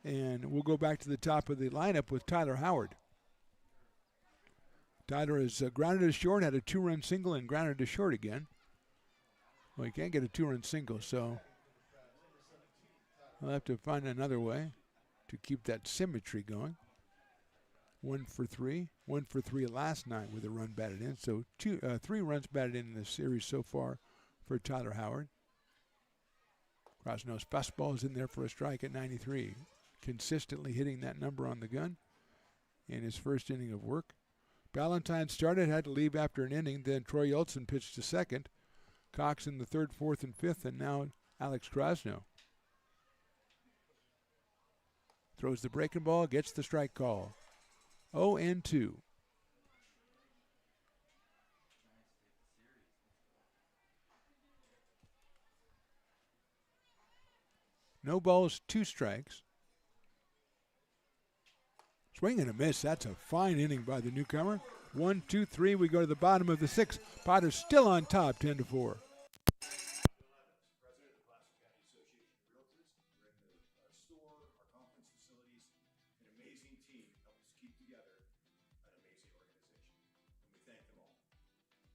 And we'll go back to the top of the lineup with Tyler Howard. Tyler is grounded to short, had a 2-run single, and grounded to short again. Well, he can't get a 2-run single, so we'll have to find another way to keep that symmetry going. 1 for 3. 1 for 3 last night with a run batted in. So 3 runs batted in the series so far for Tyler Howard. Krosno's fastball is in there for a strike at 93. Consistently hitting that number on the gun in his first inning of work. Ballantyne started, had to leave after an inning. Then Troy Yeltsin pitched to second. Cox in the third, fourth, and fifth, and now Alex Krosno. Throws the breaking ball, gets the strike call. 0-2. No balls, 2 strikes. Swing and a miss. That's a fine inning by the newcomer. 1, 2, 3. We go to the bottom of the sixth. Potters still on top, 10-4.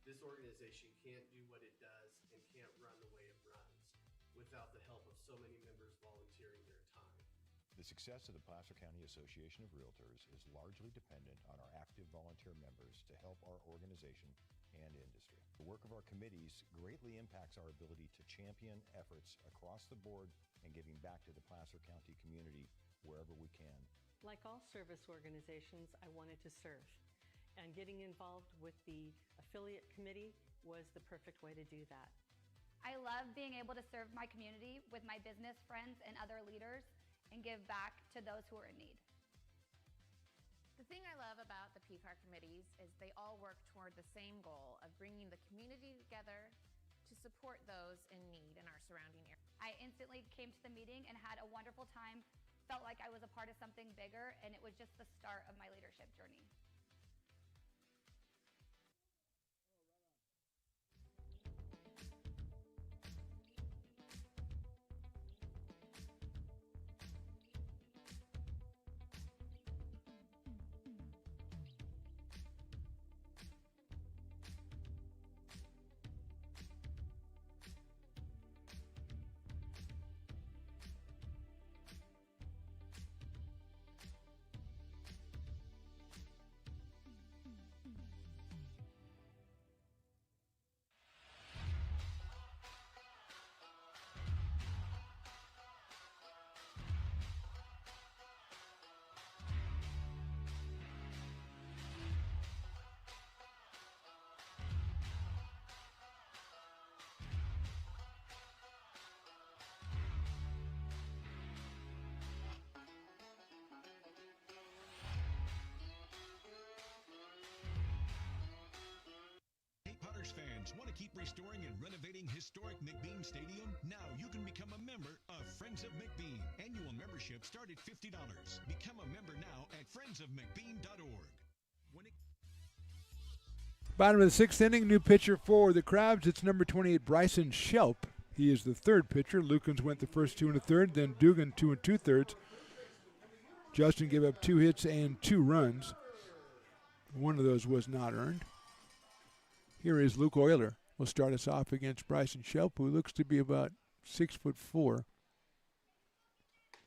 This organization can't do what it does and can't run the way it runs without the help of so many members volunteering their time. The success of the Placer County Association of Realtors is largely dependent on our active volunteer members to help our organization and industry. The work of our committees greatly impacts our ability to champion efforts across the board and giving back to the Placer County community wherever we can. Like all service organizations, I wanted to serve. And getting involved with the affiliate committee was the perfect way to do that. I love being able to serve my community with my business friends and other leaders and give back to those who are in need. The thing I love about the PCAR committees is they all work toward the same goal of bringing the community together to support those in need in our surrounding area. I instantly came to the meeting and had a wonderful time, felt like I was a part of something bigger, and it was just the start of my leadership journey. fans want to keep restoring and renovating historic McBean Stadium? Now you can become a member of Friends of McBean. Annual membership start at $50. Become a member now at friendsofmcbean.org. Bottom of the sixth inning, new pitcher for the Crabs. It's number 28, Bryson Shelp. He is the third pitcher. Lukens went the first 2 1/3, then Dugan 2 2/3. Justin gave up 2 hits and 2 runs. One of those was not earned. Here is Luke Euler. Will start us off against Bryson Shelp, who looks to be about 6'4",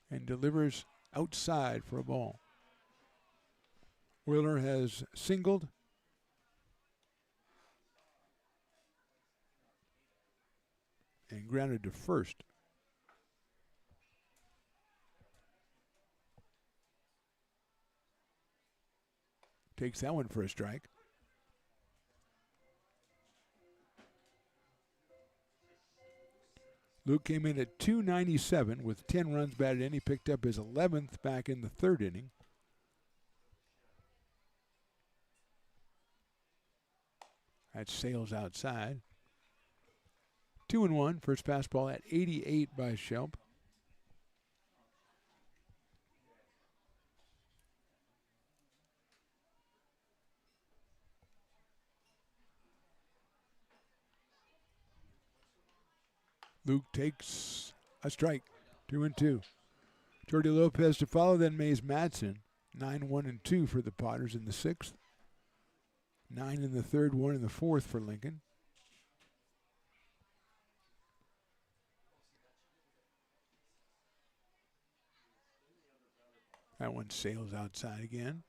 and delivers outside for a ball. Euler has singled and grounded to first. Takes that one for a strike. Luke came in at 297 with 10 runs batted in. He picked up his 11th back in the third inning. That's Sales outside. 2-1. First pass ball at 88 by Shelp. Luke takes a strike. 2-2. Jordy Lopez to follow, then Mays Madsen. 9-1-2 for the Potters in the sixth. 9 in the third, 1 in the fourth for Lincoln. That one sails outside again.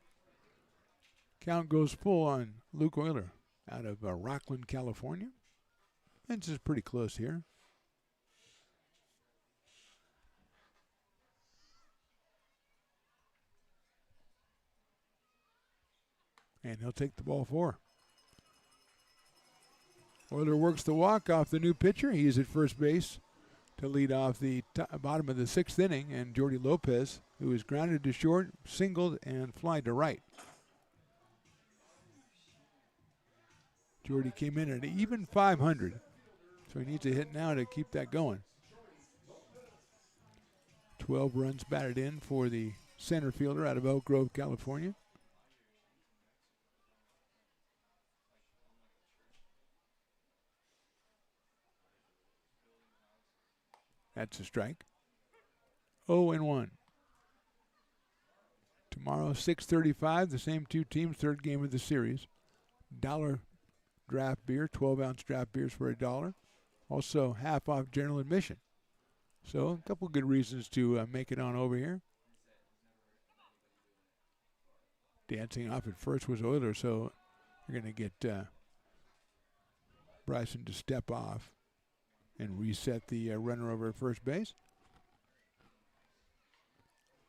Count goes full on Luke Euler out of Rockland, California. This is pretty close here. And he'll take the ball 4. Euler works the walk off the new pitcher. He is at first base to lead off the bottom of the sixth inning, and Jordy Lopez, who is grounded to short, singled, and fly to right. Jordy came in at even 500, so he needs a hit now to keep that going. 12 runs batted in for the center fielder out of Elk Grove, California. That's a strike. 0-1. Tomorrow, 6:35, the same two teams, third game of the series. $1 draft beer, 12-ounce draft beers for $1. Also, half off general admission. So, a couple good reasons to make it on over here. Dancing off at first was Euler, so you're going to get Bryson to step off and reset the runner over at first base.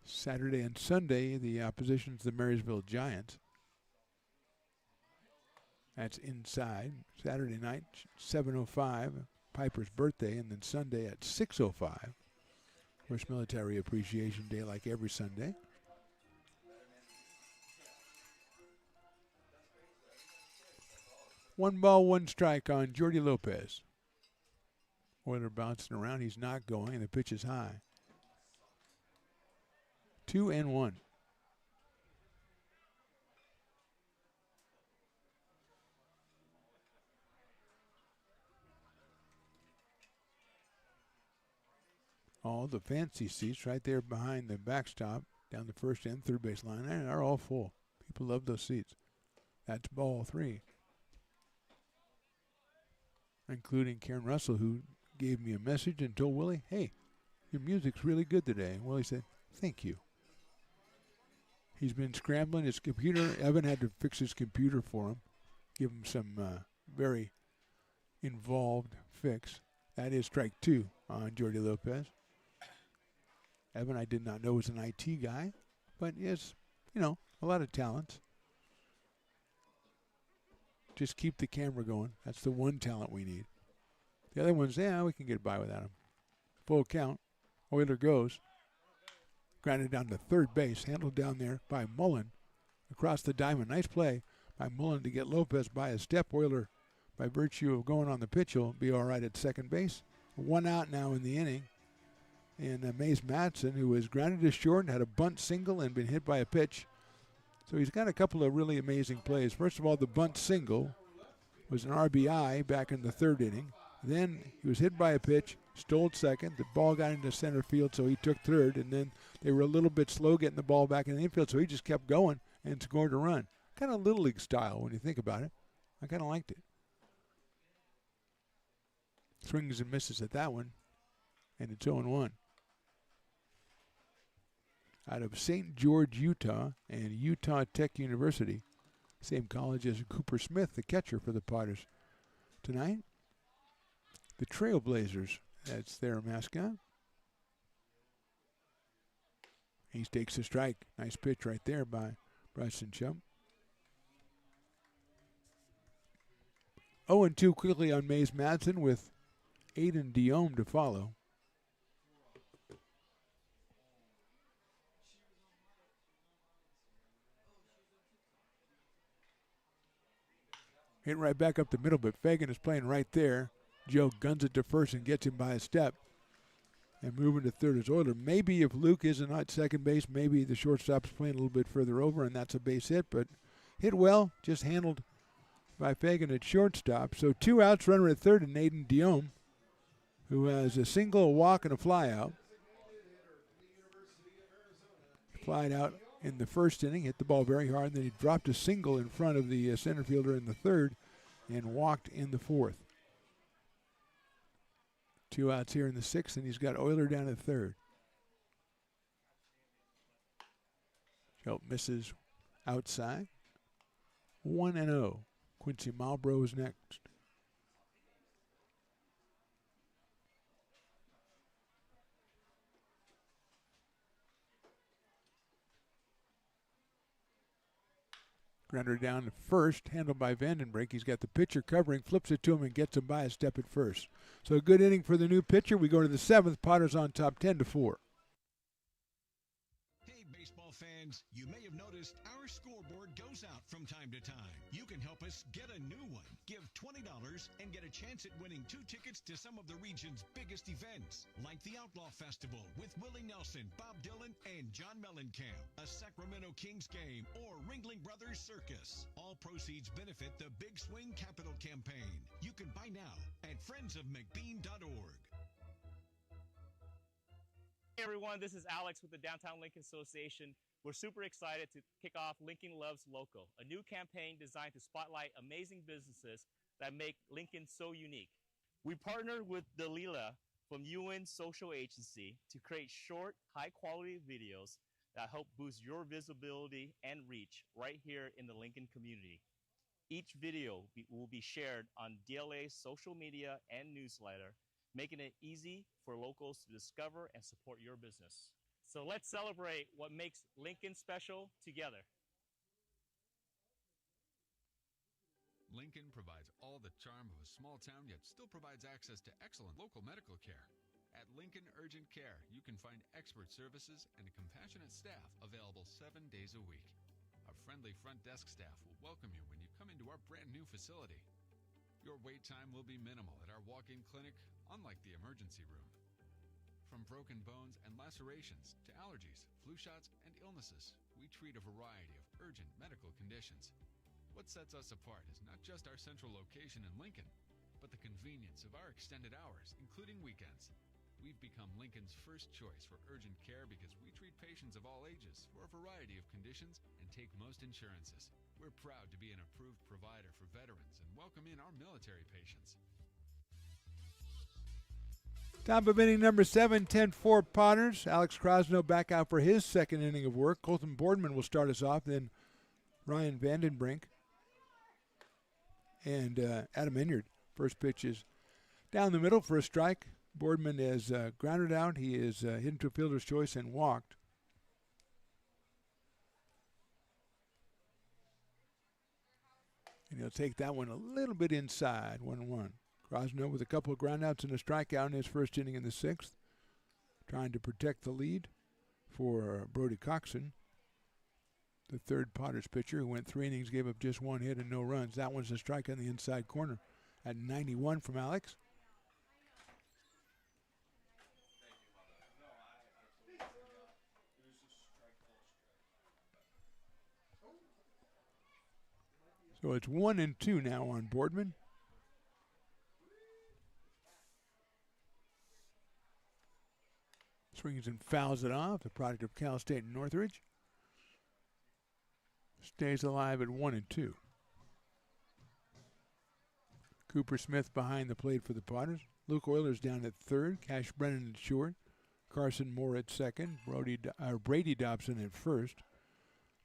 Saturday and Sunday, the opposition's the Marysville Giants. That's inside. Saturday night, 7:05, Piper's birthday, and then Sunday at 6:05. Of course, Military Appreciation Day like every Sunday. One ball, one strike on Jordy Lopez. Euler bouncing around. He's not going, and the pitch is high. 2-1. All the fancy seats right there behind the backstop, down the first and third base line, are all full. People love those seats. That's ball 3. Including Karen Russell, who gave me a message and told Willie, hey, your music's really good today. And Willie said, thank you. He's been scrambling his computer. Evan had to fix his computer for him, give him some very involved fix. That is strike 2 on Jordy Lopez. Evan, I did not know, was an IT guy, but he has, a lot of talents. Just keep the camera going. That's the one talent we need. The other ones, we can get by without him. Full count. Euler goes. Grounded down to third base. Handled down there by Mullen. Across the diamond. Nice play by Mullen to get Lopez by a step. Euler by virtue of going on the pitch, he'll be all right at second base. 1 out now in the inning. And Mace Matson, who was grounded to short and had a bunt single and been hit by a pitch. So he's got a couple of really amazing plays. First of all, the bunt single was an RBI back in the 3rd inning. Then he was hit by a pitch, stole second. The ball got into center field, so he took 3rd. And then they were a little bit slow getting the ball back in the infield, so he just kept going and scored a run. Kind of Little League style when you think about it. I kind of liked it. Swings and misses at that one, and it's 0-1. Out of St. George, Utah, and Utah Tech University. Same college as Cooper Smith, the catcher for the Potters. Tonight, the Trailblazers. That's their mascot. He takes a strike. Nice pitch right there by Bryson Chump. 0-2 quickly on Mace Madsen with Aiden Diome to follow. Hit right back up the middle, but Fagan is playing right there. Joe guns it to first and gets him by a step. And moving to third is Euler. Maybe if Luke isn't at second base, maybe the shortstop's playing a little bit further over, and that's a base hit. But hit well, just handled by Fagan at shortstop. So 2 outs, runner at third, and Aiden Diome, who has a single, a walk, and a fly out. Flied out in the 1st inning, hit the ball very hard, and then he dropped a single in front of the center fielder in the 3rd and walked in the 4th. 2 outs here in the 6th, and he's got Euler down at 3rd. Schultz misses outside. 1-0. Quincy Malbrough is next. Grounder down to first, handled by Vandenbrink. He's got the pitcher covering, flips it to him, and gets him by a step at first. So a good inning for the new pitcher. We go to the 7th. Potters on top 10-4. Hey, baseball fans, you may have noticed our scoreboard goes out from time to time. You can help us get a new one. Give $20 and get a chance at winning 2 tickets to some of the region's biggest events, like the Outlaw Festival with Willie Nelson, Bob Dylan, and John Mellencamp, a Sacramento Kings game, or Ringling Brothers Circus. All proceeds benefit the Big Swing Capital Campaign. You can buy now at friendsofmcbean.org. Hey everyone, this is Alex with the Downtown Lincoln Association. We're super excited to kick off Lincoln Loves Local, a new campaign designed to spotlight amazing businesses that make Lincoln so unique. We partnered with Dalila from UN Social Agency to create short, high-quality videos that help boost your visibility and reach right here in the Lincoln community. Each video will be shared on DLA's social media and newsletter, making it easy for locals to discover and support your business. So let's celebrate what makes Lincoln special together. Lincoln provides all the charm of a small town, yet still provides access to excellent local medical care. At Lincoln Urgent Care, you can find expert services and a compassionate staff available 7 days a week. Our friendly front desk staff will welcome you when you come into our brand new facility. Your wait time will be minimal at our walk-in clinic, unlike the emergency room. From broken bones and lacerations to allergies, flu shots, and illnesses, we treat a variety of urgent medical conditions. What sets us apart is not just our central location in Lincoln, but the convenience of our extended hours, including weekends. We've become Lincoln's first choice for urgent care because we treat patients of all ages for a variety of conditions and take most insurances. We're proud to be an approved provider for veterans and welcome in our military patients. Top of inning number 7, 10-4 Potters. Alex Krosno back out for his 2nd inning of work. Colton Boardman will start us off, then Ryan Vandenbrink. And Adam Enyard. First pitch is down the middle for a strike. Boardman is grounded out. He is hit into a fielder's choice and walked. And he'll take that one a little bit inside, 1-1. Krosno with a couple of groundouts and a strikeout in his first inning in the 6th. Trying to protect the lead for Brody Coxon, the 3rd Potters pitcher, who went 3 innings, gave up just 1 hit and no runs. That one's a strike on the inside corner. at 91 from Alex. So it's 1-2 now on Boardman. Swings and fouls it off, the product of Cal State and Northridge. Stays alive at 1-2. Cooper Smith behind the plate for the Potters. Luke Euler's down at third. Cash Brennan at short. Carson Moore at second. Brady Dobson at first.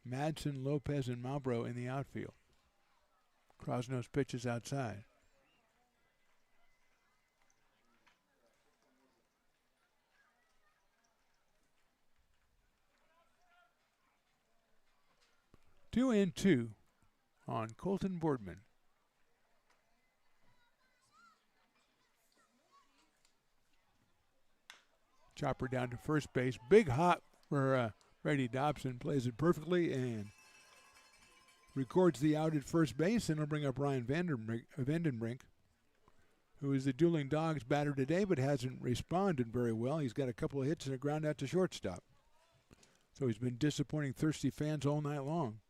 Madsen, Lopez, and Malbrough in the outfield. Crosnose pitches outside. Two and two on Colton Boardman. Chopper down to first base. Big hop for Brady Dobson. Plays it perfectly and records the out at first base, and will bring up Ryan Vandenbrink, who is the Dueling Dogs batter today but hasn't responded very well. He's got a couple of hits and a ground out to shortstop. So he's been disappointing thirsty fans all night long.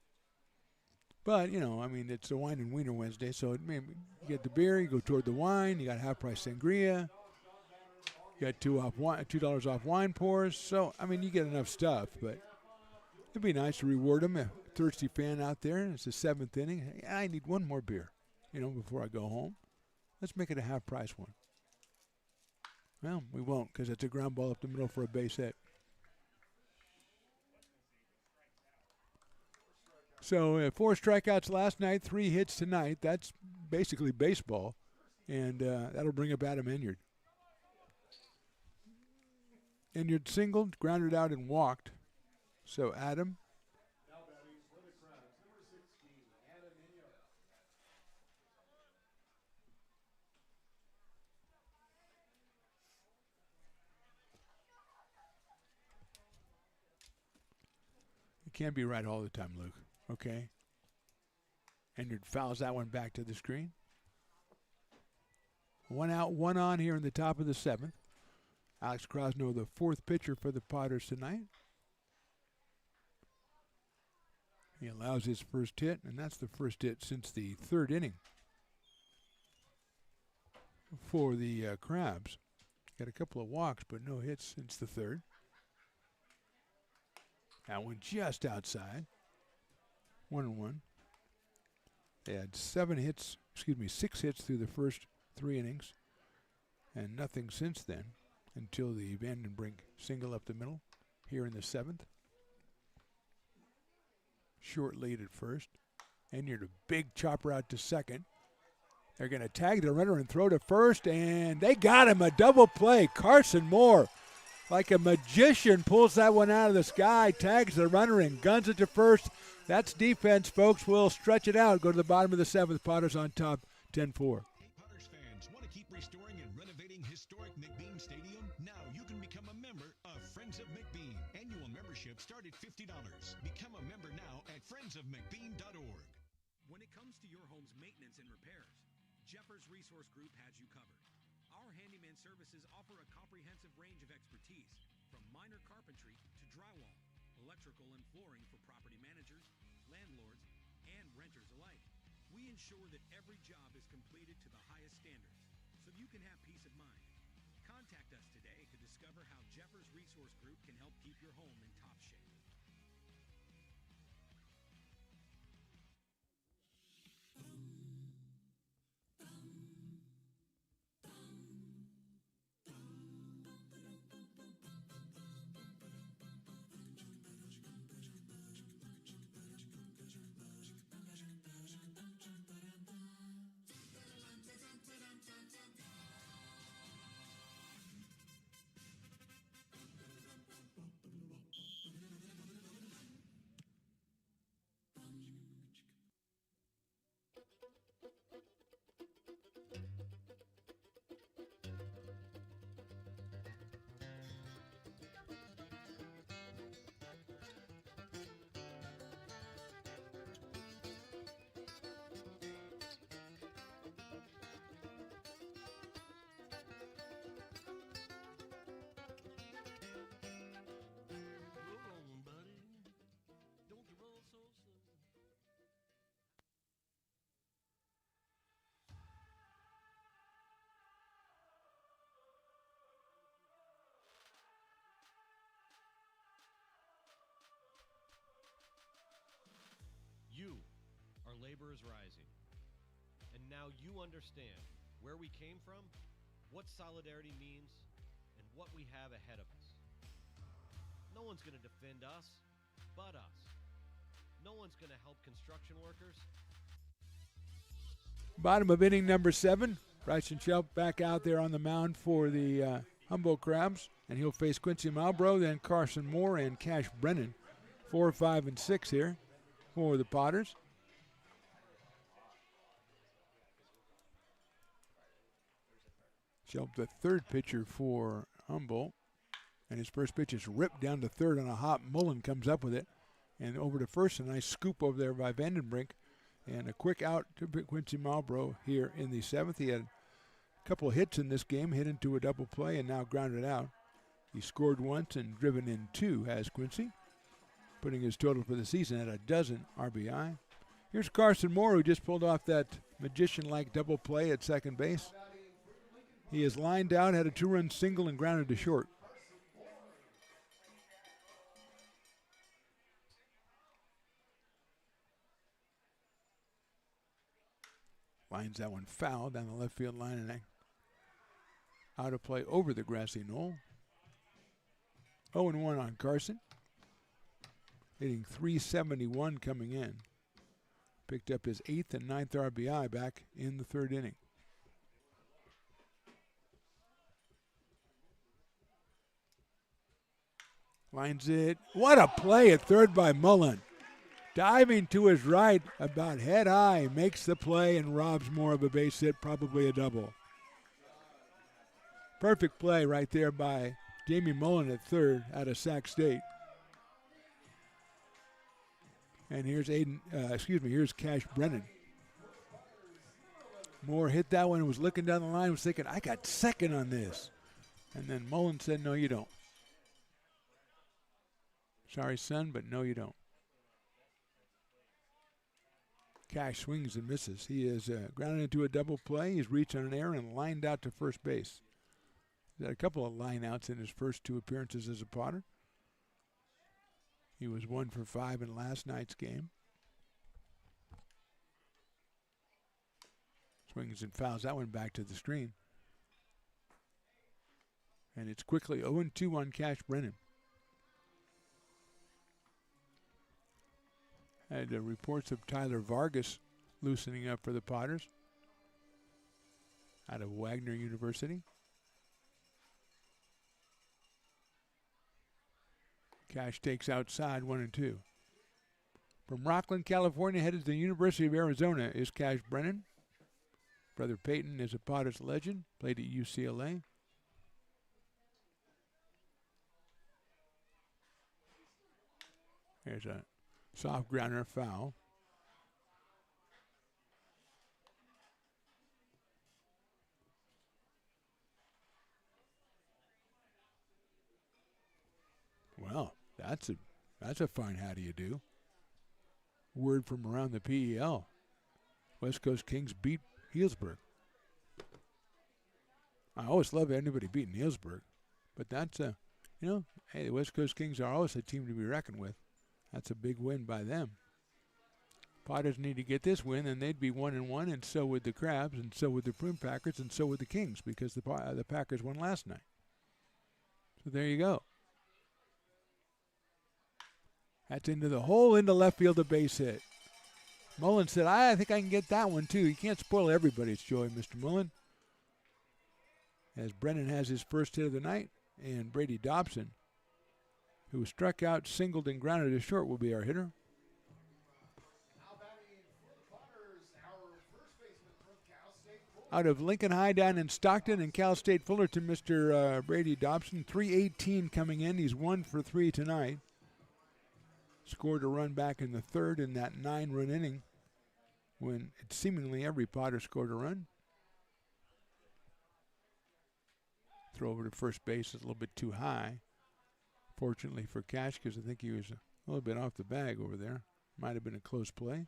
But, you know, I mean, it's a wine and wiener Wednesday, so you get the beer, you go toward the wine, you got half-price sangria, you got $2 off wine pours. So, I mean, you get enough stuff, but it'd be nice to reward them. A thirsty fan out there, it's the 7th inning. Hey, I need one more beer, you know, before I go home. Let's make it a half-price one. Well, we won't because it's a ground ball up the middle for a base hit. So 4 strikeouts last night, 3 hits tonight. That's basically baseball, and that'll bring up Adam Enyard. Enyard singled, grounded out, and walked. So Adam. You can't be right all the time, Luke. Okay. Enyard fouls that one back to the screen. 1 out, 1 on here in the top of the 7th. Alex Krosno, the 4th pitcher for the Potters tonight. He allows his first hit, and that's the first hit since the 3rd inning for the Crabs. Got a couple of walks, but no hits since the 3rd. That one just outside. 1-1. They had 6 hits through the first 3 innings, and nothing since then until the Vandenbrink single up the middle here in the 7th. Short lead at first. Enyard a big chopper out to second. They're going to tag the runner and throw to first, and they got him. A double play. Carson Moore, like a magician, pulls that one out of the sky, tags the runner and guns it to first. That's defense, folks. We'll stretch it out. Go to the bottom of the 7th. Potters on top, 10-4. Potters fans, want to keep restoring and renovating historic McBean Stadium? Now you can become a member of Friends of McBean. Annual membership start at $50. Become a member now at friendsofmcbean.org. When it comes to your home's maintenance and repairs, Jeffers Resource Group has you covered. Our handyman services offer a comprehensive range of expertise, from minor carpentry to drywall, electrical and flooring for property managers, landlords, and renters alike. We ensure that every job is completed to the highest standards, so you can have peace of mind. Contact us today to discover how Jeffers Resource Group can help keep your home in top shape. labor is rising. And now you understand where we came from, what solidarity means, and what we have ahead of us. No one's going to defend us but us. No one's going to help construction workers. Bottom of inning number 7. Bryson Shelp back out there on the mound for the Humboldt Crabs, and he'll face Quincy Malbrough, then Carson Moore and Cash Brennan. 4, 5, and 6 here for the Potters. Shelp, the third pitcher for Humboldt, and his first pitch is ripped down to third on a hop. Mullen comes up with it, and over to first. A nice scoop over there by Vandenbrink, and a quick out to Quincy Malbrough here in the 7th. He had a couple of hits in this game, hit into a double play, and now grounded out. He scored once and driven in 2, has Quincy, putting his total for the season at 12 RBI. Here's Carson Moore, who just pulled off that magician-like double play at second base. He is lined out, had a 2-run single, and grounded to short. Lines that one foul down the left field line and out of play over the grassy knoll. 0-1 on Carson. Hitting .371 coming in. Picked up his 8th and 9th RBI back in the 3rd inning. Lines it. What a play at third by Mullen. Diving to his right, about head high, makes the play and robs Moore of a base hit, probably a double. Perfect play right there by Jamie Mullen at third out of Sac State. And here's here's Cash Brennan. Moore hit that one, was looking down the line, was thinking, I got second on this. And then Mullen said, no, you don't. Sorry, son, but no, you don't. Cash swings and misses. He is grounded into a double play. He's reached on an error and lined out to first base. He's had a couple of line outs in his first 2 appearances as a Potter. He was 1 for 5 in last night's game. Swings and fouls that one back to the screen. And it's quickly 0-2 on Cash Brennan. Had reports of Tyler Vargas loosening up for the Potters out of Wagner University. Cash takes outside 1-2. From Rockland, California, headed to the University of Arizona is Cash Brennan. Brother Peyton is a Potters legend, played at UCLA. There's a soft grounder foul. Well, that's a fine how do you do. Word from around the PEL. West Coast Kings beat Healdsburg. I always love anybody beating Healdsburg, but that's hey, the West Coast Kings are always a team to be reckoned with. That's a big win by them. Potters need to get this win, and they'd be 1-1, and so would the Crabs, and so would the Prune Packers, and so would the Kings, because the Packers won last night. So there you go. That's into the hole, into left field, a base hit. Mullen said, I think I can get that one too. You can't spoil everybody's joy, Mr. Mullen. As Brennan has his first hit of the night, and Brady Dobson, who was struck out, singled, and grounded to short, will be our hitter. Out of Lincoln High down in Stockton and Cal State Fullerton, Mr. Brady Dobson, 318 coming in. He's 1 for 3 tonight. Scored a run back in the 3rd in that 9-run inning when seemingly every Potter scored a run. Throw over to first base is a little bit too high. Fortunately for Cash, because I think he was a little bit off the bag over there. Might have been a close play.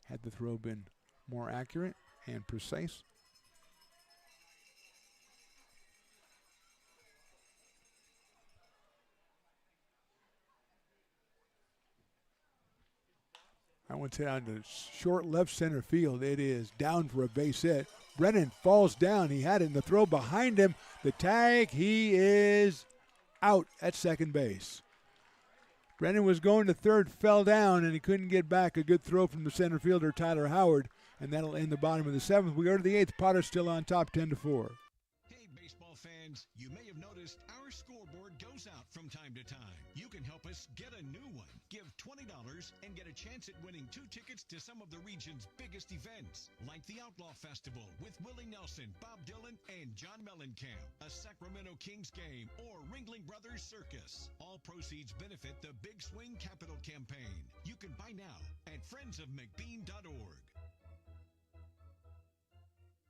Had the throw been more accurate and precise. That one's hit on the short left center field. It is down for a base hit. Brennan falls down. He had it in the throw behind him. The tag, he is out at second base. Brennan was going to third, fell down, and he couldn't get back. A good throw from the center fielder, Tyler Howard, and that'll end the bottom of the seventh. We go to the eighth. Potter's still on top, 10-4. Hey, baseball fans, you may have noticed our scoreboard goes out from time to time. You can help us get a new one. Give $20 and get a chance at winning 2 tickets to some of the region's biggest events, like the Outlaw Festival with Willie Nelson, Bob Dylan, and John Mellencamp, a Sacramento Kings game, or Ringling Brothers Circus. All proceeds benefit the Big Swing Capital Campaign. You can buy now at friendsofmcbean.org.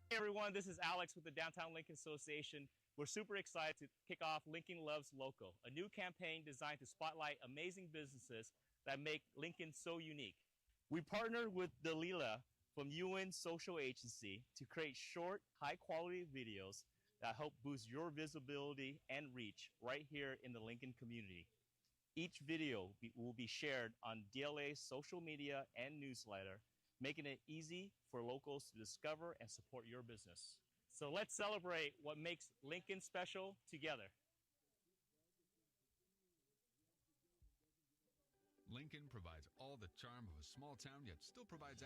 Hey everyone, this is Alex with the Downtown Lincoln Association. We're super excited to kick off Lincoln Loves Local, a new campaign designed to spotlight amazing businesses that make Lincoln so unique. We partnered with Dalila from UN Social Agency to create short, high-quality videos that help boost your visibility and reach right here in the Lincoln community. Each video will be shared on DLA's social media and newsletter, making it easy for locals to discover and support your business. So let's celebrate what makes Lincoln special together. Lincoln provides all the charm of a small town, yet still provides...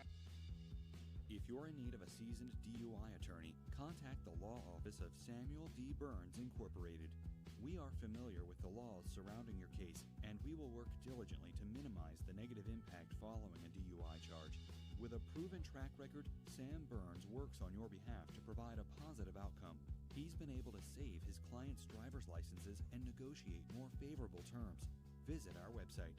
If you're in need of a seasoned DUI attorney, contact the law office of Samuel D. Burns Incorporated. We are familiar with the laws surrounding your case, and we will work diligently to minimize the negative impact following a DUI charge. With a proven track record, Sam Burns works on your behalf to provide a positive outcome. He's been able to save his clients' driver's licenses and negotiate more favorable terms. Visit our website.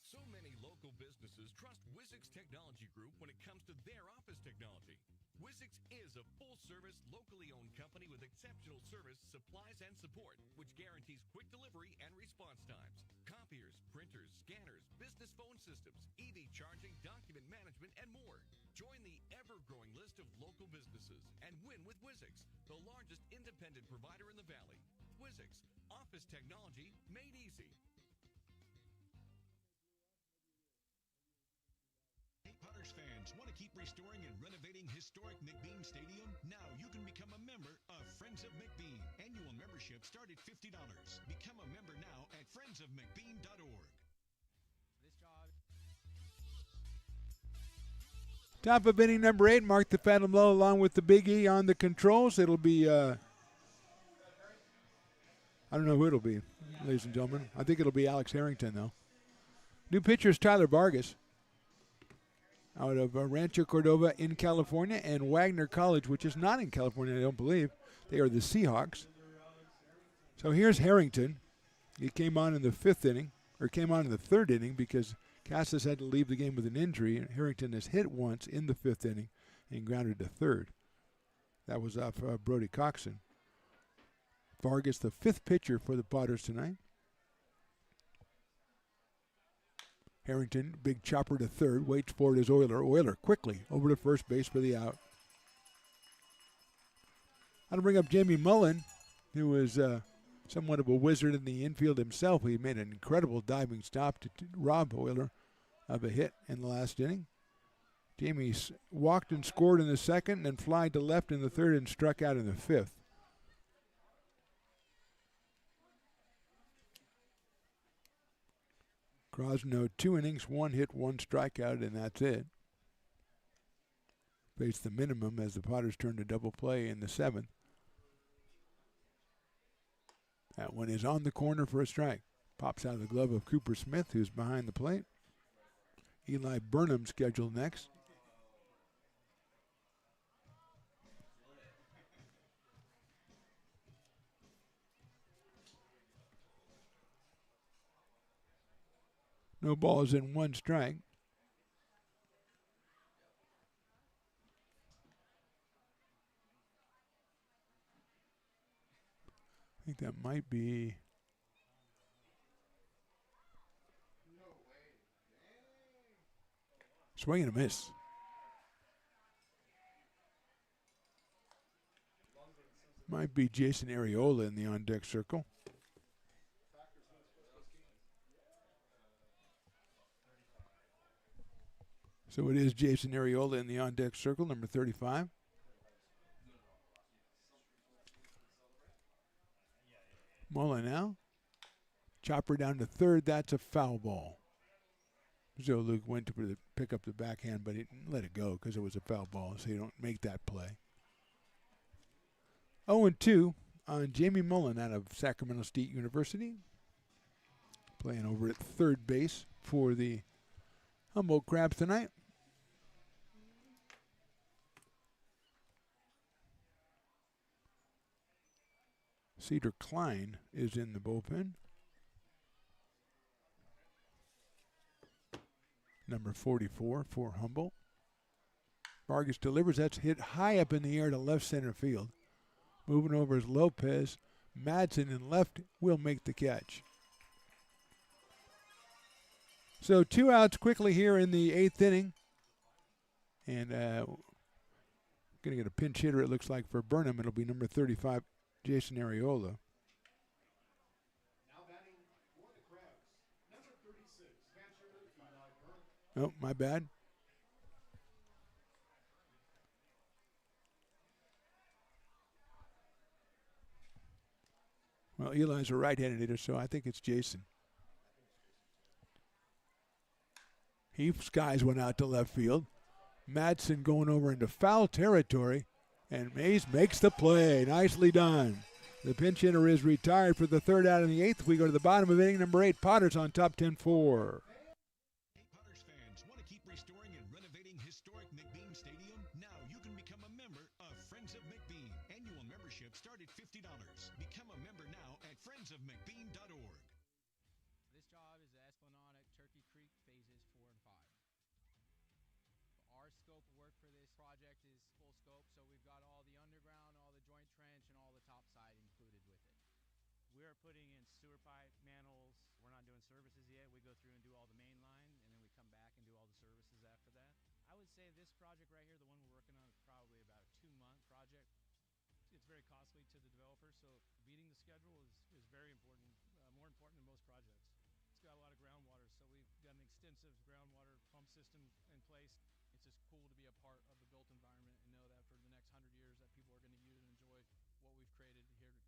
So many local businesses trust Wizix Technology Group when it comes to their office technology. Wizix is a full-service, locally owned company with exceptional service, supplies, and support, which guarantees quick delivery and response times. Copiers, printers, scanners, business phone systems, EV charging, document management, and more. Join the ever-growing list of local businesses and win with Wizix, the largest independent provider in the Valley. Wizix, office technology made easy. Potters fans, want to keep restoring and renovating historic McBean Stadium? Now you can become a member of Friends of McBean. Annual membership start at $50. Become a member now at friendsofmcbean.org. Top of inning number 8, Mark the Phantom Low along with the Big E on the controls. It'll be, I don't know who it'll be, ladies and gentlemen. I think it'll be Alex Harrington, though. New pitcher is Tyler Vargas out of Rancho Cordova in California, and Wagner College, which is not in California, I don't believe. They are the Seahawks. So here's Harrington. He came on in the third inning because Casas had to leave the game with an injury, and Harrington has hit once in the 5th inning and grounded to third. That was off Brody Coxon. Vargas, the 5th pitcher for the Potters tonight. Harrington, big chopper to third, waits for it as Euler. Euler quickly over to first base for the out. I'll bring up Jamie Mullen, who was somewhat of a wizard in the infield himself. He made an incredible diving stop to rob Euler of a hit in the last inning. Jamie walked and scored in the 2nd, and flied to left in the 3rd and struck out in the 5th. Crosno, 2 innings, 1 hit, 1 strikeout, and that's it. Faced the minimum as the Potters turned to double play in the 7th. That one is on the corner for a strike. Pops out of the glove of Cooper Smith, who's behind the plate. Eli Burnham scheduled next. No balls in 1 strike. I think that might be. Swing and a miss. Might be Jason Areola in the on-deck circle. So it is Jason Areola in the on-deck circle, number 35. Muller now. Chopper down to third. That's a foul ball. Zoluk went to pick up the backhand, but he didn't let it go because it was a foul ball, so you don't make that play. 0-2 on Jamie Mullen out of Sacramento State University. Playing over at third base for the Humboldt Crabs tonight. Cedar Klein is in the bullpen. Number 44 for Humboldt. Vargas delivers. That's hit high up in the air to left center field. Moving over is Lopez. Madsen in left will make the catch. So 2 outs quickly here in the 8th inning. And going to get a pinch hitter, it looks like, for Burnham. It'll be number 35, Jason Areola. Oh, my bad. Well, Eli's a right-handed hitter, so I think it's Jason. He skies one out to left field. Madsen going over into foul territory, and Mays makes the play. Nicely done. The pinch hitter is retired for the 3rd out in the 8th. We go to the bottom of inning number 8. Potters on top 10-4. Start at $50. Become a member now at friendsofmcbean.org. This job is the Esplanade Turkey Creek phases 4 and 5. Our scope of work for this project is full scope, so we've got all the underground, all the joint trench, and all the top side included with it. We are putting in sewer pipe, manholes. We're not doing services yet. We go through and do all the main line, and then we come back and do all the services after that. I would say this project right here, the one we're working on, is probably about a 2-month project. It's very costly to the developer, so beating the schedule is very important, more important than most projects. It's got a lot of groundwater, so we've got an extensive groundwater pump system in place. It's just cool to be a part of the built environment and know that for the next 100 years that people are going to use and enjoy what we've created here today.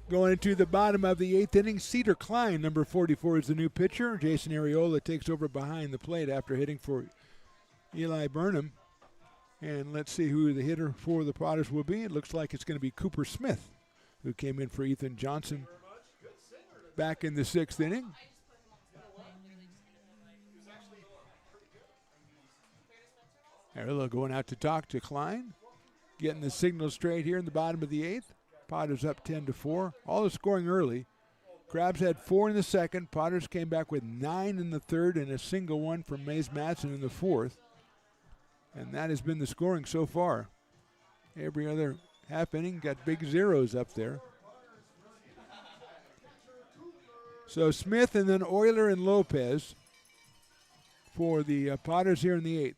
Going into the bottom of the 8th inning, Cedar Klein, number 44, is the new pitcher. Jason Areola takes over behind the plate after hitting for Eli Burnham. And let's see who the hitter for the Potters will be. It looks like it's going to be Cooper Smith, who came in for Ethan Johnson back in the 6th inning. Areola going out to talk to Klein, getting the signal straight here in the bottom of the 8th. Potters up 10-4. All the scoring early. Crabs had 4 in the 2nd. Potters came back with 9 in the 3rd and a single one from Mays Madsen in the 4th. And that has been the scoring so far. Every other half inning got big zeros up there. So Smith and then Euler and Lopez for the Potters here in the 8th.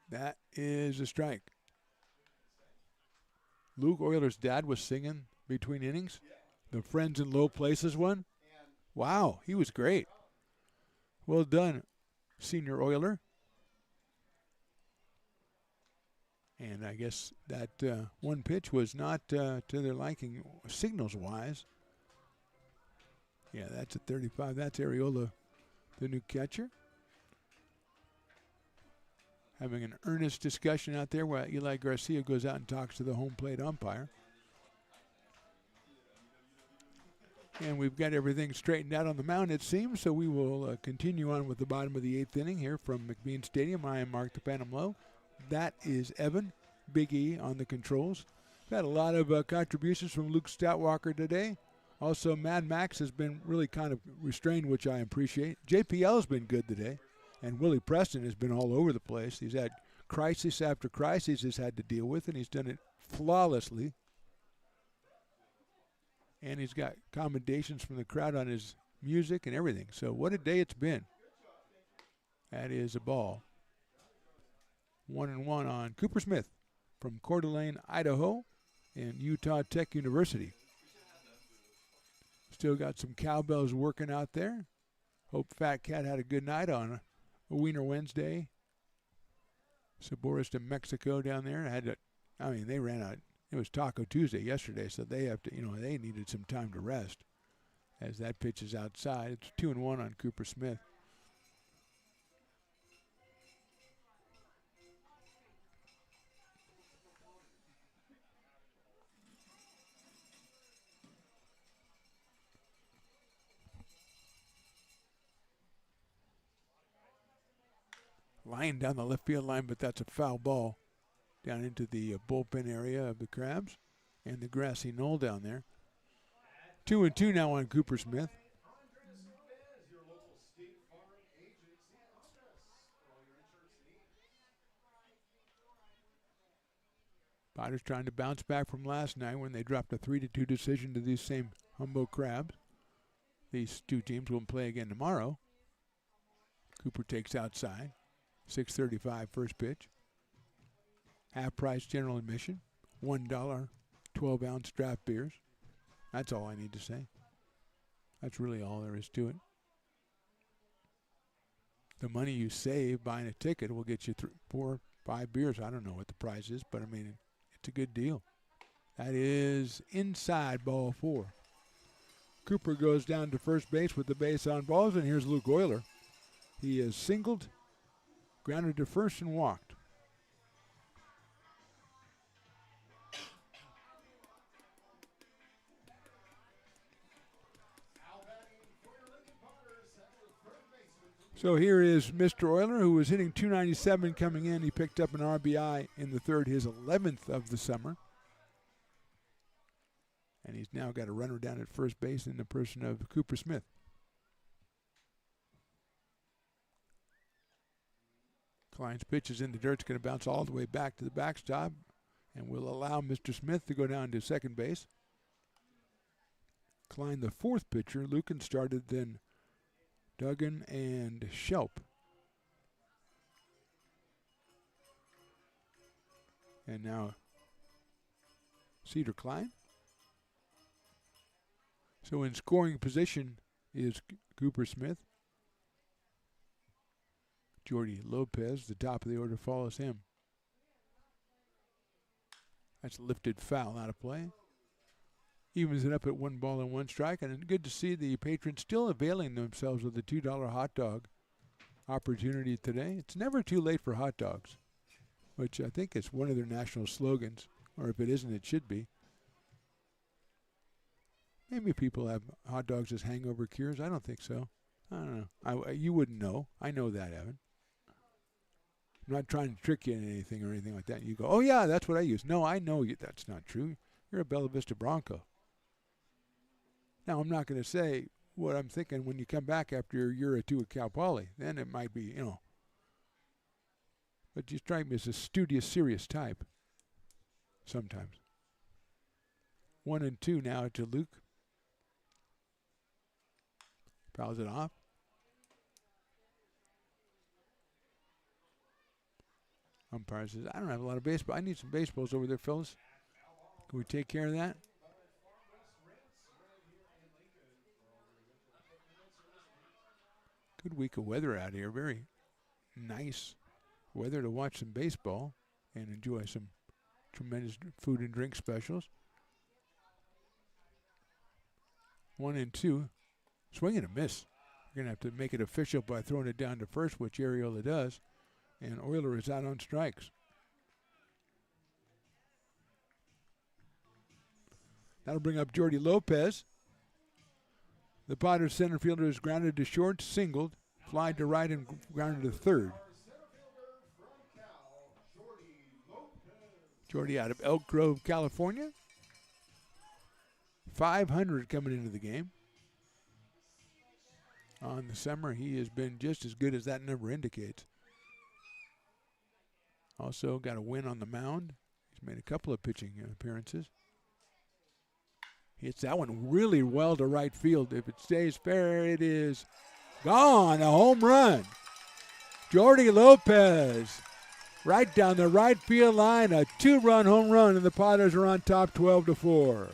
That is a strike. Luke Euler's dad was singing between innings. The Friends in Low Places one. Wow, he was great. Well done, Senior Euler. And I guess that one pitch was not to their liking signals-wise. Yeah, that's at 35. That's Areola, the new catcher. Having an earnest discussion out there where Eli Garcia goes out and talks to the home plate umpire. And we've got everything straightened out on the mound, it seems, so we will continue on with the bottom of the 8th inning here from McBean Stadium. I am Mark the Phantom Low. That is Evan, Big E on the controls. Got a lot of contributions from Luke Stoutwalker today. Also, Mad Max has been really kind of restrained, which I appreciate. JPL's been good today. And Willie Preston has been all over the place. He's had crisis after crisis he's had to deal with, and he's done it flawlessly. And he's got commendations from the crowd on his music and everything. So what a day it's been. That is a ball. 1-1 on Cooper Smith from Coeur d'Alene, Idaho, and Utah Tech University. Still got some cowbells working out there. Hope Fat Cat had a good night on a Wiener Wednesday. Saboris to Mexico down there. They ran out. It was Taco Tuesday yesterday, so they have to, they needed some time to rest. As that pitch is outside, it's 2-1 on Cooper Smith. Lying down the left field line, but that's a foul ball down into the bullpen area of the Crabs and the grassy knoll down there. 2-2 now on Cooper Smith. Potters trying to bounce back from last night when they dropped a 3-2 decision to these same Humboldt Crabs. These two teams will play again tomorrow. Cooper takes outside. 6:35 first pitch. Half price general admission. $1 12-ounce draft beers. That's all I need to say. That's really all there is to it. The money you save buying a ticket will get you 4, 5 beers. I don't know what the price is, but it's a good deal. That is inside ball 4. Cooper goes down to first base with the base on balls, and here's Luke Euler. He is singled, grounded to first, and walked. So here is Mr. Euler, who was hitting .297 coming in. He picked up an RBI in the third, his 11th of the summer. And he's now got a runner down at first base in the person of Cooper Smith. Klein's pitch is in the dirt. It's going to bounce all the way back to the backstop and will allow Mr. Smith to go down to second base. Klein, the fourth pitcher. Lucan started, then Duggan and Shelp. And now Cedar Klein. So in scoring position is Cooper Smith. Jordy Lopez, the top of the order, follows him. That's a lifted foul out of play. Evens it up at 1-1 strike, and good to see the patrons still availing themselves of the $2 hot dog opportunity today. It's never too late for hot dogs, which I think is one of their national slogans, or if it isn't, it should be. Maybe people have hot dogs as hangover cures. I don't think so. I don't know. You wouldn't know. I know that, Evan. I'm not trying to trick you in anything or anything like that. You go, oh, yeah, that's what I use. No, I know that's not true. You're a Bella Vista Bronco. Now, I'm not going to say what I'm thinking when you come back after a year or two at Cal Poly. Then it might be, But you strike me as a studious, serious type sometimes. 1-2 now to Luke. Fouls it off. Umpire says, I don't have a lot of baseball. I need some baseballs over there, fellas. Can we take care of that? Good week of weather out here. Very nice weather to watch some baseball and enjoy some tremendous food and drink specials. 1-2. Swing and a miss. You're going to have to make it official by throwing it down to first, which Ariola does. And Euler is out on strikes. That'll bring up Jordy Lopez. The Padres center fielder is grounded to short, singled, fly to right, and grounded to third. Jordy out of Elk Grove, California. 500 coming into the game. On the summer, he has been just as good as that number indicates. Also got a win on the mound. He's made a couple of pitching appearances. Hits that one really well to right field. If it stays fair, it is gone. A home run. Jordy Lopez right down the right field line. A 2-run home run, and the Padres are on top 12-4.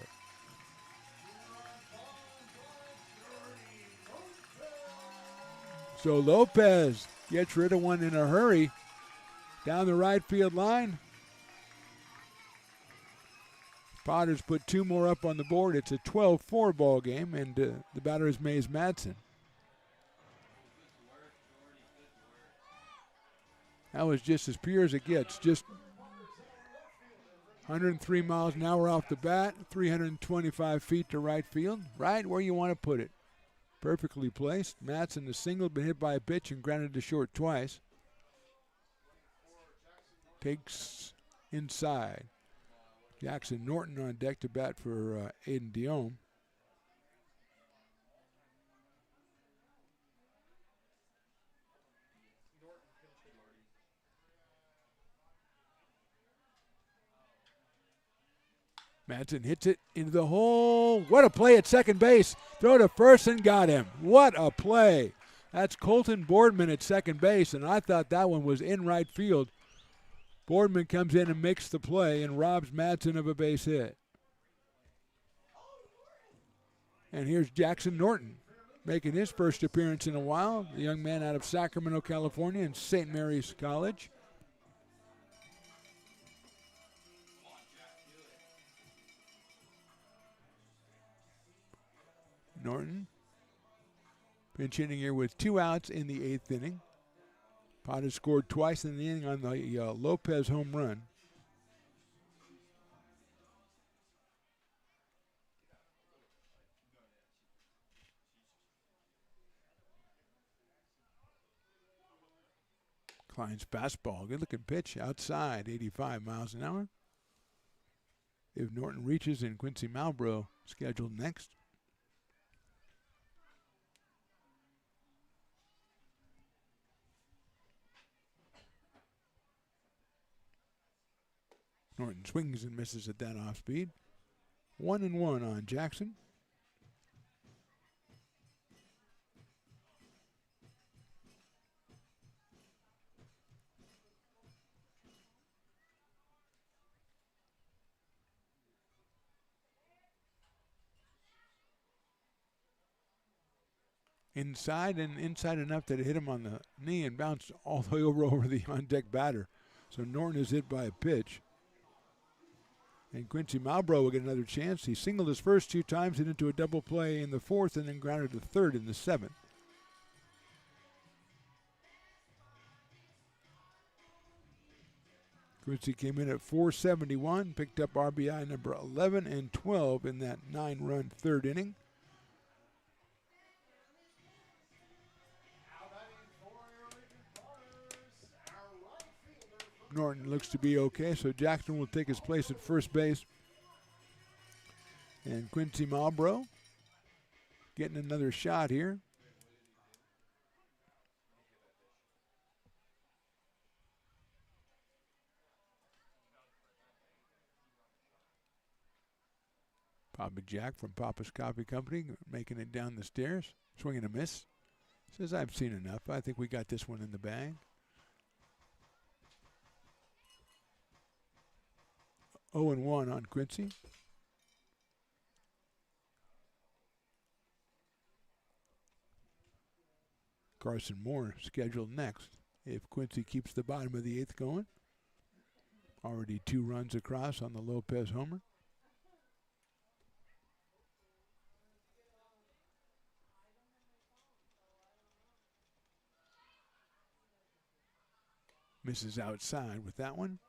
So Lopez gets rid of one in a hurry down the right field line. Padres put 2 more up on the board. It's a 12-4 ball game, and the batter is Mays Madsen. That was just as pure as it gets. Just 103 miles an hour off the bat, 325 feet to right field, right where you want to put it. Perfectly placed. Madsen, the single, been hit by a pitch and grounded to short twice. Takes inside. Jackson Norton on deck to bat for Aiden Diome. Madsen hits it into the hole. What a play at second base. Throw to first and got him. What a play. That's Colton Boardman at second base, and I thought that one was in right field. Boardman comes in and makes the play and robs Madsen of a base hit. And here's Jackson Norton making his first appearance in a while. The young man out of Sacramento, California, and St. Mary's College. Norton pinch hitting here with 2 outs in the 8th inning. Padres scored twice in the inning on the Lopez home run. Klein's fastball, good looking pitch outside, 85 miles an hour. If Norton reaches, and Quincy Malbrough scheduled next. Norton swings and misses at that off speed. 1-1 on Jackson. Inside, and inside enough that it hit him on the knee and bounced all the way over the on-deck batter. So Norton is hit by a pitch. And Quincy Malbrough will get another chance. He singled his first 2 times, hit into a double play in the 4th, and then grounded to third in the 7th. Quincy came in at 471, picked up RBI number 11 and 12 in that 9-run 3rd inning. Norton looks to be okay, so Jackson will take his place at first base. And Quincy Malbrough getting another shot here. Papa Jack from Papa's Coffee Company making it down the stairs, swinging a miss. Says, I've seen enough. I think we got this one in the bag. 0-1 on Quincy. Carson Moore scheduled next if Quincy keeps the bottom of the eighth going. Already 2 runs across on the Lopez homer. Misses outside with that one.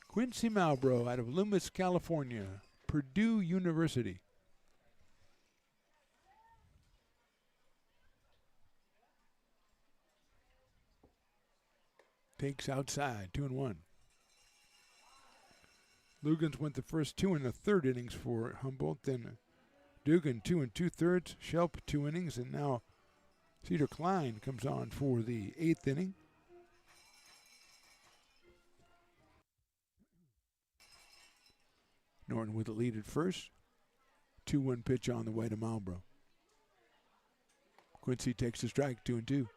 Quincy Malbrough out of Loomis, California, Purdue University. Takes outside, 2-1. Lugans went the first 2 and a third innings for Humboldt. Then Dugan 2 2/3. Shelp 2 innings, and now Cedar Klein comes on for the 8th inning. Norton with the lead at first. 2-1 pitch on the way to Malbrough. Quincy takes a strike, 2-2.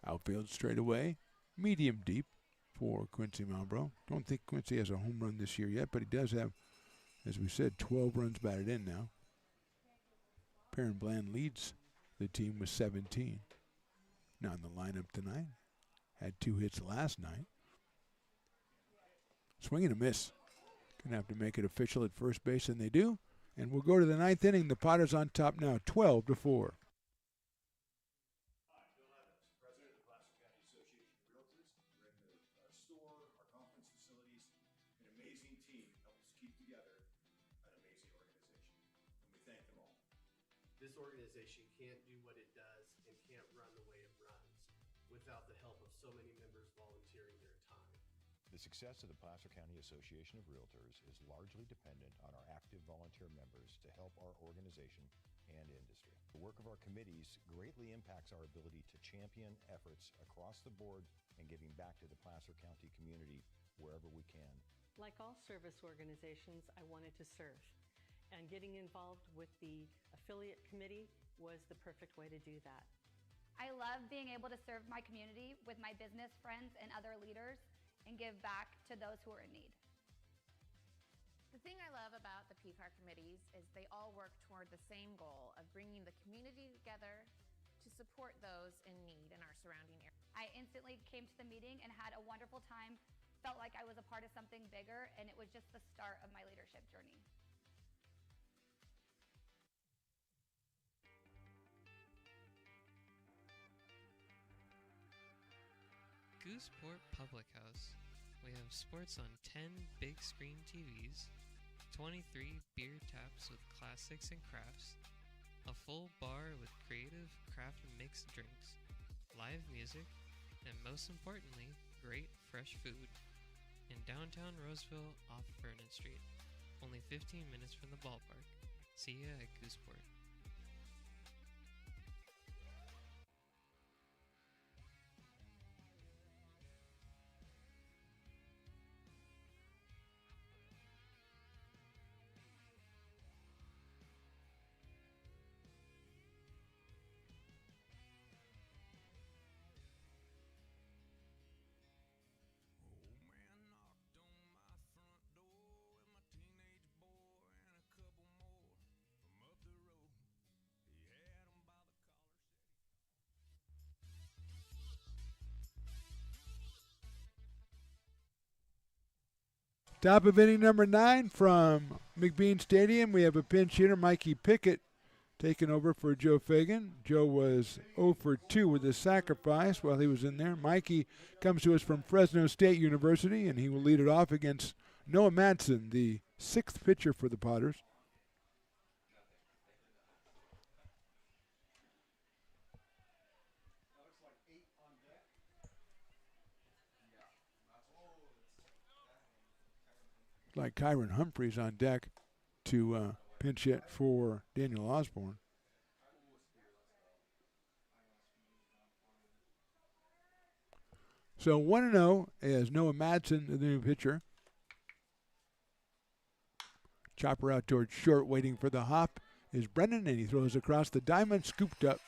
Outfield straight away, medium deep for Quincy Malbrough. Don't think Quincy has a home run this year yet, but he does have, as we said, 12 runs batted in now. Perrin Bland leads the team with 17. Now in the lineup tonight. Had 2 hits last night. Swing and a miss. Gonna have to make it official at first base, and they do. And we'll go to the 9th inning. The Potters on top now, 12-4. This organization can't do what it does and can't run the way it runs without the help of so many members volunteering their time. The success of the Placer County Association of Realtors is largely dependent on our active volunteer members to help our organization and industry. The work of our committees greatly impacts our ability to champion efforts across the board and giving back to the Placer County community wherever we can. Like all service organizations, I wanted to serve. And getting involved with the affiliate committee was the perfect way to do that. I love being able to serve my community with my business friends and other leaders and give back to those who are in need. The thing I love about the PCAR committees is they all work toward the same goal of bringing the community together to support those in need in our surrounding area. I instantly came to the meeting and had a wonderful time, felt like I was a part of something bigger, and it was just the start of my leadership journey. Gooseport Public House. We have sports on 10 big screen TVs, 23 beer taps with classics and crafts, a full bar with creative craft mixed drinks, live music, and most importantly, great fresh food. In downtown Roseville off Vernon Street, only 15 minutes from the ballpark. See ya at Gooseport. Top of inning number 9 from McBean Stadium. We have a pinch hitter, Mikey Pickett, taking over for Joe Fagan. Joe was 0 for 2 with a sacrifice while he was in there. Mikey comes to us from Fresno State University, and he will lead it off against Noah Madsen, the 6th pitcher for the Potters. Like Kyron Humphreys on deck to pinch hit for Daniel Osborne. So 1-0 is Noah Madsen, the new pitcher. Chopper out towards short, waiting for the hop is Brennan, and he throws across the diamond, scooped up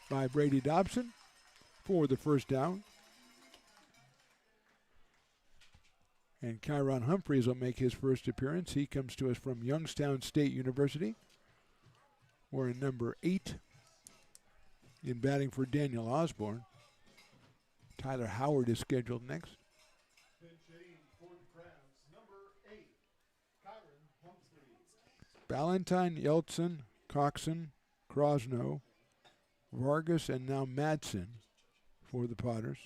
by Brady Dobson for the first down. And Kyron Humphreys will make his first appearance. He comes to us from Youngstown State University. Wearing number 8 in batting for Daniel Osborne. Tyler Howard is scheduled next. Ballantyne, Yeltsin, Coxon, Crosno, Vargas, and now Madsen for the Potters.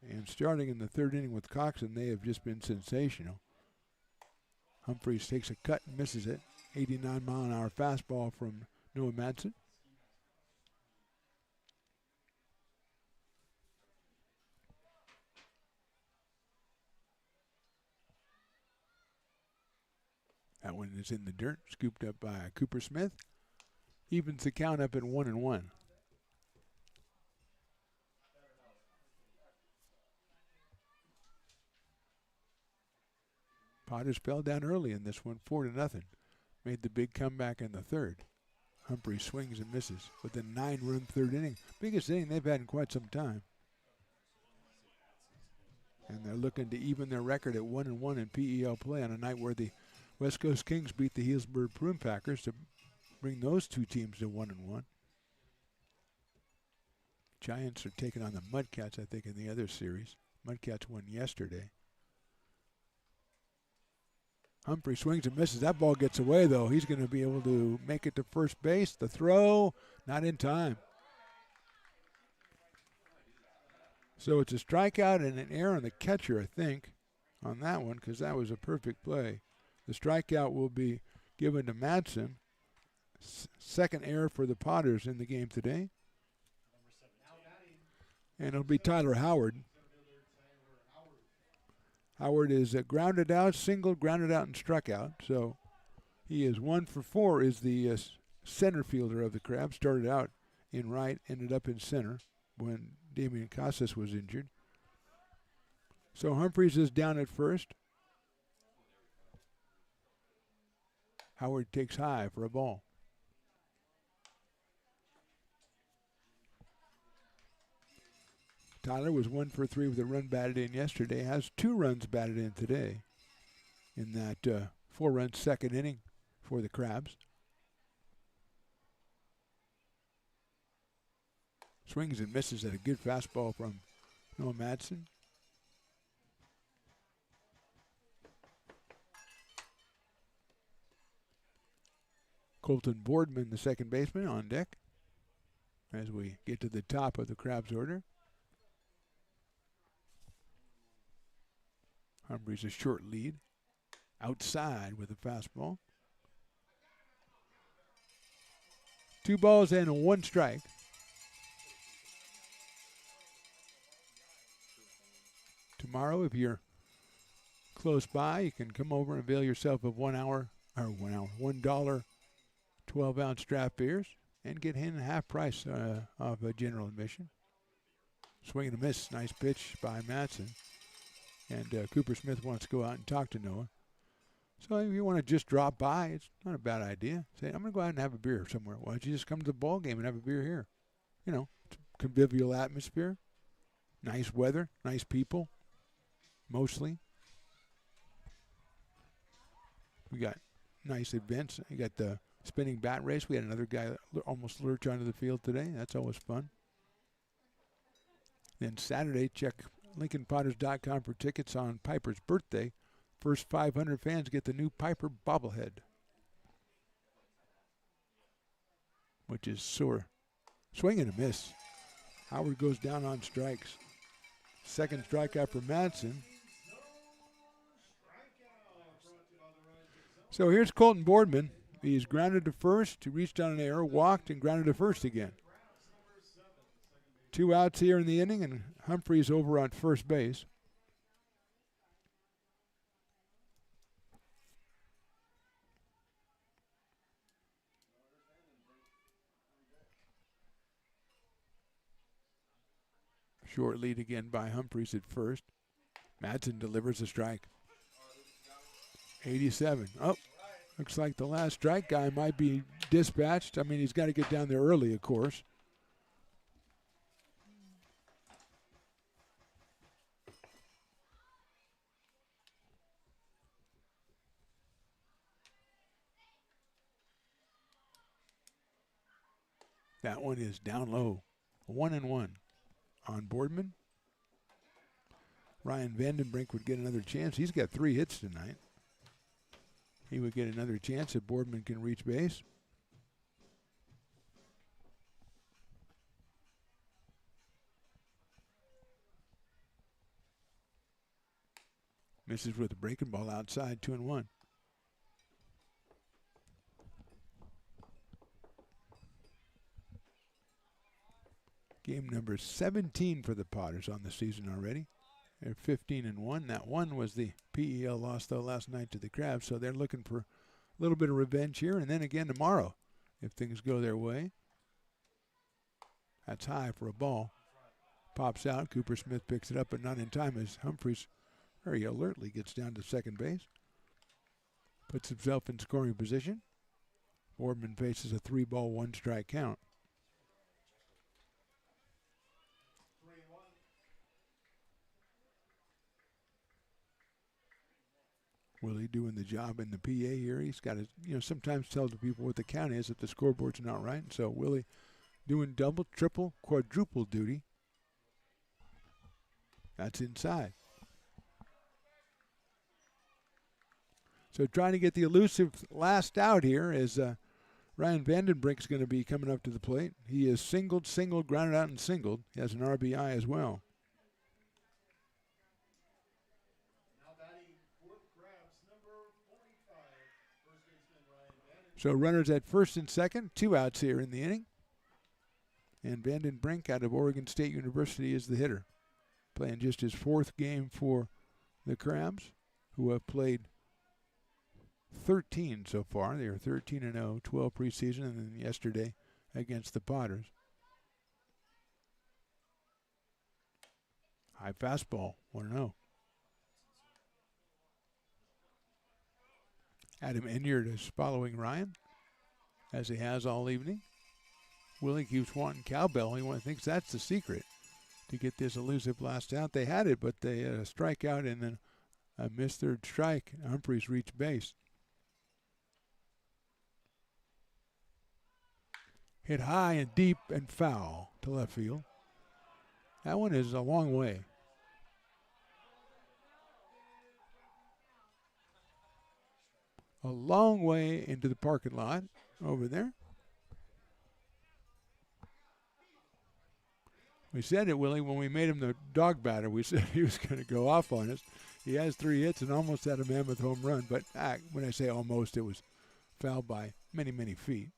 And starting in the third inning with Coxon, they have just been sensational. Humphreys takes a cut and misses it. 89-mile-an-hour fastball from Noah Madsen. That one is in the dirt, scooped up by Cooper Smith. Evens the count up at 1-1. Potters fell down early in this one, 4-0. Made the big comeback in the third. Humphrey swings and misses with a 9-run third inning. Biggest inning they've had in quite some time. And they're looking to even their record at 1-1 in PEL play on a night where the West Coast Kings beat the Healdsburg Prune Packers to bring those two teams to 1-1. Giants are taking on the Mudcats, I think, in the other series. Mudcats won yesterday. Humphrey swings and misses. That ball gets away, though. He's going to be able to make it to first base. The throw, not in time. So it's a strikeout and an error on the catcher, I think, on that one, because that was a perfect play. The strikeout will be given to Madsen. Second error for the Potters in the game today. And it'll be Tyler Howard. Howard is grounded out, single, grounded out, and struck out. So he is 1 for 4, is the center fielder of the Crabs. Started out in right, ended up in center when Damian Casas was injured. So Humphreys is down at first. Howard takes high for a ball. Tyler was 1 for 3 with a run batted in yesterday. Has 2 runs batted in today in that 4-run second inning for the Crabs. Swings and misses at a good fastball from Noah Madsen. Colton Boardman, the second baseman, on deck as we get to the top of the Crabs order. Humphreys a short lead. Outside with a fastball. 2 balls and 1 strike. Tomorrow, if you're close by, you can come over and avail yourself of $1 12-ounce draft beers and get in half price of a general admission. Swing and a miss. Nice pitch by Madsen. And Cooper Smith wants to go out and talk to Noah. So if you want to just drop by, it's not a bad idea. Say, I'm going to go out and have a beer somewhere. Why don't you just come to the ball game and have a beer here? You know, it's a convivial atmosphere, nice weather, nice people, mostly. We got nice events. You got the spinning bat race. We had another guy almost lurch onto the field today. That's always fun. Then Saturday, check LincolnPotters.com for tickets on Piper's birthday. First 500 fans get the new Piper bobblehead, which is sore. Swing and a miss. Howard goes down on strikes. Second strikeout for Madsen. So here's Colton Boardman. He's grounded to first. He reached on an error, walked, and grounded to first again. 2 outs here in the inning, and Humphreys over on first base. Short lead again by Humphreys at first. Madsen delivers a strike. 87. Oh, looks like the last strike guy might be dispatched. I mean, he's got to get down there early, of course. That one is down low. 1-1 on Boardman. Ryan Vandenbrink would get another chance. He's got 3 hits tonight. He would get another chance if Boardman can reach base. Misses with a breaking ball outside, 2-1. Game number 17 for the Potters on the season already. They're 15-1. That one was the PEL loss, though, last night to the Crabs, so they're looking for a little bit of revenge here, and then again tomorrow if things go their way. That's high for a ball. Pops out. Cooper Smith picks it up, but not in time as Humphreys very alertly gets down to second base. Puts himself in scoring position. Boardman faces a 3-ball, 1-strike count. Willie doing the job in the PA here. He's got to, sometimes tell the people what the count is if the scoreboard's not right. So Willie doing double, triple, quadruple duty. That's inside. So trying to get the elusive last out here is Ryan Vandenbrink's going to be coming up to the plate. He is singled, grounded out, and singled. He has an RBI as well. So runners at first and second, 2 outs here in the inning. And Vandenbrink out of Oregon State University is the hitter. Playing just his 4th game for the Crabs, who have played 13 so far. They are 13-0, 12 preseason, and then yesterday against the Potters. High fastball, 1-0. Adam Enyard is following Ryan, as he has all evening. Willie keeps wanting cowbell. He thinks that's the secret to get this elusive last out. They had it, but they had a strikeout and then a missed third strike. Humphreys reached base. Hit high and deep and foul to left field. That one is a long way. A long way into the parking lot over there. We said it, Willie, when we made him the dog batter. We said he was going to go off on us. He has 3 hits and almost had a mammoth home run. But when I say almost, it was fouled by many, many feet.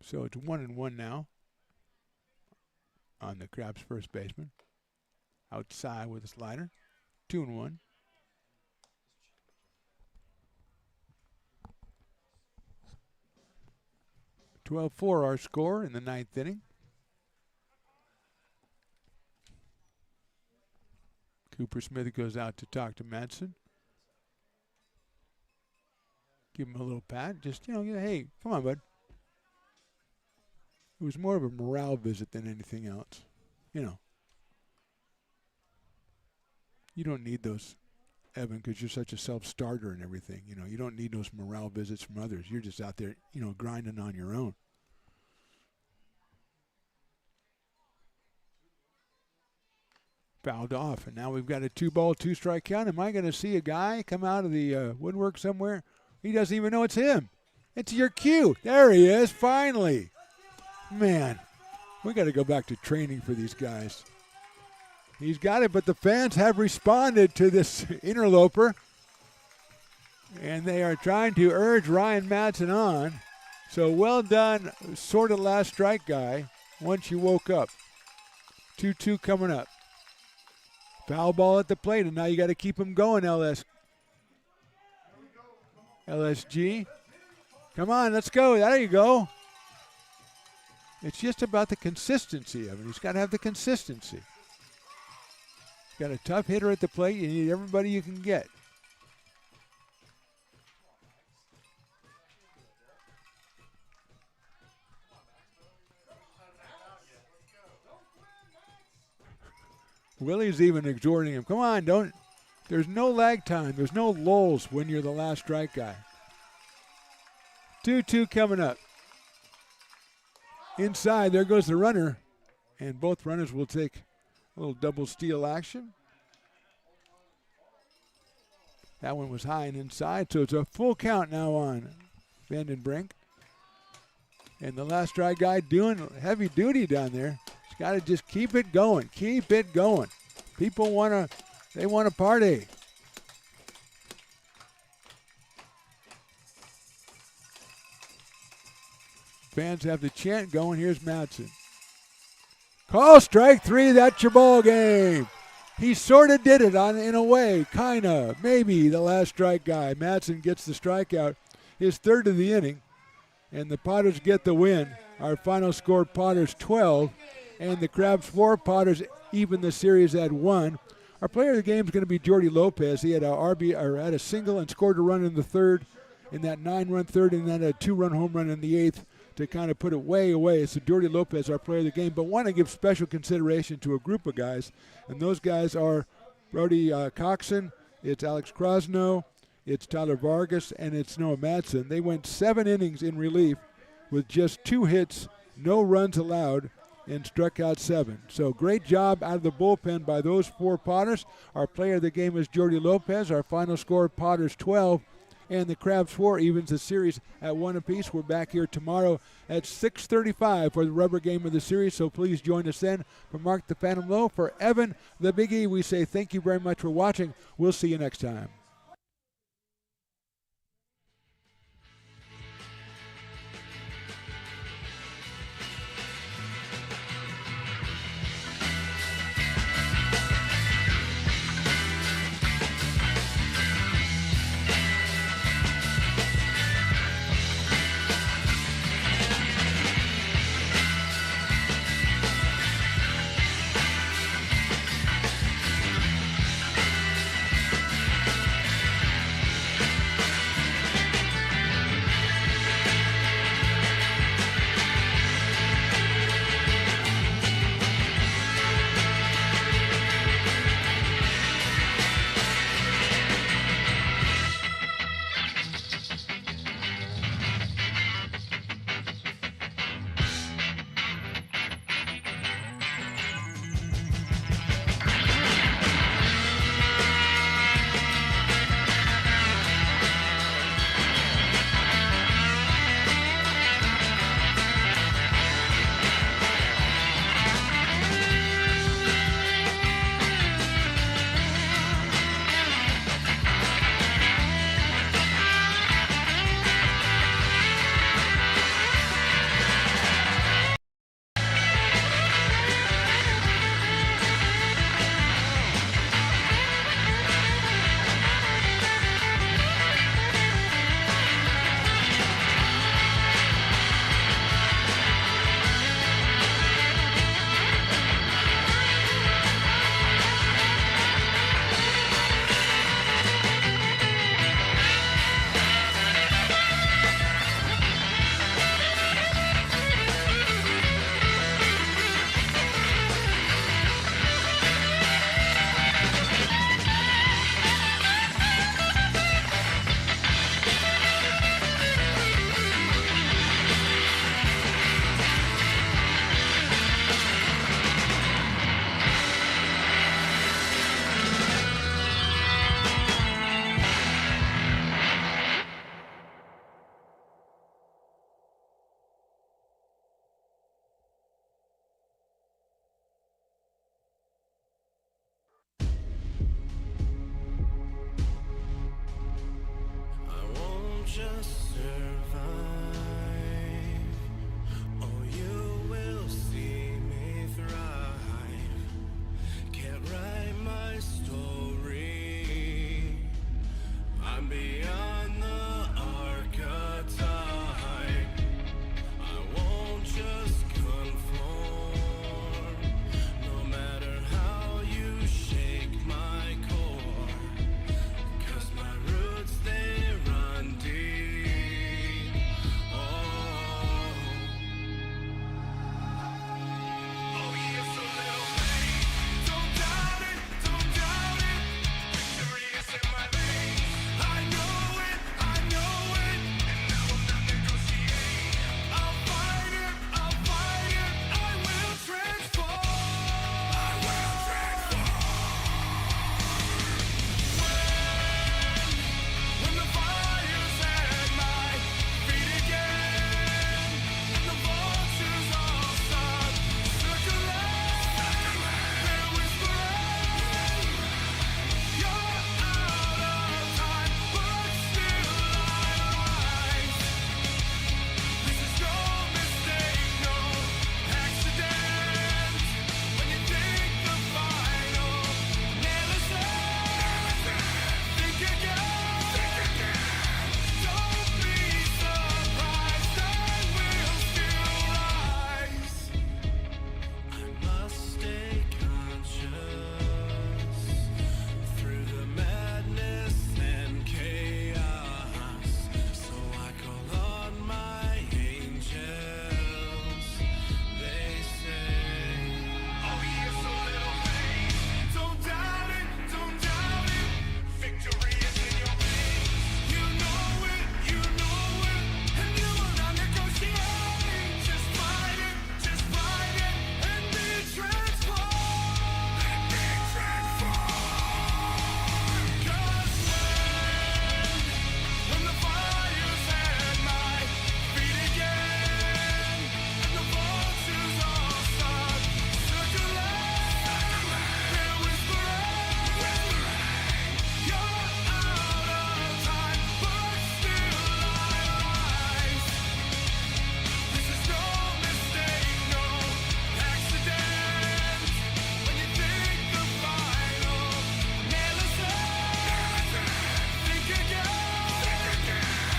So it's 1-1 now on the Crabs' first baseman. Outside with a slider. 2-1. 12-4 our score in the 9th inning. Cooper Smith goes out to talk to Madsen. Give him a little pat. Just, hey, come on, bud. It was more of a morale visit than anything else. You don't need those, Evan, because you're such a self-starter and everything. You don't need those morale visits from others. You're just out there, grinding on your own. Fouled off, and now we've got a 2-ball, 2-strike count. Am I going to see a guy come out of the woodwork somewhere? He doesn't even know it's him. It's your cue. There he is, finally. Man, we got to go back to training for these guys. He's got it, but the fans have responded to this interloper, and they are trying to urge Ryan Madsen on. So well done, sort of last strike guy, once you woke up. 2-2 coming up. Foul ball at the plate, and now you got to keep him going, LSG. Come on, let's go. There you go. It's just about the consistency of it. He's got to have the consistency. He's got a tough hitter at the plate. You need everybody you can get. Willie's even exhorting him. Come on, don't. There's no lag time. There's no lulls when you're the last strike guy. 2-2 coming up. Inside, there goes the runner. And both runners will take a little double steal action. That one was high and inside, so it's a full count now on Vandenbrink. And the last strike guy doing heavy duty down there. He's got to just keep it going. Keep it going. People want to party. Fans have the chant going. Here's Madsen. Call strike 3. That's your ball game. He sort of did it in a way, kind of. Maybe the last strike guy. Madsen gets the strikeout. His third of the inning. And the Potters get the win. Our final score, Potters 12. And the Crabs 4. Potters even the series at 1. Our player of the game is going to be Jordy Lopez. He had had a single and scored a run in the third, in that 9-run third, and then a 2-run home run in the 8th to kind of put it way away. So Jordy Lopez, our player of the game, but want to give special consideration to a group of guys, and those guys are Brody Coxon, it's Alex Krosno, it's Tyler Vargas, and it's Noah Madsen. They went 7 innings in relief with just 2 hits, no runs allowed, and struck out 7. So great job out of the bullpen by those 4 Potters. Our player of the game is Jordy Lopez. Our final score, Potters 12. And the Crabs 4 evens the series at 1 apiece. We're back here tomorrow at 6:35 for the rubber game of the series. So please join us then. For Mark the Phantom Low, for Evan the Big E, we say thank you very much for watching. We'll see you next time.